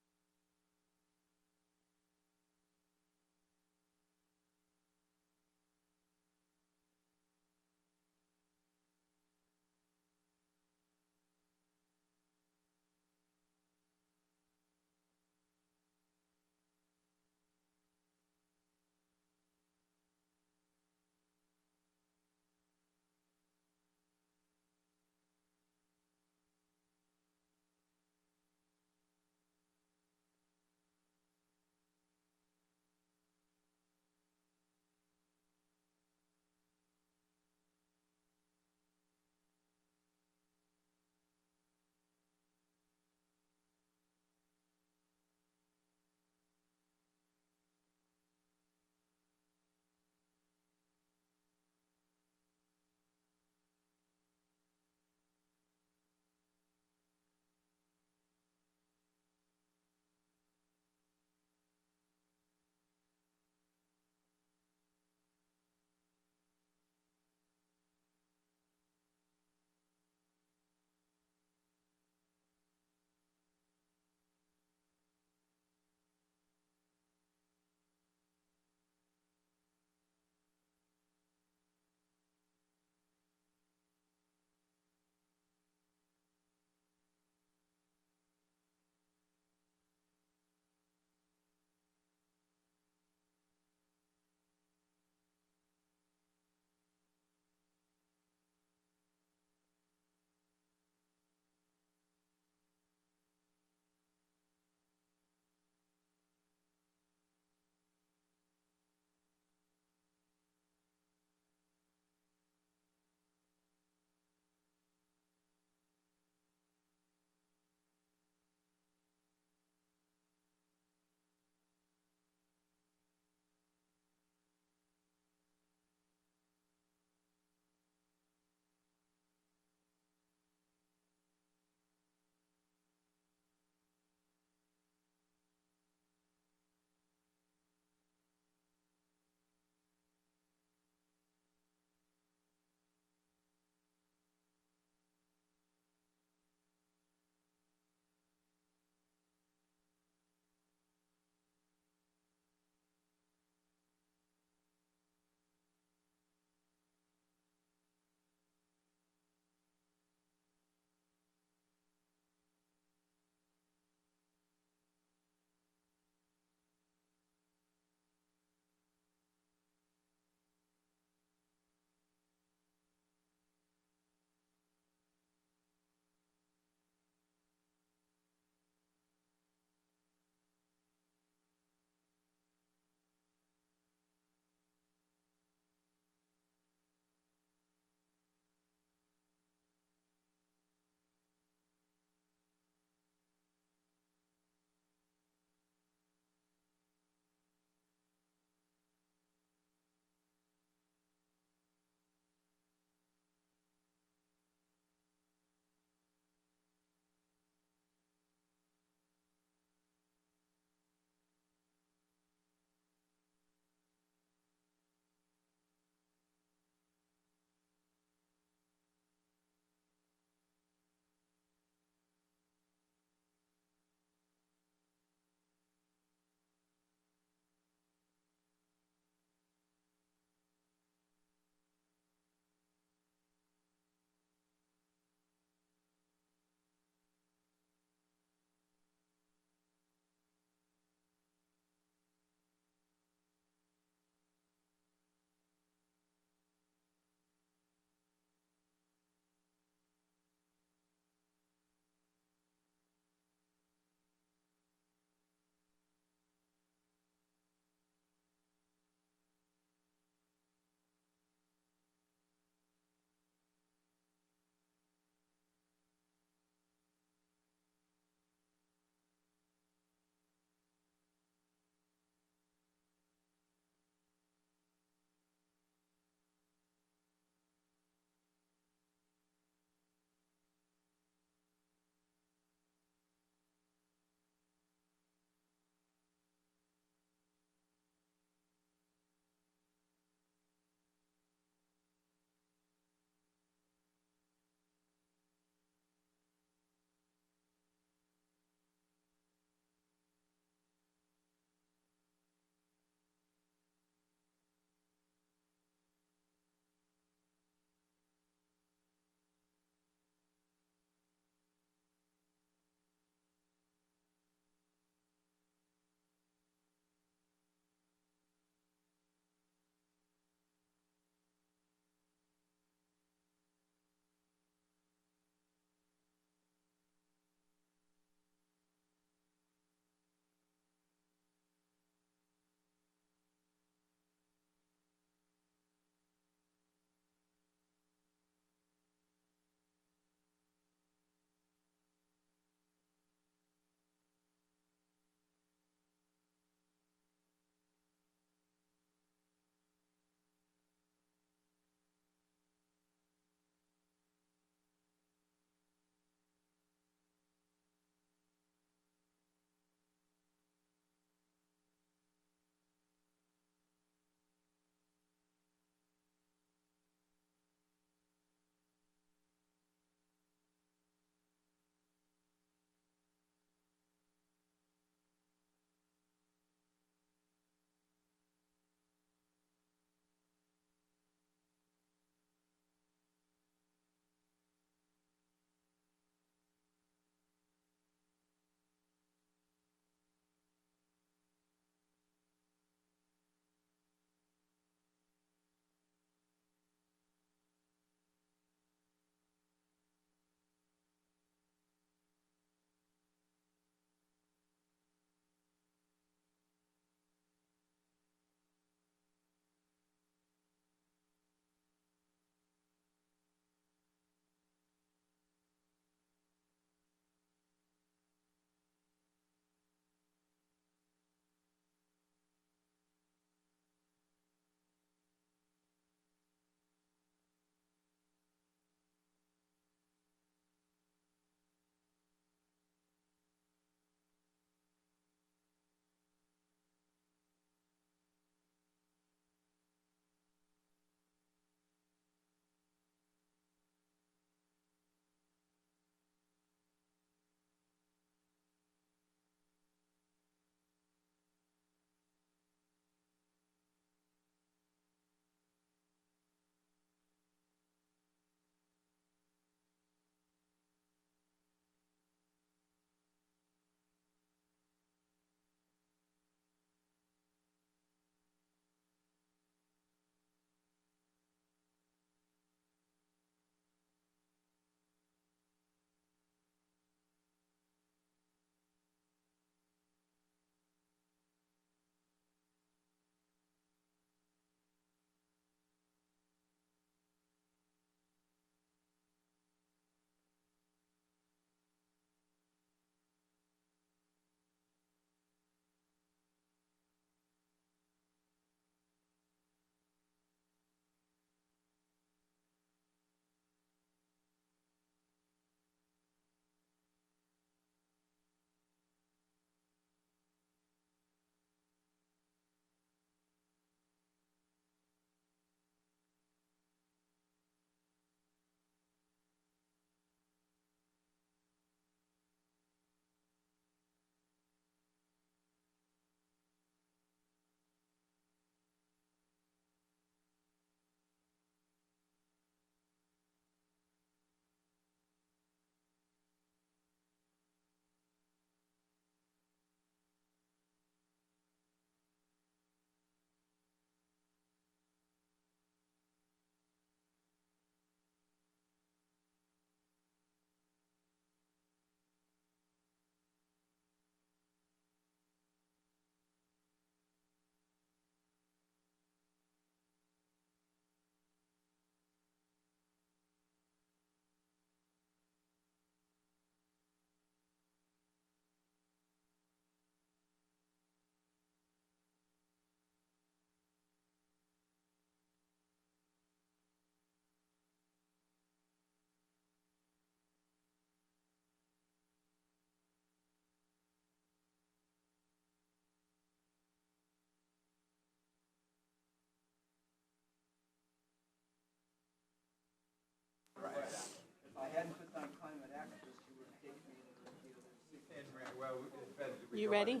You ready?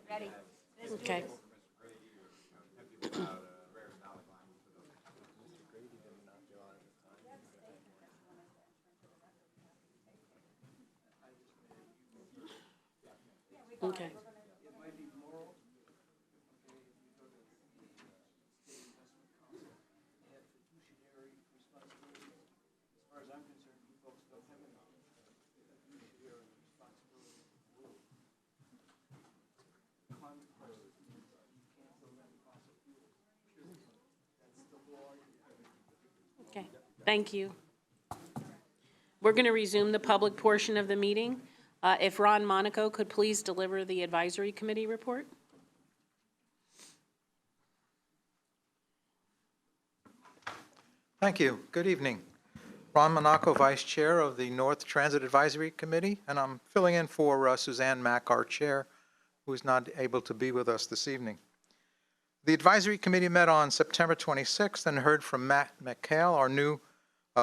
Ready. Okay. Okay. Okay, thank you. We're going to resume the public portion of the meeting. If Ron Monaco could please deliver the advisory committee report. Thank you. Good evening. Ron Monaco, Vice Chair of the North Transit Advisory Committee, and I'm filling in for Suzanne Mack, our Chair, who is not able to be with us this evening. The Advisory Committee met on September 26th and heard from Matt McHale, our new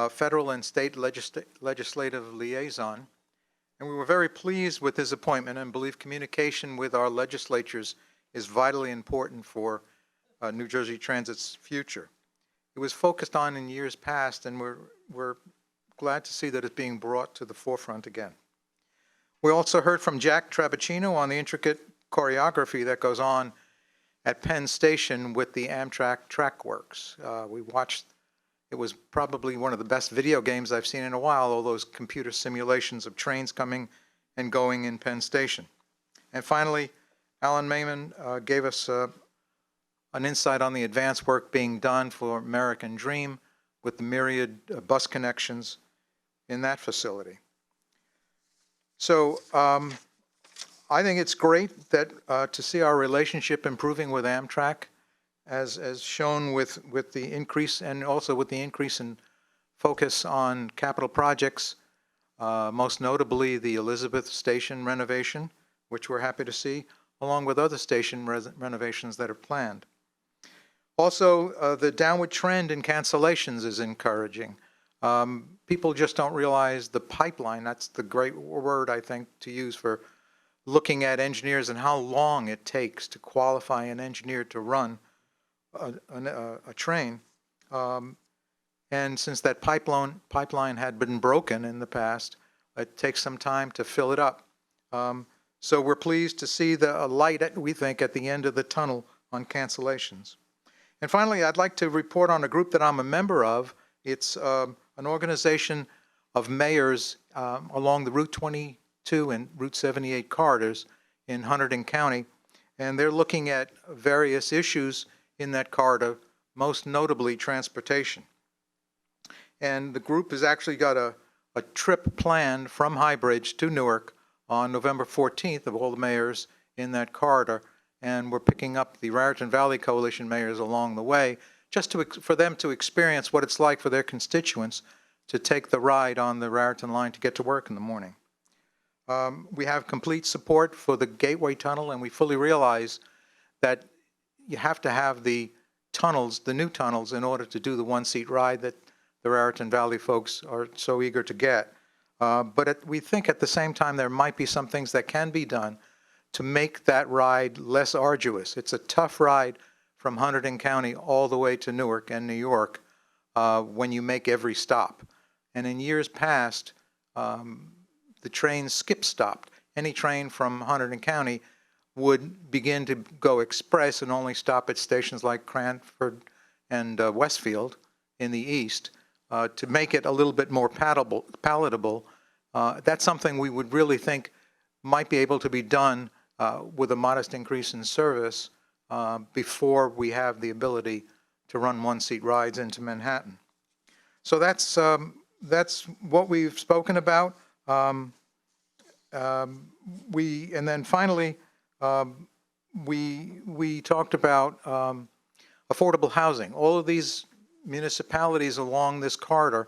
federal and state legislative liaison, and we were very pleased with his appointment and believe communication with our legislatures is vitally important for New Jersey Transit's future. It was focused on in years past, and we're glad to see that it's being brought to the forefront again. We also heard from Jack Trabuccino on the intricate choreography that goes on at Penn Station with the Amtrak track works. We watched, it was probably one of the best video games I've seen in a while, all those computer simulations of trains coming and going in Penn Station. And finally, Alan Mayman gave us an insight on the advanced work being done for American Dream with the myriad bus connections in that facility. So I think it's great that to see our relationship improving with Amtrak, as shown with the increase, and also with the increase in focus on capital projects, most notably the Elizabeth Station renovation, which we're happy to see, along with other station renovations that are planned. Also, the downward trend in cancellations is encouraging. People just don't realize the pipeline. That's the great word, I think, to use for looking at engineers and how long it takes to qualify an engineer to run a train. And since that pipeline had been broken in the past, it takes some time to fill it up. So we're pleased to see the light, we think, at the end of the tunnel on cancellations. And finally, I'd like to report on a group that I'm a member of. It's an organization of mayors along the Route 22 and Route 78 corridors in Hunterdon County, and they're looking at various issues in that corridor, most notably transportation. And the group has actually got a trip planned from High Bridge to Newark on November 14th of all the mayors in that corridor, and we're picking up the Raritan Valley Coalition mayors along the way, just for them to experience what it's like for their constituents to take the ride on the Raritan line to get to work in the morning. We have complete support for the Gateway Tunnel, and we fully realize that you have to have the tunnels, the new tunnels, in order to do the one-seat ride that the Raritan Valley folks are so eager to get. But we think at the same time there might be some things that can be done to make that ride less arduous. It's a tough ride from Hunterdon County all the way to Newark and New York when you make every stop. And in years past, the trains skip-stopped. Any train from Hunterdon County would begin to go express and only stop at stations like Cranford and Westfield in the east to make it a little bit more palatable. That's something we would really think might be able to be done with a modest increase in service before we have the ability to run one-seat rides into Manhattan. So that's what we've spoken about. And then finally, we talked about affordable housing. All of these municipalities along this corridor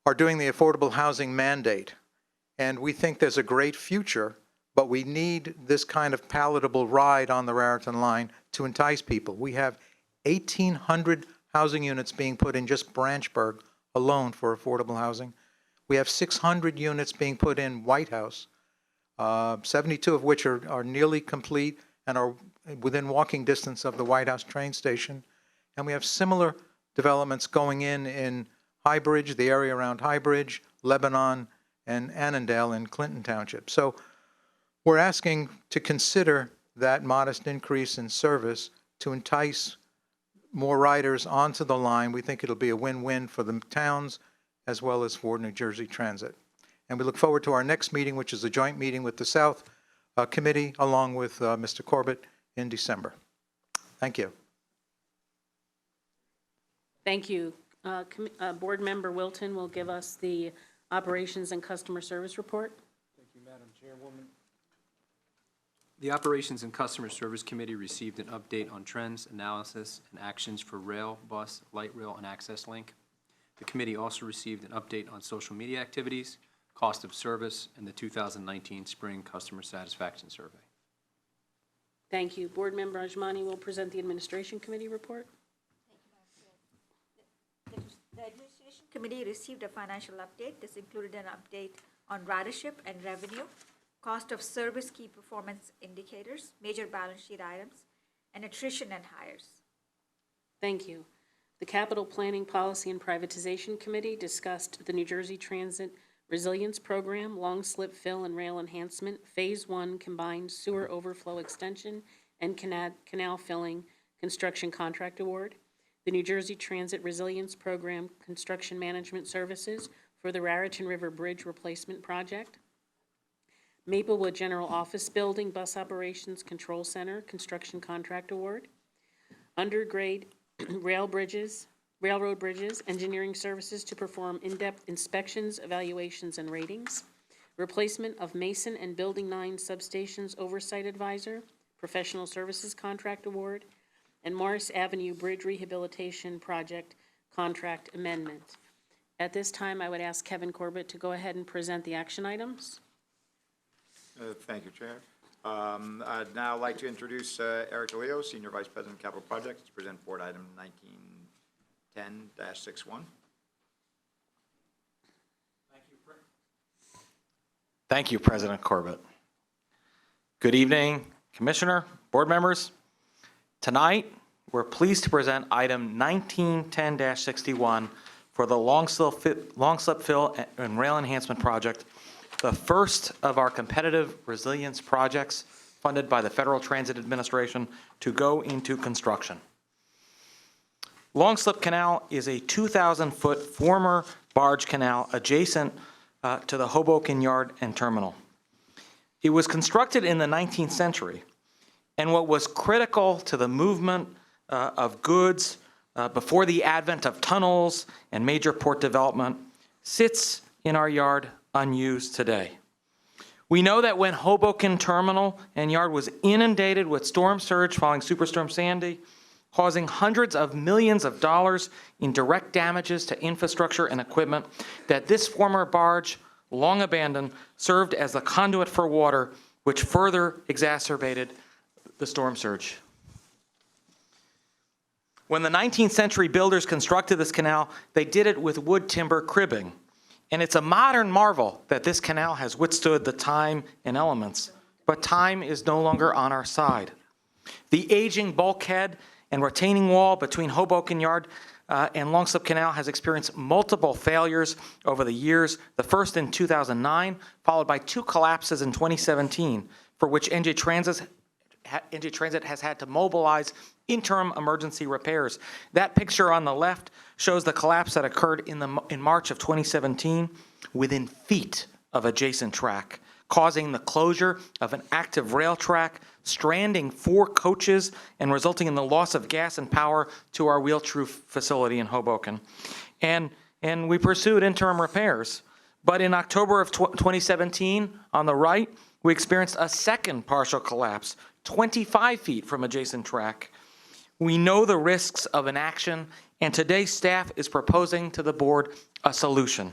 are doing the affordable housing mandate. And we think there's a great future, but we need this kind of palatable ride on the Raritan line to entice people. We have 1,800 housing units being put in just Branchburg alone for affordable housing. We have 600 units being put in White House. 72 of which are nearly complete and are within walking distance of the White House train station. And we have similar developments going in High Bridge, the area around High Bridge, Lebanon, and Annandale in Clinton Township. So we're asking to consider that modest increase in service to entice more riders onto the line. We think it'll be a win-win for the towns as well as for New Jersey Transit. And we look forward to our next meeting, which is a joint meeting with the South Committee along with Mr. Corbett in December. Thank you. Thank you. Board Member Wilton will give us the Operations and Customer Service Report. Thank you, Madam Chairwoman. The Operations and Customer Service Committee received an update on trends, analysis, and actions for rail, bus, light rail, and access link. The committee also received an update on social media activities, cost of service, and the 2019 Spring Customer Satisfaction Survey. Thank you. Board Member Ajmani will present the Administration Committee report. The Administration Committee received a financial update. This included an update on ridership and revenue, cost of service key performance indicators, major balance sheet items, and attrition and hires. Thank you. The Capital Planning Policy and Privatization Committee discussed the New Jersey Transit Resilience Program, long slip fill and rail enhancement, Phase 1 combined sewer overflow extension and canal filling construction contract award, the New Jersey Transit Resilience Program construction management services for the Raritan River Bridge Replacement Project, Maplewood General Office Building Bus Operations Control Center construction contract award, undergrade railroad bridges, engineering services to perform in-depth inspections, evaluations, and ratings, replacement of Mason and Building 9 substations oversight advisor, professional services contract award, and Morris Avenue Bridge Rehabilitation Project contract amendment. At this time, I would ask Kevin Corbett to go ahead and present the action items. Thank you, Chair. I'd now like to introduce Eric DeLeo, Senior Vice President of Capital Projects, to present Board Item 1910-61. Thank you, President Corbett. Good evening, Commissioner, board members. Tonight, we're pleased to present item 1910-61 for the long slip fill and rail enhancement project, the first of our competitive resilience projects funded by the Federal Transit Administration to go into construction. Long Slip Canal is a 2,000-foot former barge canal adjacent to the Hoboken Yard and Terminal. It was constructed in the 19th century, and what was critical to the movement of goods before the advent of tunnels and major port development sits in our yard unused today. We know that when Hoboken Terminal and Yard was inundated with storm surge following Superstorm Sandy, causing hundreds of millions of dollars in direct damages to infrastructure and equipment, that this former barge, long abandoned, served as the conduit for water, which further exacerbated the storm surge. When the 19th century builders constructed this canal, they did it with wood timber cribbing. And it's a modern marvel that this canal has withstood the time and elements, but time is no longer on our side. The aging bulkhead and retaining wall between Hoboken Yard and Long Slip Canal has experienced multiple failures over the years, the first in 2009, followed by 2 collapses in 2017, for which NJ Transit has had to mobilize interim emergency repairs. That picture on the left shows the collapse that occurred in March of 2017 within feet of adjacent track, causing the closure of an active rail track, stranding 4 coaches, and resulting in the loss of gas and power to our Wheel-True facility in Hoboken. And we pursued interim repairs. But in October of 2017, on the right, we experienced a second partial collapse, 25 feet from adjacent track. We know the risks of inaction, and today staff is proposing to the board a solution.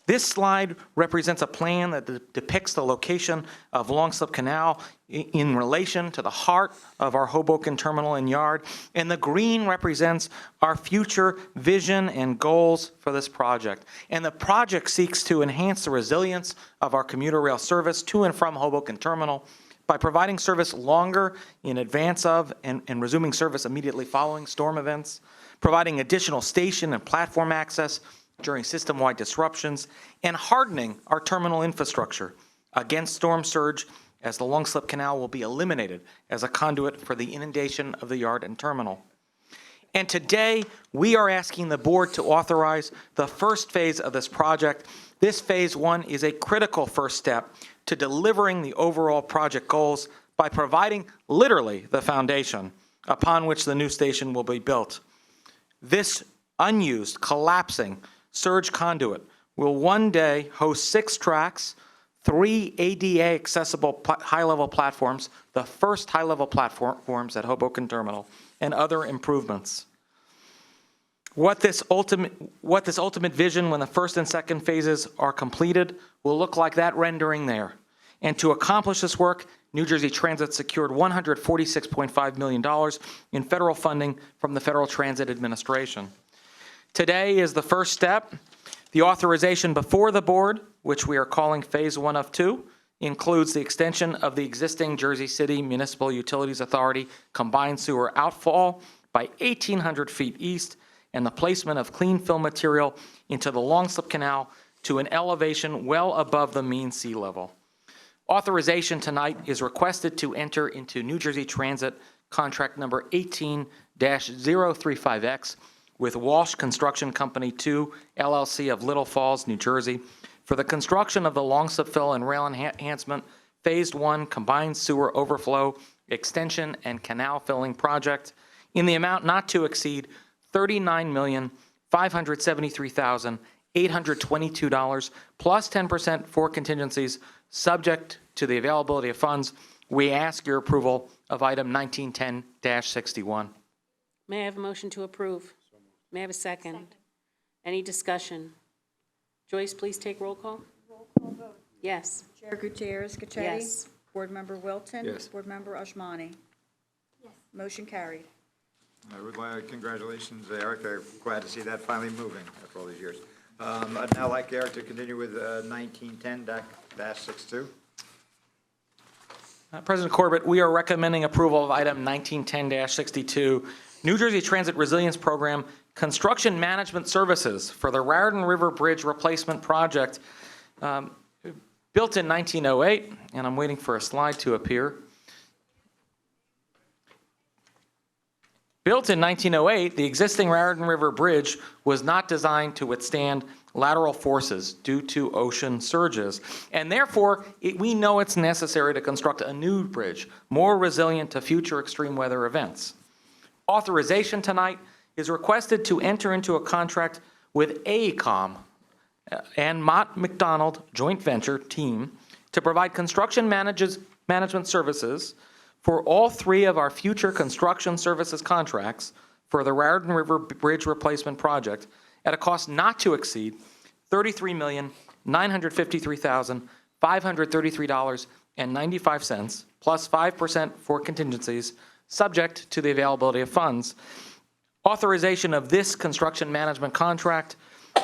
This slide represents a plan that depicts the location of Longslip Canal in relation to the heart of our Hoboken terminal and yard, and the green represents our future vision and goals for this project. And the project seeks to enhance the resilience of our commuter rail service to and from Hoboken terminal by providing service longer in advance of and resuming service immediately following storm events, providing additional station and platform access during system-wide disruptions, and hardening our terminal infrastructure against storm surge, as the Longslip Canal will be eliminated as a conduit for the inundation of the yard and terminal. And today, we are asking the board to authorize the first phase of this project. This phase 1 is a critical first step to delivering the overall project goals by providing literally the foundation upon which the new station will be built. This unused, collapsing surge conduit will one day host 6 tracks, 3 ADA accessible high-level platforms, the first high-level platforms at Hoboken Terminal, and other improvements. What this ultimate vision, when the first and second phases are completed, will look like that rendering there. And to accomplish this work, New Jersey Transit secured $146.5 million in federal funding from the Federal Transit Administration. Today is the first step. The authorization before the board, which we are calling Phase 1 of 2, includes the extension of the existing Jersey City Municipal Utilities Authority combined sewer outfall by 1,800 feet east and the placement of clean fill material into the Longslip Canal to an elevation well above the mean sea level. Authorization tonight is requested to enter into New Jersey Transit contract number 18-035X with Walsh Construction Company 2, LLC of Little Falls, New Jersey, for the construction of the Longslip Fill and Rail Enhancement Phase 1 Combined Sewer Overflow Extension and Canal Filling Project in the amount not to exceed $39,573,822 plus 10% for contingencies, subject to the availability of funds. We ask your approval of item 1910-61. May I have a motion to approve? May I have a second? Any discussion? Joyce, please take roll call. Roll call vote. Yes. Chair Gutierrez Cacchetti? Yes. Board Member Wilton? Yes. Board Member Ashmani? Yes. Motion carried. I would like, congratulations, Eric. I'm glad to see that finally moving after all these years. I'd now like Eric to continue with 1910-62. President Corbett, we are recommending approval of item 1910-62, New Jersey Transit Resilience Program Construction Management Services for the Raritan River Bridge Replacement Project. Built in 1908, and I'm waiting for a slide to appear. Built in 1908, the existing Raritan River Bridge was not designed to withstand lateral forces due to ocean surges, and therefore we know it's necessary to construct a new bridge, more resilient to future extreme weather events. Authorization tonight is requested to enter into a contract with AECOM and Mott McDonald joint venture team to provide construction management services for all 3 of our future construction services contracts for the Raritan River Bridge Replacement Project at a cost not to exceed $33,953,533.95 plus 5% for contingencies, subject to the availability of funds. Authorization of this construction management contract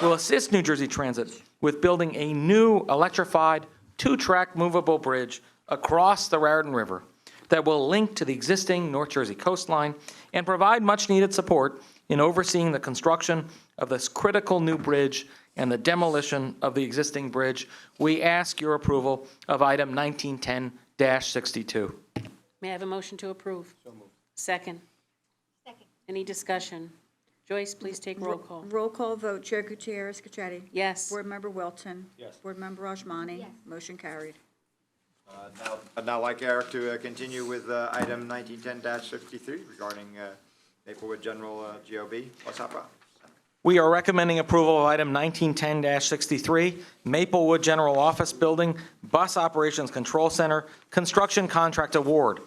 will assist New Jersey Transit with building a new electrified 2-track movable bridge across the Raritan River that will link to the existing North Jersey coastline and provide much-needed support in overseeing the construction of this critical new bridge and the demolition of the existing bridge. We ask your approval of item 1910-62. May I have a motion to approve? So moved. Second. Second. Any discussion? Joyce, please take roll call. Roll call vote. Chair Gutierrez Cacchetti? Yes. Board Member Wilton? Yes. Board Member Ashmani? Yes. Motion carried. I'd now like Eric to continue with item 1910-63 regarding Maplewood General GOB plus opera. We are recommending approval of item 1910-63, Maplewood General Office Building, Bus Operations Control Center, Construction Contract Award.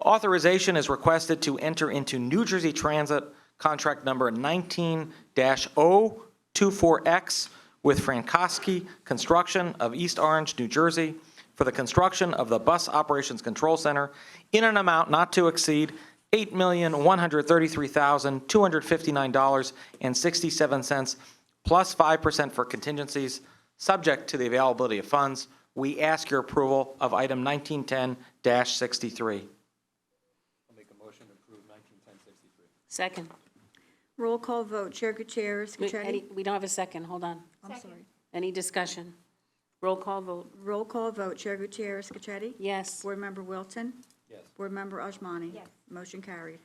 Authorization is requested to enter into New Jersey Transit contract number 19-024X with Frankowski Construction of East Orange, New Jersey, for the construction of the Bus Operations Control Center in an amount not to exceed $8,133,259.67, plus 5% for contingencies, subject to the availability of funds. We ask your approval of item 1910-63. Second. Roll call vote. Chair Gutierrez, Cacchetti? We don't have a second, hold on. I'm sorry. Any discussion? Roll call vote. Roll call vote. Chair Gutierrez, Cacchetti? Yes. Board Member Wilton? Yes. Board Member Ajmani? Yes. Motion carried.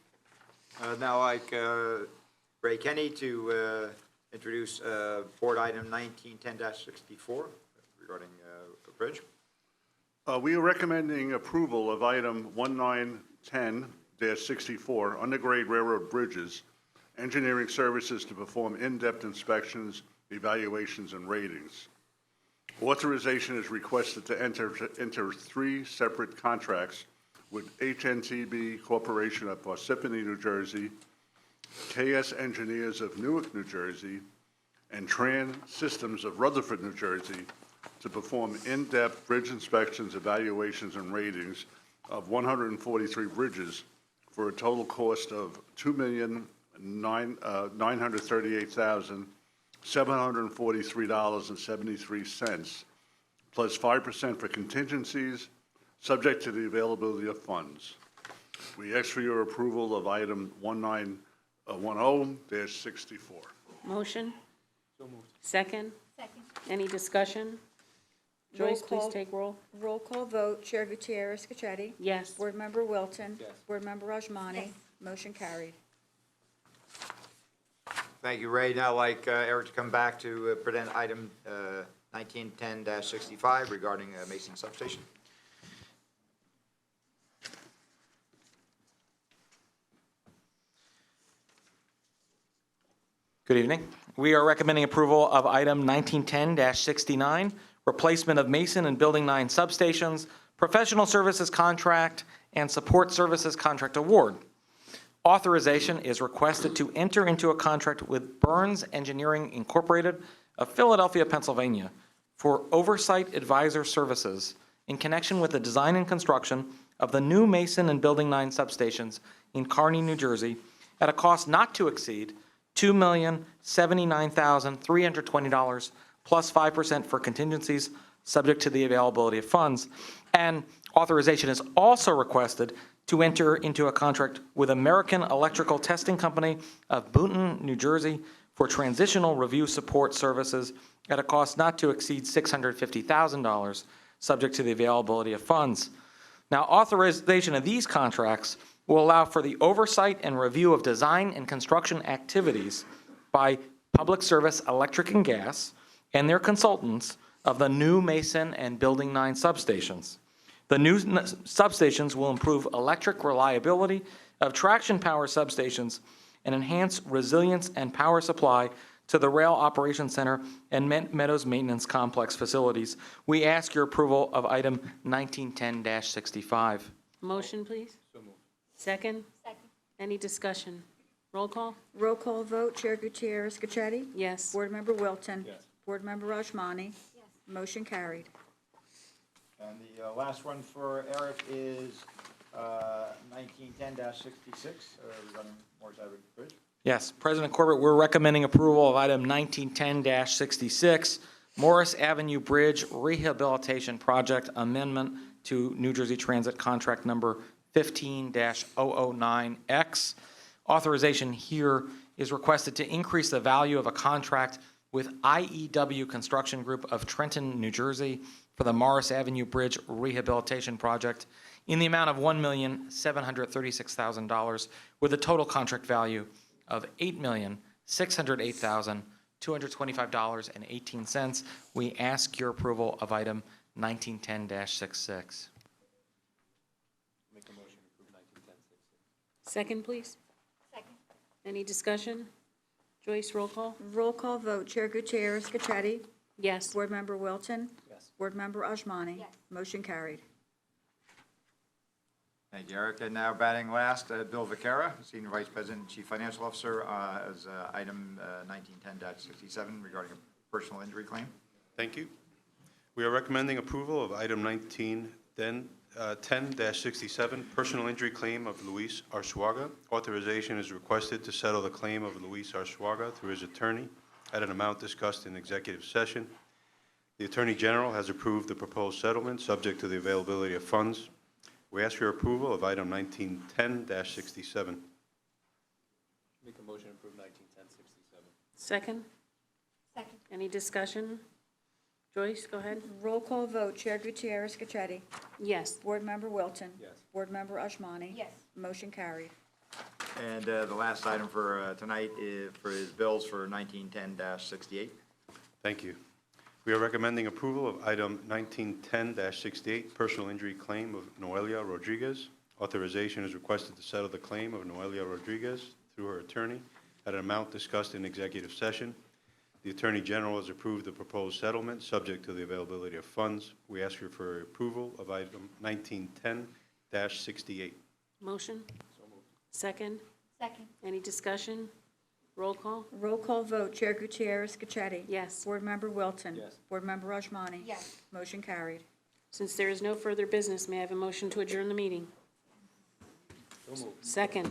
Now I'd like Ray Kenny to introduce Board Item 1910-64 regarding the bridge. We are recommending approval of item 1910-64, undergrade railroad bridges, engineering services to perform in-depth inspections, evaluations, and ratings. Authorization is requested to enter 3 separate contracts with HNTB Corporation of Parsippany, New Jersey, KS Engineers of Newark, New Jersey, and Tran Systems of Rutherford, New Jersey, to perform in-depth bridge inspections, evaluations, and ratings of 143 bridges for a total cost of $2,938,743.73, plus 5% for contingencies, subject to the availability of funds. We ask for your approval of item 1910-64. Motion? So moved. Second? Second. Any discussion? Joyce, please take roll. Roll call vote. Chair Gutierrez, Cacchetti? Yes. Board Member Wilton? Yes. Board Member Ajmani? Motion carried. Thank you, Ray. Now I'd like Eric to come back to present item 1910-65 regarding Mason Substation. Good evening. We are recommending approval of item 1910-69, replacement of Mason and Building 9 substations, professional services contract, and support services contract award. Authorization is requested to enter into a contract with Burns Engineering Incorporated of Philadelphia, Pennsylvania, for oversight advisor services in connection with the design and construction of the new Mason and Building 9 substations in Kearney, New Jersey, at a cost not to exceed $2,079,320, plus 5% for contingencies, subject to the availability of funds. And authorization is also requested to enter into a contract with American Electrical Testing Company of Boonton, New Jersey, for transitional review support services at a cost not to exceed $650,000, subject to the availability of funds. Now, authorization of these contracts will allow for the oversight and review of design and construction activities by Public Service Electric and Gas and their consultants of the new Mason and Building 9 substations. The new substations will improve electric reliability of traction power substations and enhance resilience and power supply to the Rail Operations Center and Meadows Maintenance Complex facilities. We ask your approval of item 1910-65. Motion, please. So moved. Second? Second. Any discussion? Roll call? Roll call vote. Chair Gutierrez, Cacchetti? Yes. Board Member Wilton? Yes. Board Member Ajmani? Yes. Motion carried. And the last one for Eric is 1910-66 regarding Wayside Bridge. Yes, President Corbett, we're recommending approval of item 1910-66, Morris Avenue Bridge Rehabilitation Project Amendment to New Jersey Transit Contract Number 15-009X. Authorization here is requested to increase the value of a contract with IEW Construction Group of Trenton, New Jersey, for the Morris Avenue Bridge Rehabilitation Project in the amount of $1,736,000, with a total contract value of $8,608,225.18. We ask your approval of item 1910-66. Make a motion to approve 1910-66. Second, please. Second. Any discussion? Joyce, roll call? Roll call vote. Chair Gutierrez, Cacchetti? Yes. Board Member Wilton? Yes. Board Member Ajmani? Yes. Motion carried. Thank you, Eric. And now batting last, Bill Vaquera, Senior Vice President and Chief Financial Officer, as item 1910-67 regarding personal injury claim. Thank you. We are recommending approval of item 10-67, personal injury claim of Luis Arzuaga. Authorization is requested to settle the claim of Luis Arzuaga through his attorney at an amount discussed in executive session. The Attorney General has approved the proposed settlement, subject to the availability of funds. We ask for your approval of item 1910-67. Make a motion to approve 191067. Second? Second. Any discussion? Joyce, go ahead. Roll call vote, Chair Gutierrez Scacchetti. Yes. Board Member Wilton. Yes. Board Member Ashmani. Yes. Motion carried. And the last item for tonight is for his bills for 1910-68. Thank you. We are recommending approval of item 1910-68, personal injury claim of Noelia Rodriguez. Authorization is requested to settle the claim of Noelia Rodriguez through her attorney at an amount discussed in executive session. The Attorney General has approved the proposed settlement, subject to the availability of funds. We ask you for approval of item 1910-68. Motion? Second? Second. Any discussion? Roll call? Roll call vote, Chair Gutierrez Scacchetti. Yes. Board Member Wilton. Yes. Board Member Ashmani. Yes. Motion carried. Since there is no further business, may I have a motion to adjourn the meeting? Second.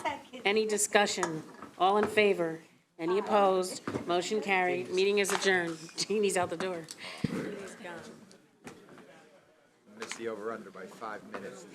Second. Any discussion? All in favor? Any opposed? Motion carried. Meeting is adjourned. Jeannie's out the door. Missed the over-under by 5 minutes.